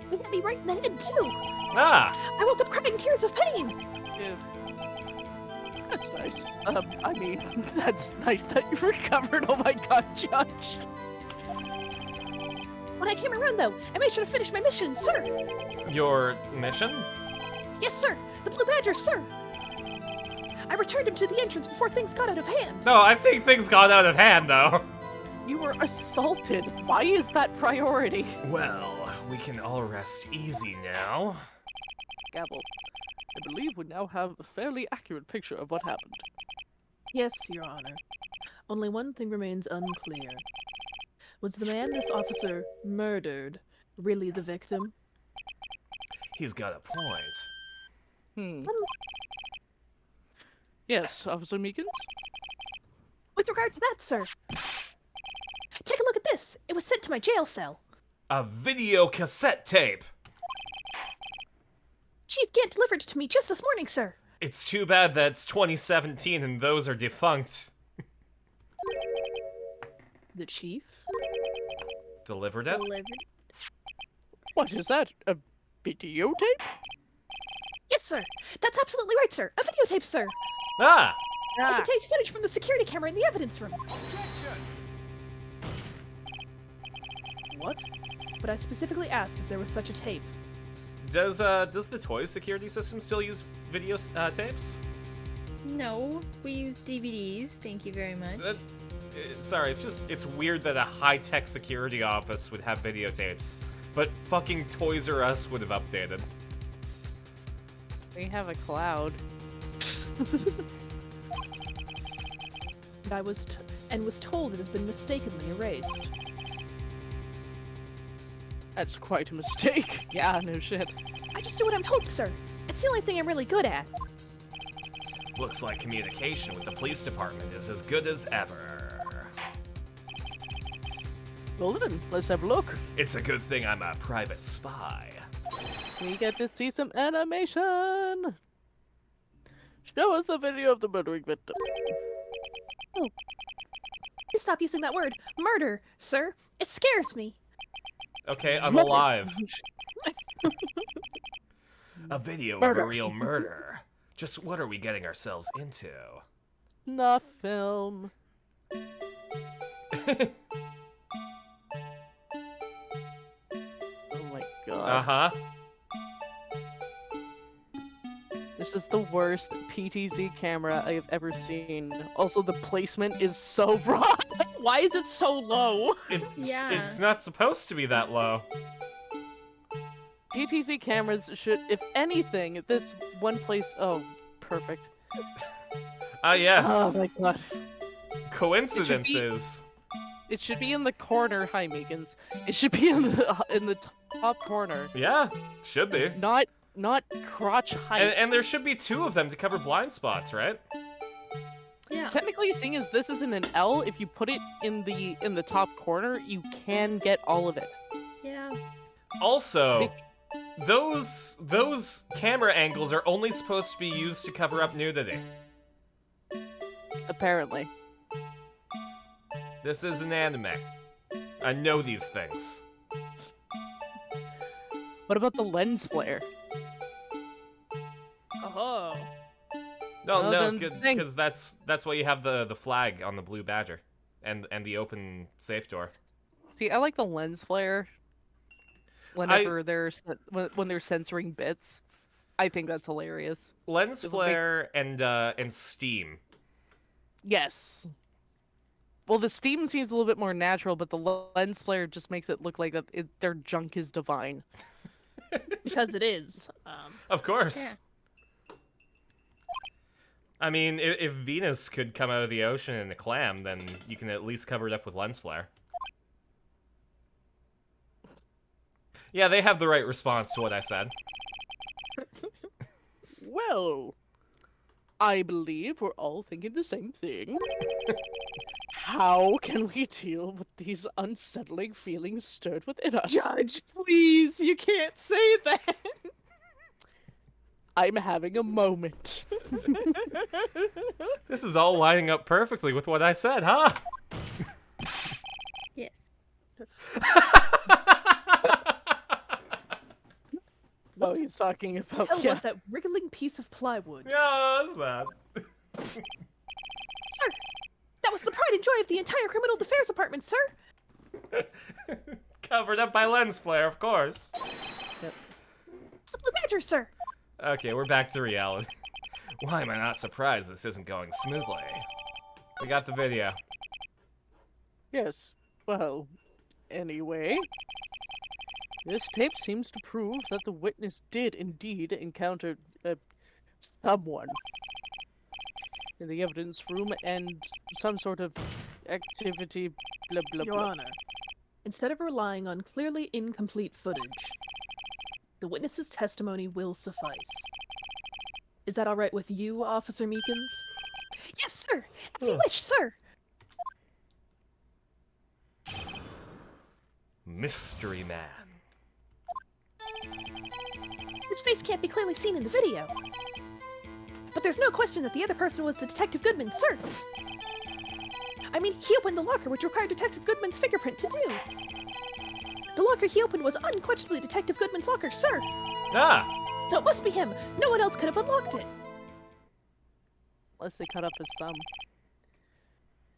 He hit me right in the head, too. Ah! I woke up crying tears of pain. Ew. That's nice. I mean, that's nice that you recovered. Oh my god, Judge. When I came around, though, I made sure to finish my mission, sir. Your mission? Yes, sir. The Blue Badger, sir. I returned him to the entrance before things got out of hand. No, I think things got out of hand, though. You were assaulted. Why is that priority? Well, we can all rest easy now. Gavel. I believe we now have a fairly accurate picture of what happened. Yes, Your Honor. Only one thing remains unclear. Was the man this officer murdered really the victim? He's got a point. Yes, Officer Meekins? With regard to that, sir. Take a look at this. It was sent to my jail cell. A video cassette tape! Chief Gant delivered it to me just this morning, sir. It's too bad that it's 2017 and those are defunct. The chief? Delivered it? Delivered. What is that? A videotape? Yes, sir. That's absolutely right, sir. A videotape, sir. Ah! I contains footage from the security camera in the evidence room. What? But I specifically asked if there was such a tape. Does the toy security system still use video tapes? No, we use DVDs. Thank you very much. Sorry, it's weird that a high-tech security office would have videotapes. but fucking Toys R Us would have updated. They have a cloud. I was told it has been mistakenly erased. That's quite a mistake. Yeah, no shit. I just do what I'm told, sir. It's the only thing I'm really good at. Looks like communication with the police department is as good as ever. Well then, let's have a look. It's a good thing I'm a private spy. We get to see some animation. Show us the video of the murdering victim. Please stop using that word, murder, sir. It scares me. Okay, I'm alive. A video of Murder. a real murder. Just what are we getting ourselves into? Not film. Oh my god. Uh-huh. This is the worst PTZ camera I have ever seen. Also, the placement is so wrong. Why is it so low? Yeah. It's not supposed to be that low. PTZ cameras should, if anything, this one place. Oh, perfect. Ah, yes. Oh my god. Coincidences. It should be in the corner. Hi, Meekins. It should be in the top corner, Yeah, should be. not crotch height. And there should be two of them to cover blind spots, right? Yeah. Technically, seeing as this isn't an L, if you put it in the top corner, you can get all of it. Yeah. Also, those camera angles are only supposed to be used to cover up nudity. Apparently. This is an anime. I know these things. What about the lens flare? Oh. No, Well, no, then thank- because that's why you have the flag on the blue badger, and the open safe door. See, I like the lens flare. Whenever when they're censoring bits, I think that's hilarious. Lens It would flare and steam. Yes. Well, the steam seems a little bit more natural, but the lens flare just makes it look like their junk is divine. Because it is. Of course. I mean, if Venus could come out of the ocean in a clam, then you can at least cover it up with lens flare. Yeah, they have the right response to what I said. Well, I believe we're all thinking the same thing. How can we deal with these unsettling feelings stirred within us? Judge, please, you can't say that. I'm having a moment. This is all lining up perfectly with what I said, huh? Yes. No, he's talking about Hell was that wriggling piece of plywood? Yeah, what's that? Sir, that was the pride and joy of the entire criminal affairs department, sir. Covered up by lens flare, of course. It's the Blue Badger, sir. Okay, we're back to reality. Why am I not surprised this isn't going smoothly? We got the video. Yes. Well, anyway. This tape seems to prove that the witness did indeed encounter someone in the evidence room and some sort of activity, blah blah Your blah. Honor, instead of relying on clearly incomplete footage, the witness's testimony will suffice. Is that all right with you, Officer Meekins? Yes, sir. As you wish, sir. Mystery Man. His face can't be clearly seen in the video. But there's no question that the other person was the Detective Goodman, sir. I mean, he opened the locker, which required Detective Goodman's fingerprint to do. The locker he opened was unquestionably Detective Goodman's locker, sir. Ah! So it must be him. No one else could have unlocked it. Unless they cut up his thumb.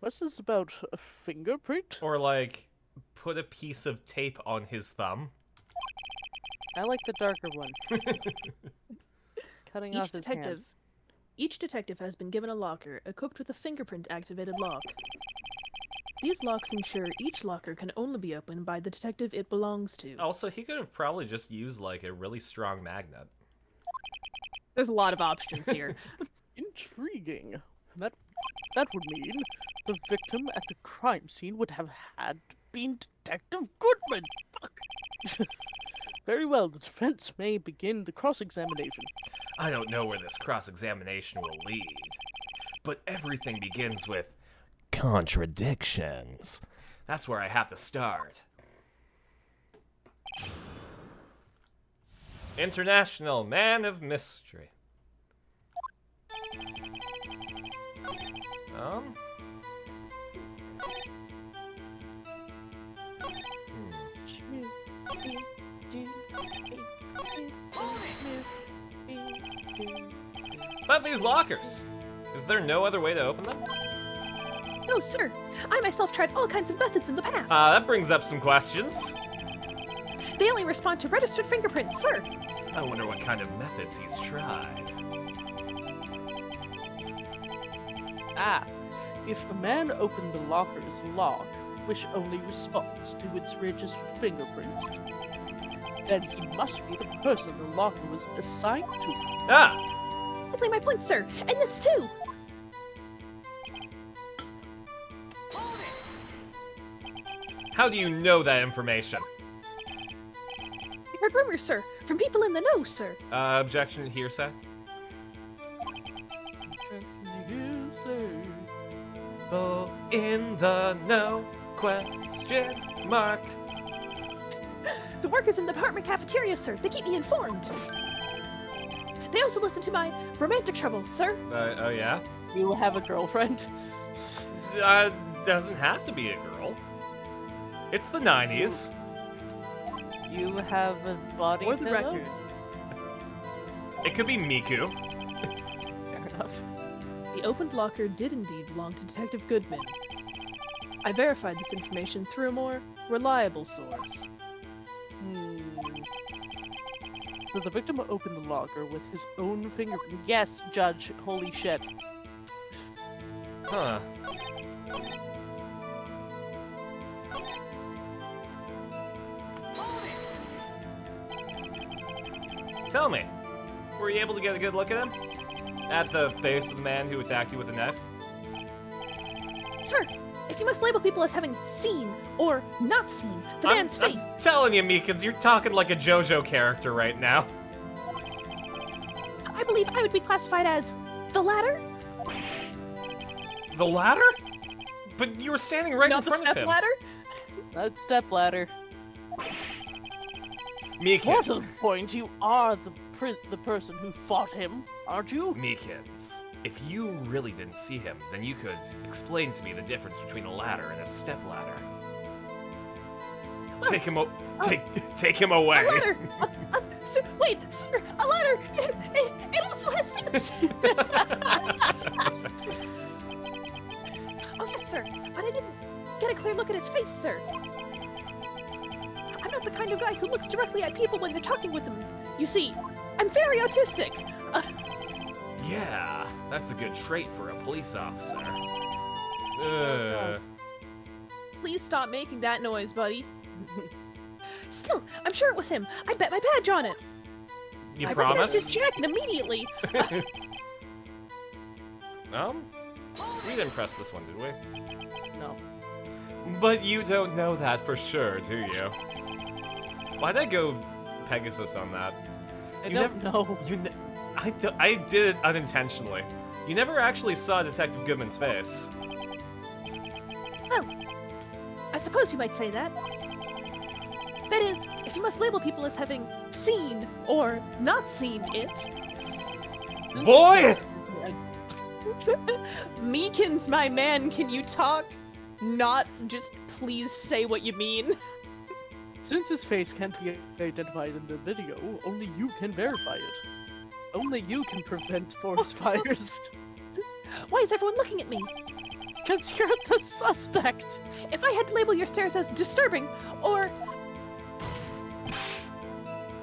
What's this about a fingerprint? Or like, put a piece of tape on his thumb. I like the darker one. Cutting off his hand. Each detective has been given a locker equipped with a fingerprint-activated lock. These locks ensure each locker can only be opened by the detective it belongs to. Also, he could have probably just used like a really strong magnet. There's a lot of options here. Intriguing. That would mean the victim at the crime scene would have had been Detective Goodman. Fuck. Very well, the defense may begin the cross-examination. I don't know where this cross-examination will lead, but everything begins with contradictions. That's where I have to start. International Man of Mystery. About these lockers. Is there no other way to open them? No, sir. I myself tried all kinds of methods in the past. That brings up some questions. They only respond to registered fingerprints, sir. I wonder what kind of methods he's tried. Ah, if the man opened the locker's lock, which only responds to its registered fingerprints, then he must be the person the locker was assigned to. Ah! Exactly my point, sir. And this too. How do you know that information? I heard rumors, sir, from people in the know, sir. Objection, hearsay. People in the know, question mark. The workers in the apartment cafeteria, sir. They keep me informed. They also listen to my romantic troubles, sir. Oh yeah? You will have a girlfriend. Doesn't have to be a girl. It's the 90s. You have a body For the pillow? record, It could be Miku. Fair enough. the opened locker did indeed belong to Detective Goodman. I verified this information through a more reliable source. So the victim opened the locker with his own finger. Yes, Judge. Holy shit. Huh. Tell me, were you able to get a good look at him? At the face of the man who attacked you with a knife? Sir, if you must label people as having seen or not seen the man's face, I'm telling you, Meekins, you're talking like a JoJo character right now. I believe I would be classified as the latter, The ladder? But you were standing right not in the front of step him. ladder. That's stepladder. More Meekins. to the point, you are the person who fought him, aren't you? Meekins, if you really didn't see him, then you could explain to me the difference between a ladder and a stepladder. Take him away. A ladder! Sir, wait, sir, a ladder! It also has steps! Oh, yes, sir, but I didn't get a clear look at his face, sir. I'm not the kind of guy who looks directly at people when they're talking with them. You see, I'm very autistic. Yeah, that's a good trait for a police officer. Please stop making that noise, buddy. Still, I'm sure it was him. I bet my badge on it. You I recognized his promise? jacket immediately. We didn't press this one, did we? No. But you don't know that for sure, do you? Why'd I go Pegasus on that? I You don't know. I did it unintentionally. You never actually saw Detective Goodman's face. Well, I suppose you might say that. That is, if you must label people as having seen or not seen it. Boy! Meekins, my man, can you talk? Not just please say what you mean. Since his face can't be identified in the video, only you can verify it. Only you can prevent forest fires. Why is everyone looking at me? Because you're the suspect! If I had to label your stares as disturbing or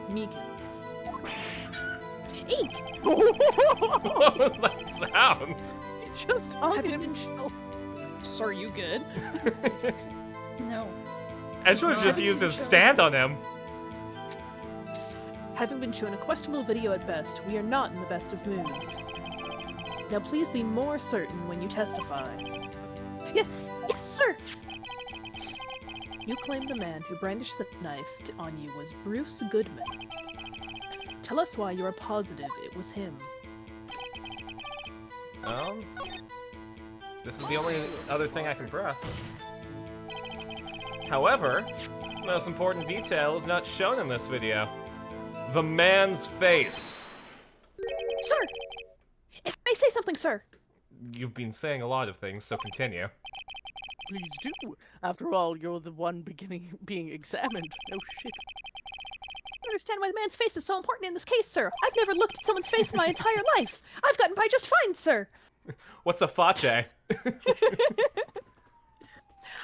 Meekins. Eek! What was that sound? He just I'll hung have him himself. Sir, you good? No. Edgewood just used his stand on him. Having been shown a questionable video at best, we are not in the best of moods. Now please be more certain when you testify. Yes, sir! You claim the man who brandished the knife on you was Bruce Goodman. Tell us why you are positive it was him. This is the only other thing I can press. However, the most important detail is not shown in this video. The man's face. Sir! If I may say something, sir! You've been saying a lot of things, so continue. Please do. After all, you're the one being examined. No shit. I understand why the man's face is so important in this case, sir. I've never looked at someone's face in my entire life. I've gotten by just fine, sir. What's a face?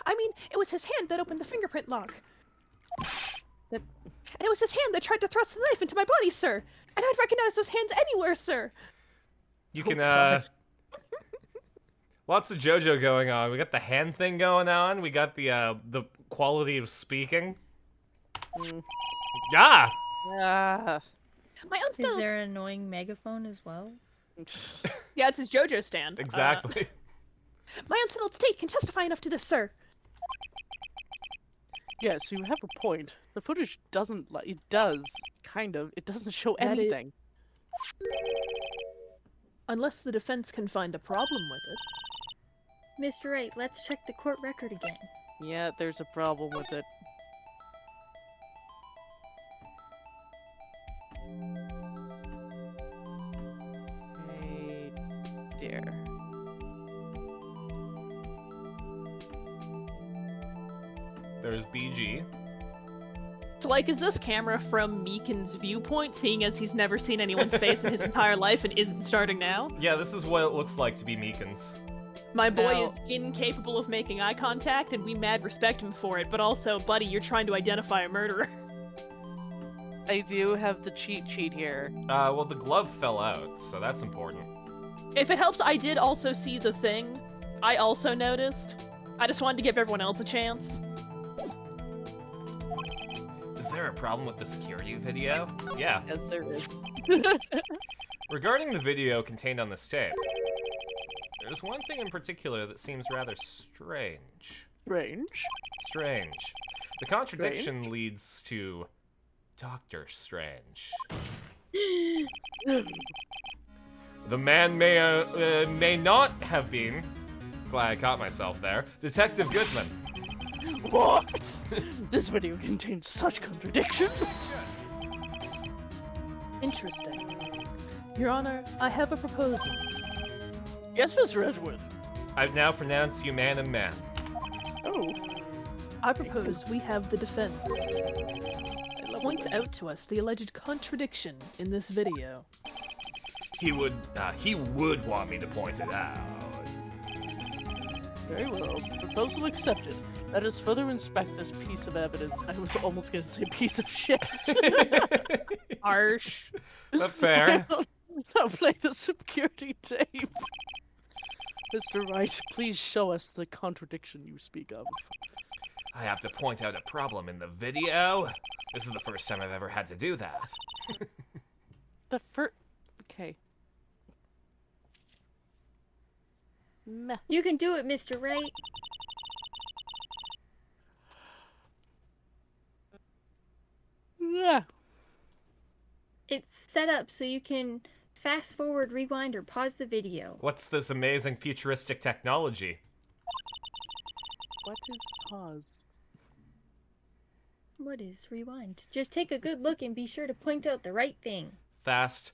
I mean, it was his hand that opened the fingerprint lock. And it was his hand that tried to thrust the knife into my body, sir. And I'd recognize those hands anywhere, sir. You can, God. Lots of JoJo going on. We got the hand thing going on. We got the quality of speaking. Mm. Yeah! Ah. My own Is stilts. there an annoying megaphone as well? Yeah, it's his JoJo stand. Exactly. My unsettled state can testify enough to this, sir. Yes, you have a point. The footage doesn't like it does kind of. It doesn't show That is- anything. Unless the defense can find a problem with it. Mr. Wright, let's check the court record again. Yeah, there's a problem with it. Hey, dear. There's BG. So, like, is this camera from Meekin's viewpoint, seeing as he's never seen anyone's face in his entire life and isn't starting now? Yeah, this is what it looks like to be Meekins. My boy Now- is incapable of making eye contact, and we mad respect him for it, but also, buddy, you're trying to identify a murderer. I do have the cheat sheet here. Well, the glove fell out, so that's important. If it helps, I did also see the thing. I also noticed. I just wanted to give everyone else a chance. Is there a problem with the security video? Yeah. As there is. Regarding the video contained on this tape, there's one thing in particular that seems rather strange. Strange. Strange. The contradiction leads to Doctor Strange. The man may not have been, glad I caught myself there, Detective Goodman. What? This video contains such contradiction. Interesting. Your Honor, I have a proposal. Yes, Mr. Edgeworth. I've now pronounced you man and man. Oh, I propose we have the defense point out to us the alleged contradiction in this video. He would want me to point it out. very well. Proposal accepted. Let us further inspect this piece of evidence. I was almost gonna say piece of shit. Harsh. That's fair. I'll play the security tape. Mr. Wright, please show us the contradiction you speak of. I have to point out a problem in the video? This is the first time I've ever had to do that. The first... Okay. Meh. You can do it, Mr. Wright. Yeah. It's set up so you can fast forward, rewind, or pause the video. What's this amazing futuristic technology? What is pause? What is rewind? Just take a good look and be sure to point out the right thing. Fast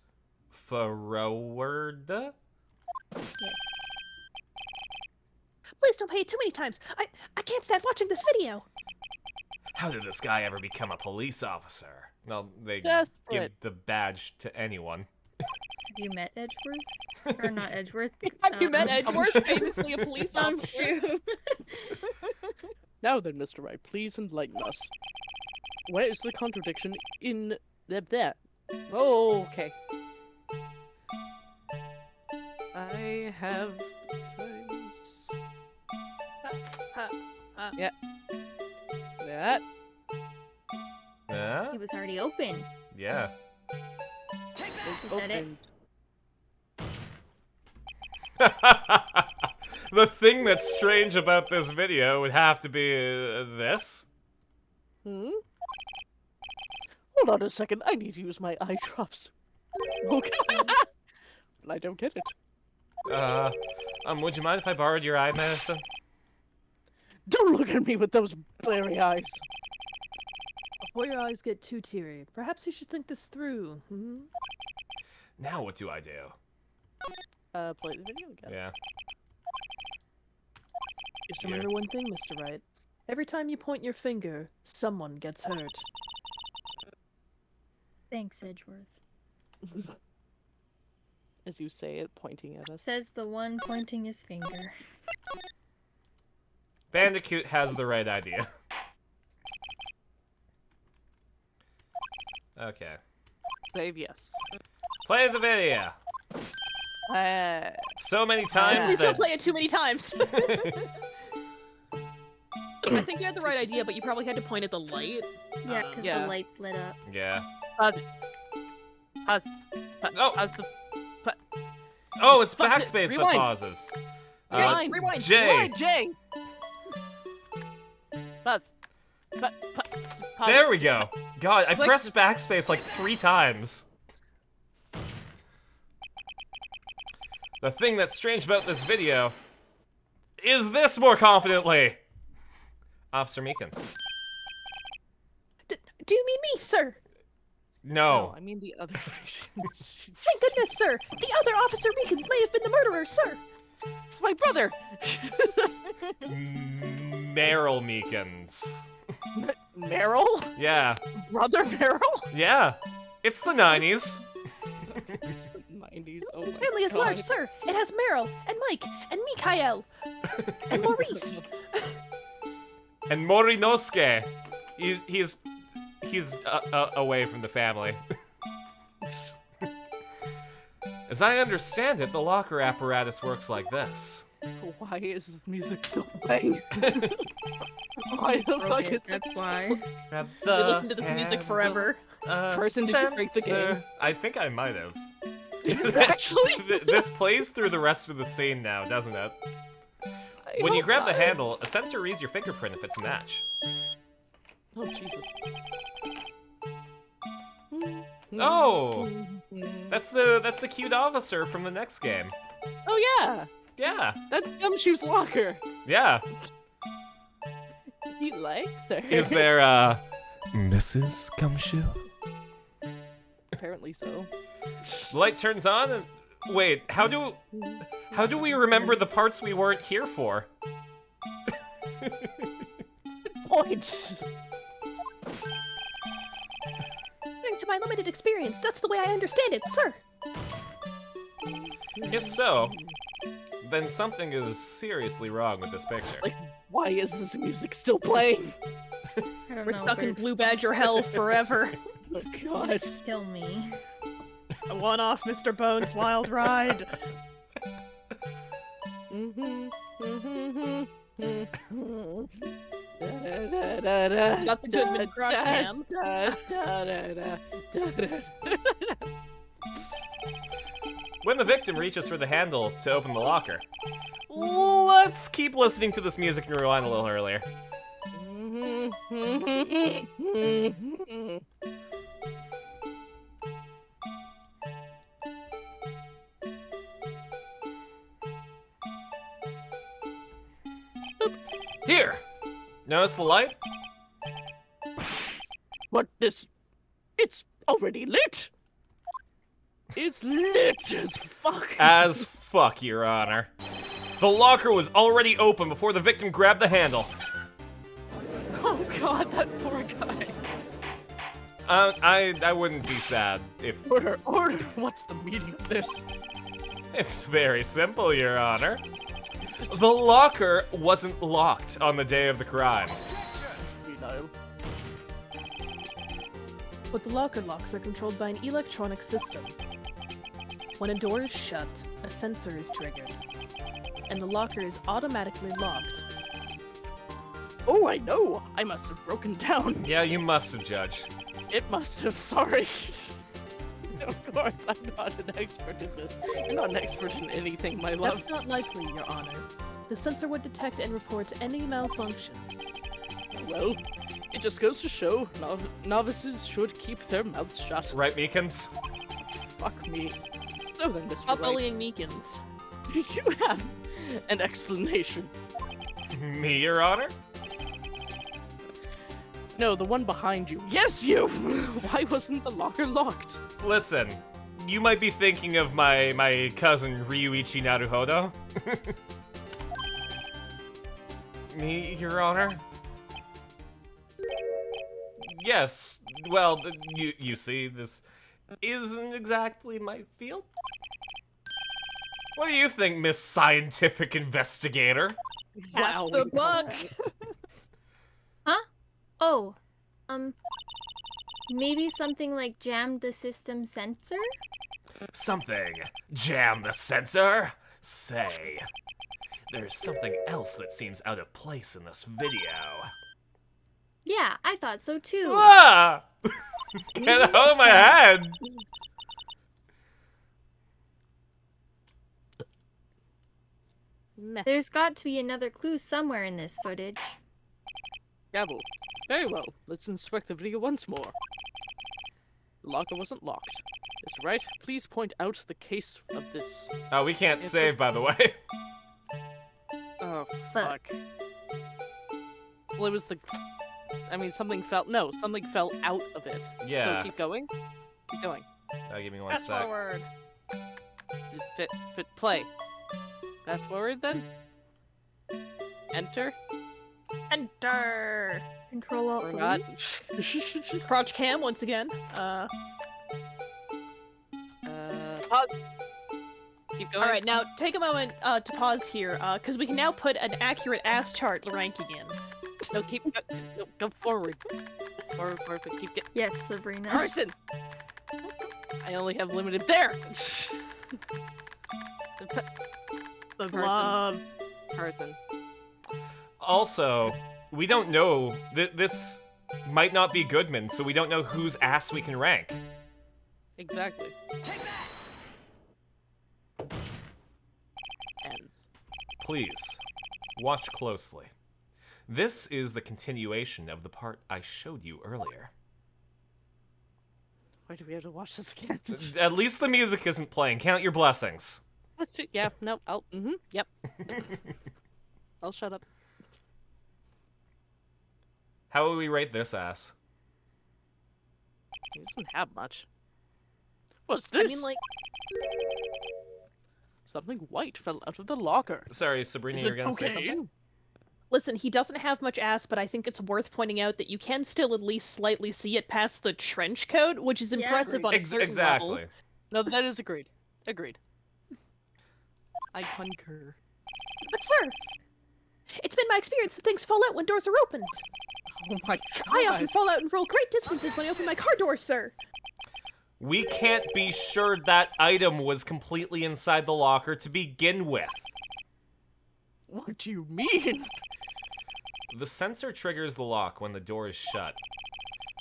forward? Yes. Please don't play it too many times. I can't stand watching this video. How did this guy ever become a police officer? Well, they Desperate. give the badge to anyone. Have you met Edgeworth? Or not Edgeworth? Have you met Edgeworth, famously a police officer? Shoe. Now then, Mr. Wright, please enlighten us. Where is the contradiction in that? Oh, okay. I have times That. Yeah? It was already open. Yeah. Is Is that it? opened. The thing that's strange about this video would have to be this. Hmm? Hold on a second, I need to use my eye drops. Okay. But I don't get it. Would you mind if I borrowed your eye medicine? Don't look at me with those blurry eyes. Before your eyes get too teary, perhaps you should think this through. Hmm? Now what do I do? Play the video again. Yeah. Just remember one thing, Mr. Wright. Every time you point your finger, someone gets hurt. Thanks, Edgeworth. As you say it, pointing at us. Says the one pointing his finger. Bandicoot has the right idea. Okay. Save yes. Play the video. So many times Please don't that... play it too many times. I think you had the right idea, but you probably had to point at the light. Yeah, because Yeah. the lights lit up. Yeah. Pause it. Pause. Oh. Pause the. Oh, it's Fuck it. backspace that Rewind. pauses. Rewind. rewind. J. Rewind, J. Pause. Pause. There we go. God, I Click pressed backspace like 3 times. The thing that's strange about this video is this more confidently. Officer Meekins. Do you mean me, sir? No. I mean the other version. Thank goodness, sir. The other Officer Meekins may have been the murderer, sir. It's my brother. Meryl Meekins. Meryl? Yeah. Brother Meryl? Yeah. It's the 90s. It's the 90s. Oh His my family is God. large, sir. It has Meryl and Mike and Mikhail and Maurice. And Morinosuke. He's away from the family. As I understand it, the locker apparatus works like this. Why is the music still playing? Why the fuck is That's why. Grab We the listened to this music handle, forever. Person, did you break the sensor. game? I think I might have. Actually? This plays through the rest of the scene now, doesn't it? When you grab the handle, a sensor reads your fingerprint if it's a match. Oh, Jesus. Oh! That's the cute officer from the next game. Oh, yeah! Yeah, That's Gumshoe's locker. yeah. He likes her. Is there, Mrs. Gumshoe? Apparently so. The light turns on and... Wait, how do we remember the parts we weren't here for? Point. According to my limited experience, that's the way I understand it, sir. If so, then something is seriously wrong with this picture. Like, why is this music still playing? I don't We're know, stuck in Bert. Blue Badger hell forever. Oh, God. Kill me. A one-off Mr. Bones wild ride. Not the Goodman Crush Cam. When the victim reaches for the handle to open the locker, let's keep listening to this music and rewind a little earlier. Here! Notice the light? What this? It's already lit. It's lit as fuck. As fuck, Your Honor. The locker was already open before the victim grabbed the handle. Oh God, that poor guy. I wouldn't be sad if... Order. What's the meaning of this? It's very simple, Your Honor. The locker wasn't locked on the day of the crime. Senile. But the locker locks are controlled by an electronic system. When a door is shut, a sensor is triggered, and the locker is automatically locked. Oh, I know! I must have broken down. Yeah, you must have, Judge. It must have, sorry. Of course, I'm not an expert in this. You're not an expert in anything, my love. That's not likely, Your Honor. The sensor would detect and report any malfunction. Well, it just goes to show novices should keep their mouths shut. Right, Meekins? Fuck me. So then, Mr. Stop Wright, bullying Meekins. you have an explanation. Me, Your Honor? No, the one behind you. Yes, you! Why wasn't the locker locked? Listen, you might be thinking of my cousin Ryuichi Naruhodo. Me, Your Honor? Yes. Well, you see, this isn't exactly my field. What do you think, Miss Scientific Investigator? That's Wow, the we- bug! Oh, maybe something like jammed the system sensor? Something. Jam the sensor? Say. There's something else that seems out of place in this video. Yeah, I thought so too. Ah! Get out of my head! Meh. There's got to be another clue somewhere in this footage. Gabble. Very well. Let's inspect the video once more. The locker wasn't locked. Mr. Wright, please point out the case of this. Oh, we can't It save, by the way. Oh, Fuck. fuck. Well, it was the. I mean, something fell. No, something fell out of it. Yeah. So keep going. Keep going. Give me one Fast sec. forward. Just fit, play. Fast forward then. Enter. Enter! Control Alt Or Delete. not. Crouch cam once again. Pause. Keep going. Alright, now take a moment to pause here, because we can now put an accurate ass chart ranking in. No, keep. Go forward. Forward, but keep getting. Yes, Sabrina. Carson! I only have limited. There! The Person. glove. Carson. Also, we don't know. This might not be Goodman, so we don't know whose ass we can rank. Exactly. Ends. Please, watch closely. This is the continuation of the part I showed you earlier. Why do we have to watch this again? At least the music isn't playing. Count your blessings. Yeah, no, yep. I'll shut up. How will we rate this ass? He doesn't have much. What's this? I mean, like, Something white fell out of the locker. Sorry, Sabrina, Is you're it gonna say cocaine? something? listen, he doesn't have much ass, but I think it's worth pointing out that you can still at least slightly see it past the trench coat, which is Yeah. impressive on a certain Exactly. level. No, that is agreed. Agreed. I concur. But sir, it's been my experience that things fall out when doors are opened. Oh my god. I often fall out and roll great distances when I open my car door, sir. We can't be sure that item was completely inside the locker to begin with. What do you mean? The sensor triggers the lock when the door is shut.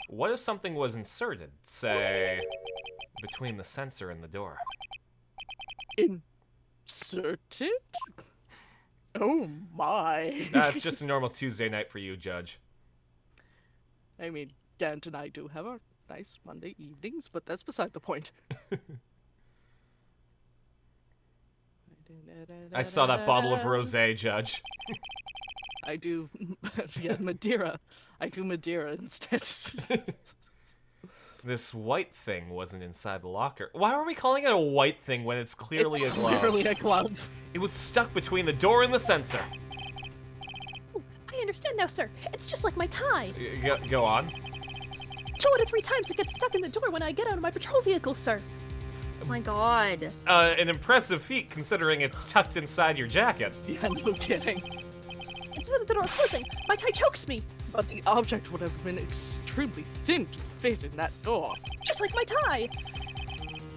What if something was inserted, say, between the sensor and the door? Inserted? Oh my. That's just a normal Tuesday night for you, Judge. I mean, Dant and I do have our nice Monday evenings, but that's beside the point. I saw that bottle of rosé, Judge. I do, yeah, Madeira. I do Madeira instead. This white thing wasn't inside the locker. Why are we calling it a white thing when it's clearly It's a glove? Clearly a glove. It was stuck between the door and the sensor. I understand now, sir. It's just like my tie. Go on. 2 out of 3 times it gets stuck in the door when I get out of my patrol vehicle, sir. Oh my god. An impressive feat considering it's tucked inside your jacket. Yeah, no kidding. Instead of the door closing, my tie chokes me, But the object would have been extremely thin to fit in that door. just like my tie.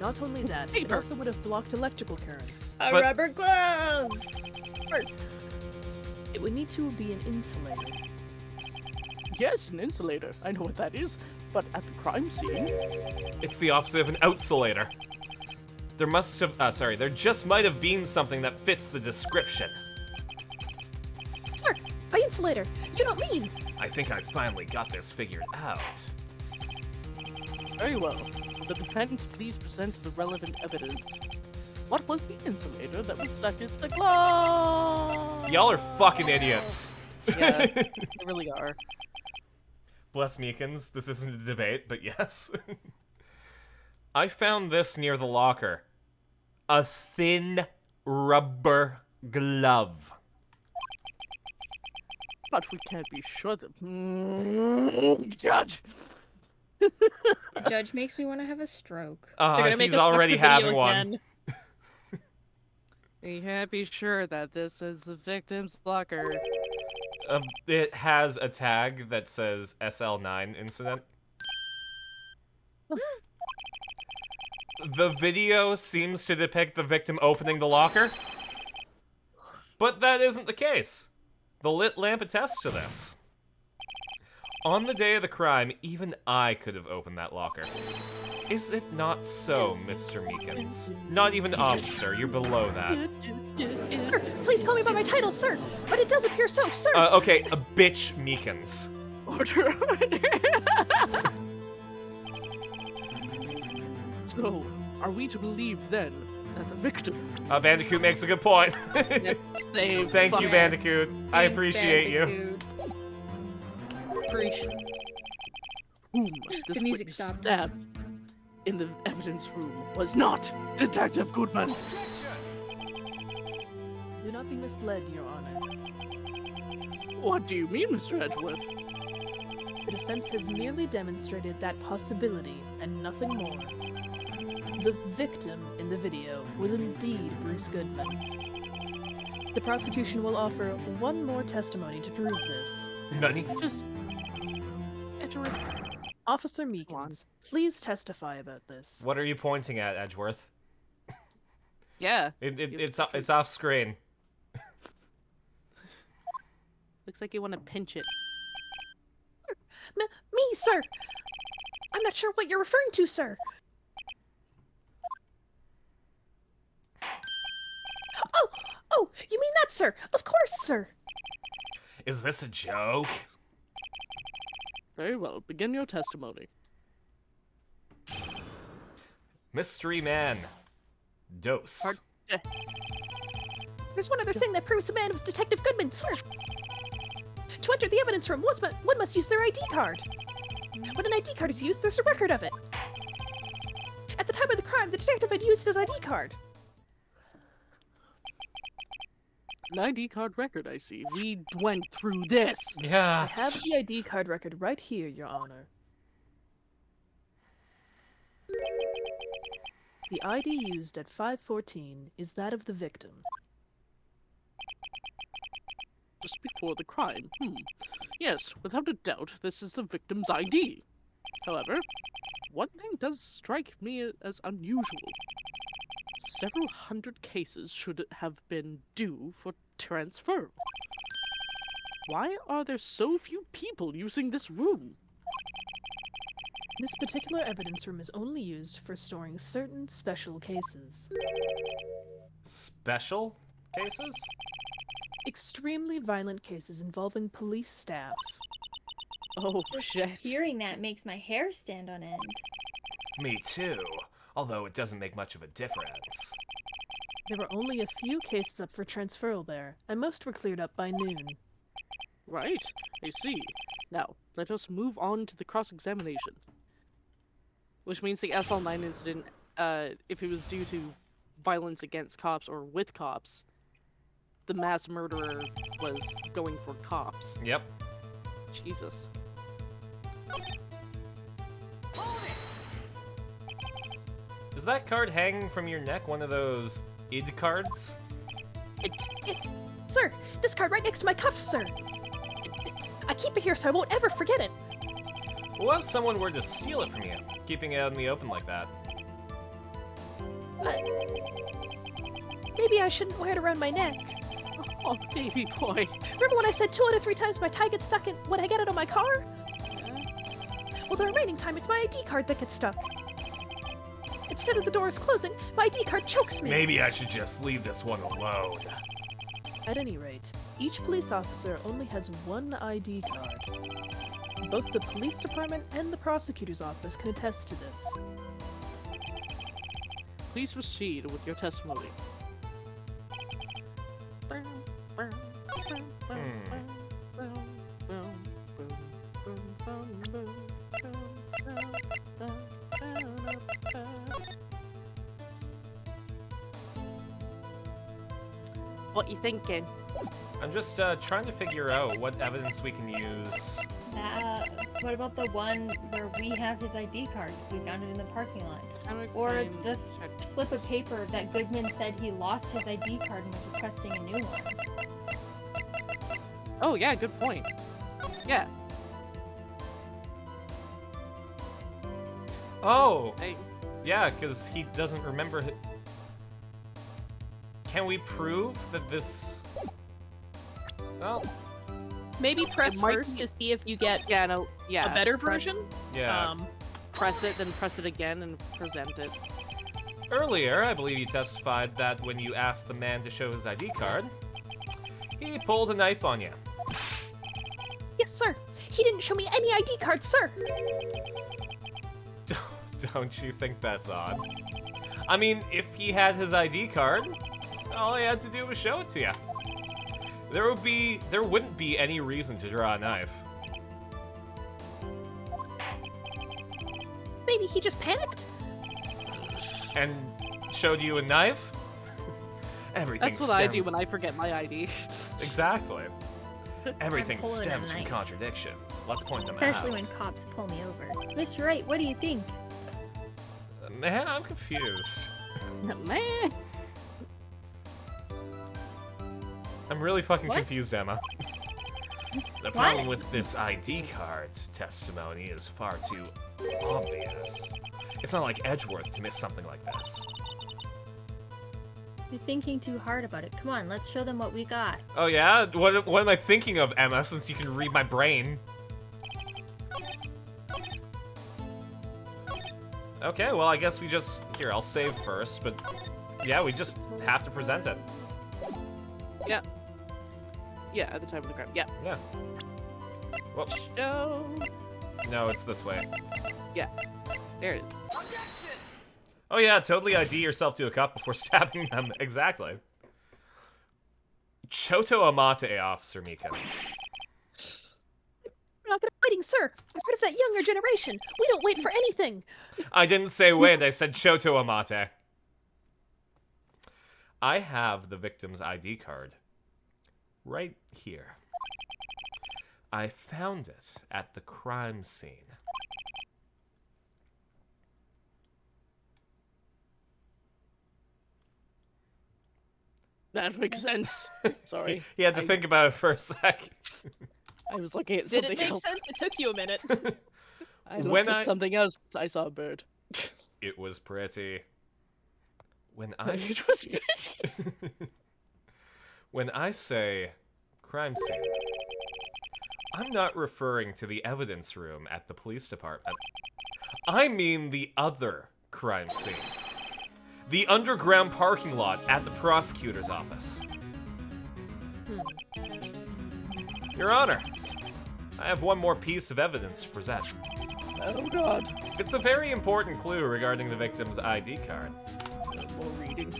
Not only that, it Paper. also would have blocked electrical currents. A But- rubber glove! It would need to be an insulator. Yes, an insulator. I know what that is. But at the crime scene, It's the opposite of an outsulator. There must have, there just might have been something that fits the description. Sir, by insulator, you don't mean. I think I finally got this figured out. very well. Will the defense please present the relevant evidence? What was the insulator that was stuck in the glass? Y'all are fucking idiots. Yeah, they really are. Bless Meekins, this isn't a debate, but yes. I found this near the locker. A thin rubber glove. But we can't be sure that. Judge! The judge makes me want to have a stroke. They're gonna make He's us watch already the video having one. again. We can't be sure that this is the victim's locker. It has a tag that says SL9 incident. The video seems to depict the victim opening the locker, but that isn't the case. The lit lamp attests to this. On the day of the crime, even I could have opened that locker. Is it not so, Mr. Meekins? Not even officer, you're below that. Sir, please call me by my title, sir. But it does appear so, sir. Okay, a bitch Meekins. Order! So, are we to believe then that the victim Bandicoot makes a good point. is saved? Thank you, from- Bandicoot. I Thanks, appreciate you. Bandicoot. Appreciate. Whom this music witness stopped. stabbed in the evidence room was not Detective Goodman. Do not be misled, Your Honor. What do you mean, Mr. Edgeworth? The defense has merely demonstrated that possibility and nothing more. The victim in the video was indeed Bruce Goodman. The prosecution will offer one more testimony to prove this. Nani? Just enter it. Officer Meekins, please testify about this. What are you pointing at, Edgeworth? Yeah. It's off screen. Looks like you want to pinch it. Me, sir! I'm not sure what you're referring to, sir. Oh, you mean that, sir? Of course, sir. Is this a joke? Very well, begin your testimony. Mystery man. Dose. Pardon? There's one other thing that proves the man was Detective Goodman, sir. To enter the evidence room, one must use their ID card. When an ID card is used, there's a record of it. At the time of the crime, the detective had used his ID card. An ID card record, I see. We went through this. I Yeah. have the ID card record right here, Your Honor. The ID used at 514 is that of the victim. Just before the crime. Yes, without a doubt, this is the victim's ID. However, one thing does strike me as unusual. Several hundred cases should have been due for transfer. Why are there so few people using this room? This particular evidence room is only used for storing certain special cases. Special cases? Extremely violent cases involving police staff. Oh, shit. Hearing that makes my hair stand on end. Me too, although it doesn't make much of a difference. There were only a few cases up for transferal there, and most were cleared up by noon. Right, I see. Now, let us move on to the cross-examination. Which means the SL9 incident, if it was due to violence against cops or with cops, the mass murderer was going for cops. Yep. Jesus. Is that card hanging from your neck one of those id cards? Sir, this card right next to my cuff, sir. I keep it here so I won't ever forget it. What if someone were to steal it from you, keeping it out in the open like that? Maybe I shouldn't wear it around my neck. Oh, baby boy. Remember when I said 2 out of 3 times my tie gets stuck in when I get out of my car? Well, the remaining time, it's my ID card that gets stuck. Instead of the doors closing, my ID card chokes me. Maybe I should just leave this one alone. At any rate, each police officer only has one ID card. Both the police department and the prosecutor's office can attest to this. Please proceed with your testimony. What you thinking? I'm just trying to figure out what evidence we can use. What about the one where we have his ID card? 'Cause we found it in the parking lot. Or the slip of paper that Goodman said he lost his ID card and was requesting a new one. Oh yeah, good point. Yeah. Oh, Hey. yeah, because he doesn't remember. Can we prove that this? Well, Maybe press It might first be- to see if you get Yeah, no, yeah. a better press- version. yeah. Press it, then press it again and present it. Earlier, I believe you testified that when you asked the man to show his ID card, he pulled a knife on you. Yes, sir. He didn't show me any ID card, sir. Don't you think that's odd? I mean, if he had his ID card, all he had to do was show it to you. There wouldn't be any reason to draw a knife. Maybe he just panicked. And showed you a knife? Everything That's what I do stems- when I forget my ID. Exactly. Everything I'm pulling a stems from knife. contradictions. Let's point them Especially out. when cops pull me over. Mr. Wright, what do you think? Man, I'm confused. Man. I'm really fucking What? confused, Emma. The problem with this ID card's testimony is far too obvious. It's not like Edgeworth to miss something like this. You're thinking too hard about it. Come on, let's show them what we got. Oh yeah? What am I thinking of, Emma, since you can read my brain? Okay, well, I guess we just... Here, I'll save first, but... Yeah, we just have to present it. Yeah. Yeah, at the time of the crime. Yeah. Yeah. Whoop. Show. No, it's this way. There it is. Oh yeah, totally ID yourself to a cup before stabbing them. Exactly. Choto Amate, Officer Meekins. We're not gonna waiting, sir. I'm part of that younger generation. We don't wait for anything. I didn't say wait, I said Choto Amate. I have the victim's ID card. Right here. I found it at the crime scene. That makes sense. Sorry. He had to think about it for a sec. I was looking at Did something it make else. sense? It took you a minute. I looked When at I- something else. I saw a bird. It was pretty. When I It was pretty. when I say crime scene, I'm not referring to the evidence room at the police department. I mean the other crime scene. The underground parking lot at the prosecutor's office. Your Honor, I have one more piece of evidence to present. Oh god. It's a very important clue regarding the victim's ID card. More reading.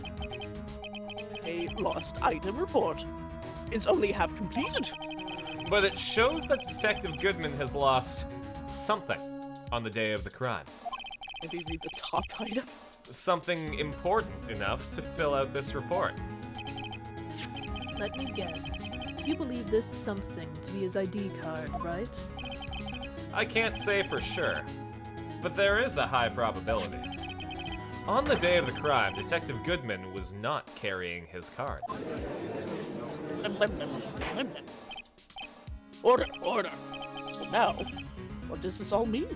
A lost item report. It's only half completed. But it shows that Detective Goodman has lost something on the day of the crime. Maybe read the top item. Something important enough to fill out this report. Let me guess. You believe this something to be his ID card, right? I can't say for sure, but there is a high probability. On the day of the crime, Detective Goodman was not carrying his card. Order, order. So now, what does this all mean?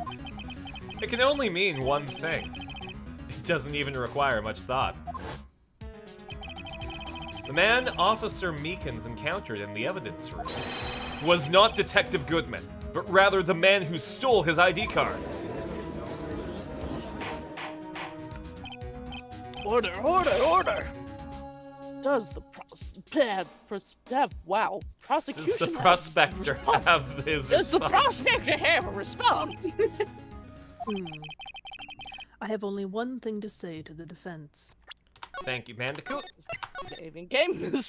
It can only mean one thing. It doesn't even require much thought. The man Officer Meekins encountered in the evidence room was not Detective Goodman, but rather the man who stole his ID card. Order, order, order! Does the prosecution Does the prospector have his Does the response? prospector have a response? I have only one thing to say to the defense. Thank you, Bandicoot. Saving game.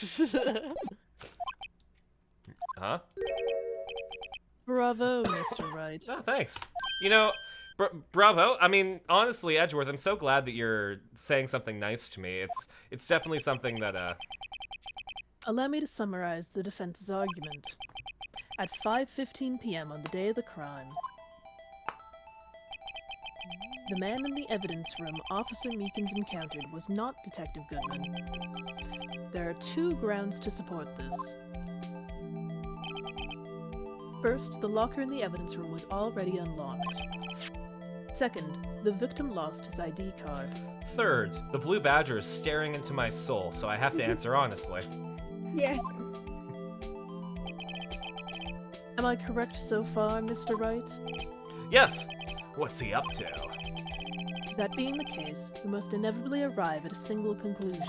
Huh? Bravo, Mr. Wright. Oh, thanks. You know, bravo. I mean, honestly, Edgeworth, I'm so glad that you're saying something nice to me. It's definitely something that, Allow me to summarize the defense's argument. At 5:15 p.m. on the day of the crime, the man in the evidence room Officer Meekins encountered was not Detective Goodman. There are two grounds to support this. First, the locker in the evidence room was already unlocked. Second, the victim lost his ID card. Third, the blue badger is staring into my soul, so I have to answer honestly. Yes. Am I correct so far, Mr. Wright? Yes. What's he up to? That being the case, we must inevitably arrive at a single conclusion.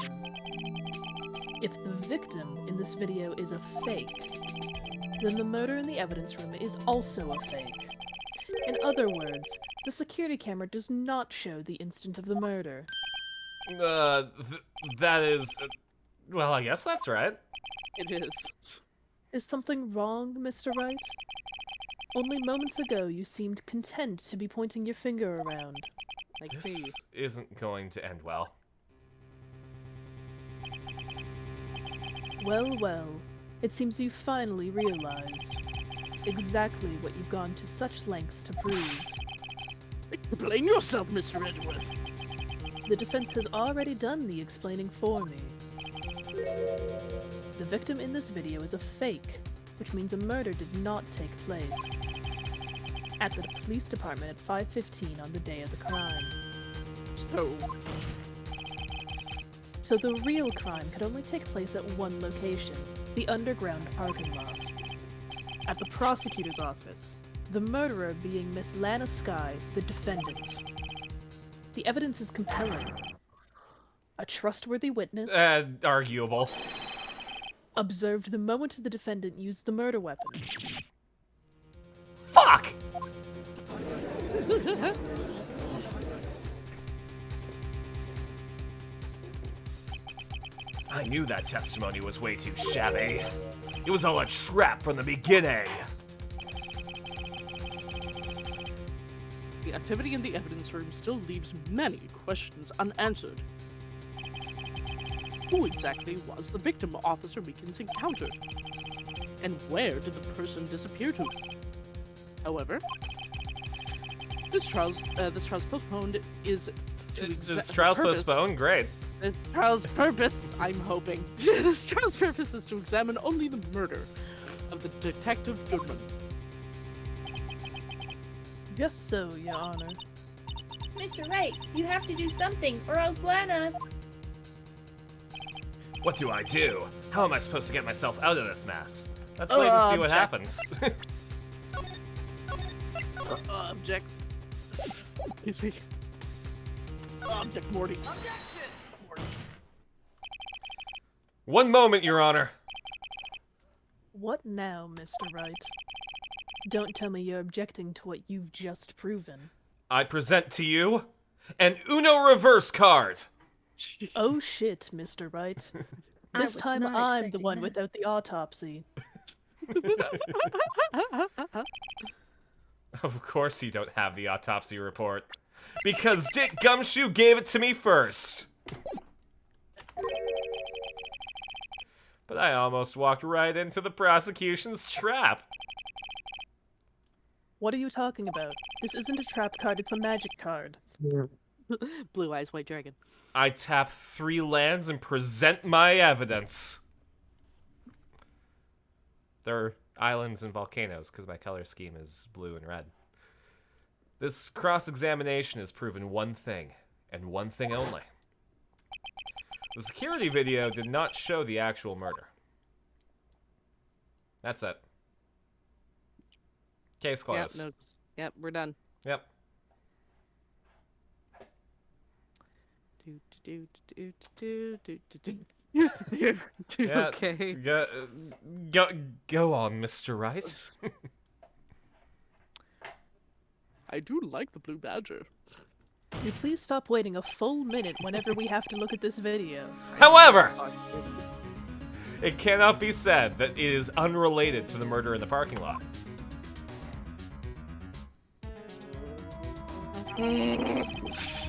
If the victim in this video is a fake, then the murder in the evidence room is also a fake. In other words, the security camera does not show the instant of the murder. That is... well, I guess that's right. It is. Is something wrong, Mr. Wright? Only moments ago you seemed content to be pointing your finger around. Like me. This isn't going to end well. Well, well, it seems you finally realized exactly what you've gone to such lengths to prove. Explain yourself, Mr. Edgeworth. The defense has already done the explaining for me. The victim in this video is a fake, which means a murder did not take place at the police department at 5:15 on the day of the crime. So the real crime could only take place at one location, the underground parking lot. At the prosecutor's office, the murderer being Miss Lana Skye, the defendant. The evidence is compelling. A trustworthy witness Arguable. observed the moment the defendant used the murder weapon. Fuck! I knew that testimony was way too shabby. It was all a trap from the beginning. The activity in the evidence room still leaves many questions unanswered. Who exactly was the victim Officer Meekins encountered? And where did the person disappear to? However, this trial's postponed is to This trial's postponed? Great. This trial's purpose, I'm hoping, this trial's purpose is to examine only the murder of the Detective Goodman. Just so, Your Honor. Mr. Wright, you have to do something, or else Lana... What do I do? How am I supposed to get myself out of this mess? Let's wait and see what happens. Objects. Excuse me. Object Morty. One moment, Your Honor. What now, Mr. Wright? Don't tell me you're objecting to what you've just proven. I present to you an Uno reverse card. Oh shit, Mr. Wright. I This was time not I'm the expecting one that. without the autopsy. Of course you don't have the autopsy report. Because Dick Gumshoe gave it to me first. But I almost walked right into the prosecution's trap. What are you talking about? This isn't a trap card, it's a magic card. Blue Eyes White Dragon. I tap 3 lands and present my evidence. They're islands and volcanoes, because my color scheme is blue and red. This cross-examination has proven one thing, and one thing only. The security video did not show the actual murder. That's it. Case closed. Yep, no, yep, we're done. Yep. Yeah, Okay. Go on, Mr. Wright. I do like the blue badger. Can you please stop waiting a full minute whenever we have to look at this video? However, it cannot be said that it is unrelated to the murder in the parking lot.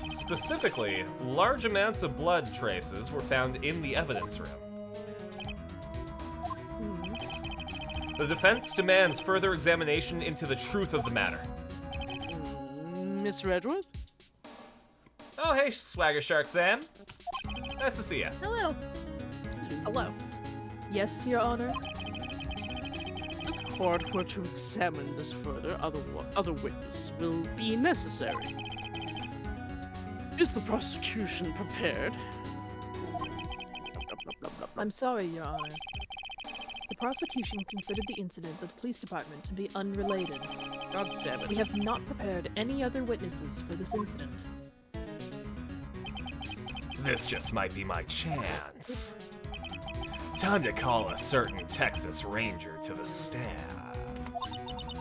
Specifically, large amounts of blood traces were found in the evidence room. The defense demands further examination into the truth of the matter. Mr. Edgeworth? Oh, hey, Swagger Shark Sam. Nice to see ya. Hello. Hello. Yes, Your Honor? If the court were to examine this further, other witnesses will be necessary. Is the prosecution prepared? I'm sorry, Your Honor. The prosecution considered the incident with the police department to be unrelated. God damn it. We have not prepared any other witnesses for this incident. This just might be my chance. Time to call a certain Texas Ranger to the stand.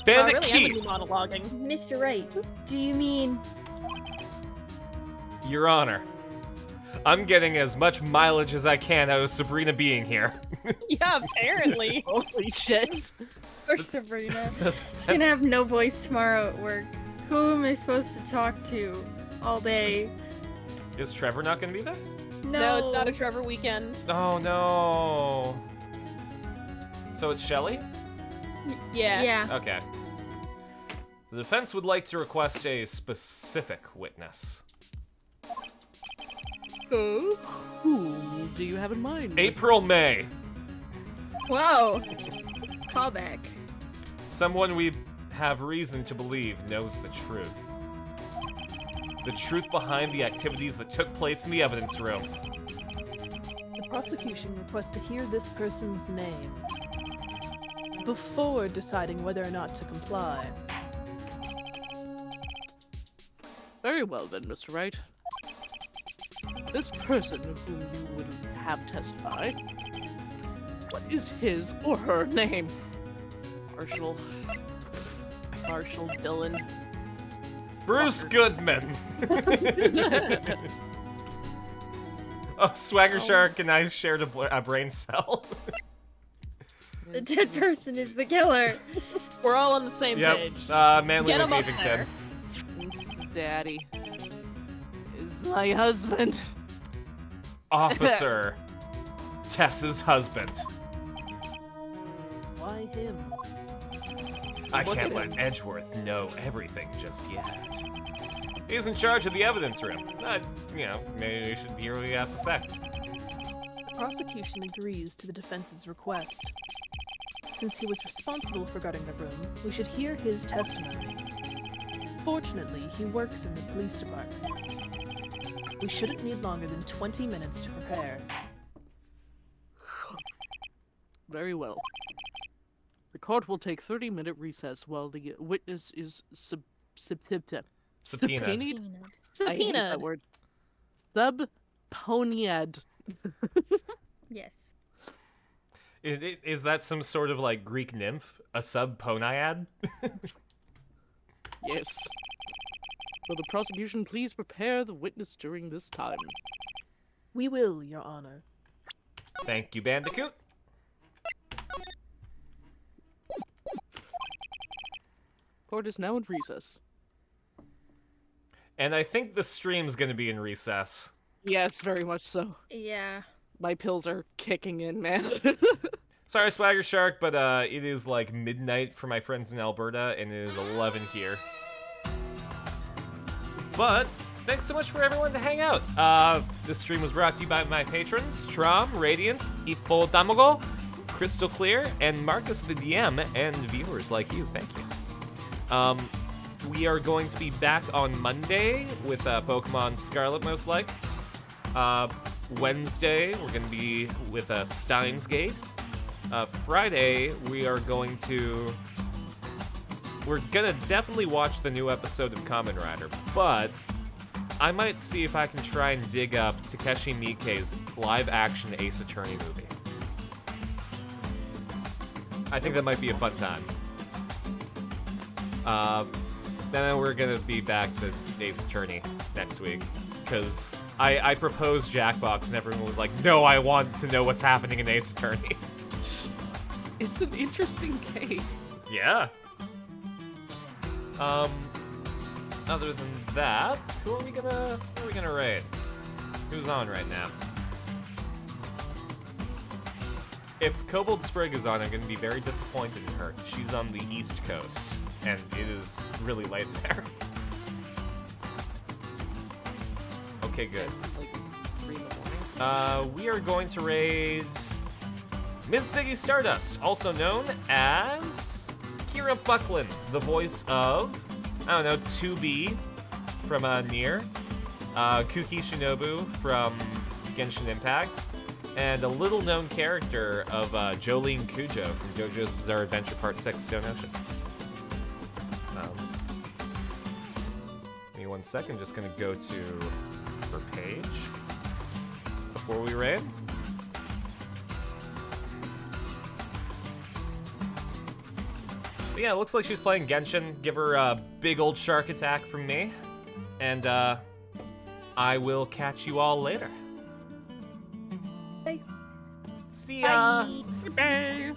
Bandit I really am Keith! monologuing. Mr. Wright, do you mean... Your Honor, I'm getting as much mileage as I can out of Sabrina being here. Yeah, apparently. Holy shit. Or Sabrina. She's gonna have no voice tomorrow at work. Who am I supposed to talk to all day? Is Trevor not gonna be there? No, it's not a Trevor weekend. Oh no. So it's Shelly? Yeah. Yeah. Okay. The defense would like to request a specific witness. Who do you have in mind? April May. Whoa. Callback. Someone we have reason to believe knows the truth. The truth behind the activities that took place in the evidence room. The prosecution requests to hear this person's name before deciding whether or not to comply. Very well then, Mr. Wright. This person whom you would have testify, what is his or her name? Marshall Dillon. Bruce Goodman. Oh, Swagger Shark and I shared a brain cell. The dead person is the killer. We're all on the same Yep. page. Manly Get him up McEvington. there. This daddy is my husband. Officer. Tess's husband. Why him? I Look can't at let him. Edgeworth know everything just yet. He's in charge of the evidence room. Maybe we should hear what he has to say. The prosecution agrees to the defense's request. Since he was responsible for guarding the room, we should hear his testimony. Fortunately, he works in the police department. We shouldn't need longer than 20 minutes to prepare. Very well. The court will take 30-minute recess while the witness is Subpoenaed. subpoenaed. I hate Subpoena! that word. Subpoenaed. Yes. Is that some sort of like Greek nymph? A subponiad? Yes. Will the prosecution please prepare the witness during this time? We will, Your Honor. Thank you, Bandicoot. Court is now in recess. And I think the stream's gonna be in recess. Yes, very much so. Yeah. My pills are kicking in, man. Sorry, Swagger Shark, but it is like midnight for my friends in Alberta, and it is 11 here. But thanks so much for everyone to hang out. This stream was brought to you by my patrons, Trom, Radiance, Ipo Tamago, Crystal Clear, and Marcus the DM, and viewers like you. Thank you. We are going to be back on Monday with Pokemon Scarlet, most like. Wednesday, we're going to be with Steins Gate. Friday, we're gonna definitely watch the new episode of Kamen Rider, but I might see if I can try and dig up Takeshi Miike's live-action Ace Attorney movie. I think that might be a fun time. Then we're gonna be back to Ace Attorney next week, because I proposed Jackbox and everyone was like, no, I want to know what's happening in Ace Attorney. It's an interesting case. Yeah. Other than that, who are we gonna raid? Who's on right now? If Kobold Sprig is on, I'm gonna be very disappointed in her. She's on the East Coast, and it is really late there. Okay, good. Like 3 in the morning. We are going to raid Ms. Ziggy Stardust, also known as Kira Buckland, the voice of, 2B from Nier, Kuki Shinobu from Genshin Impact, and a little-known character of Jolene Kujo from JoJo's Bizarre Adventure Part 6 Stone Ocean. Give me 1 second, just gonna go to her page before we raid. But yeah, it looks like she's playing Genshin. Give her a big old shark attack from me. And I will catch you all later. Bye. See ya! Bye.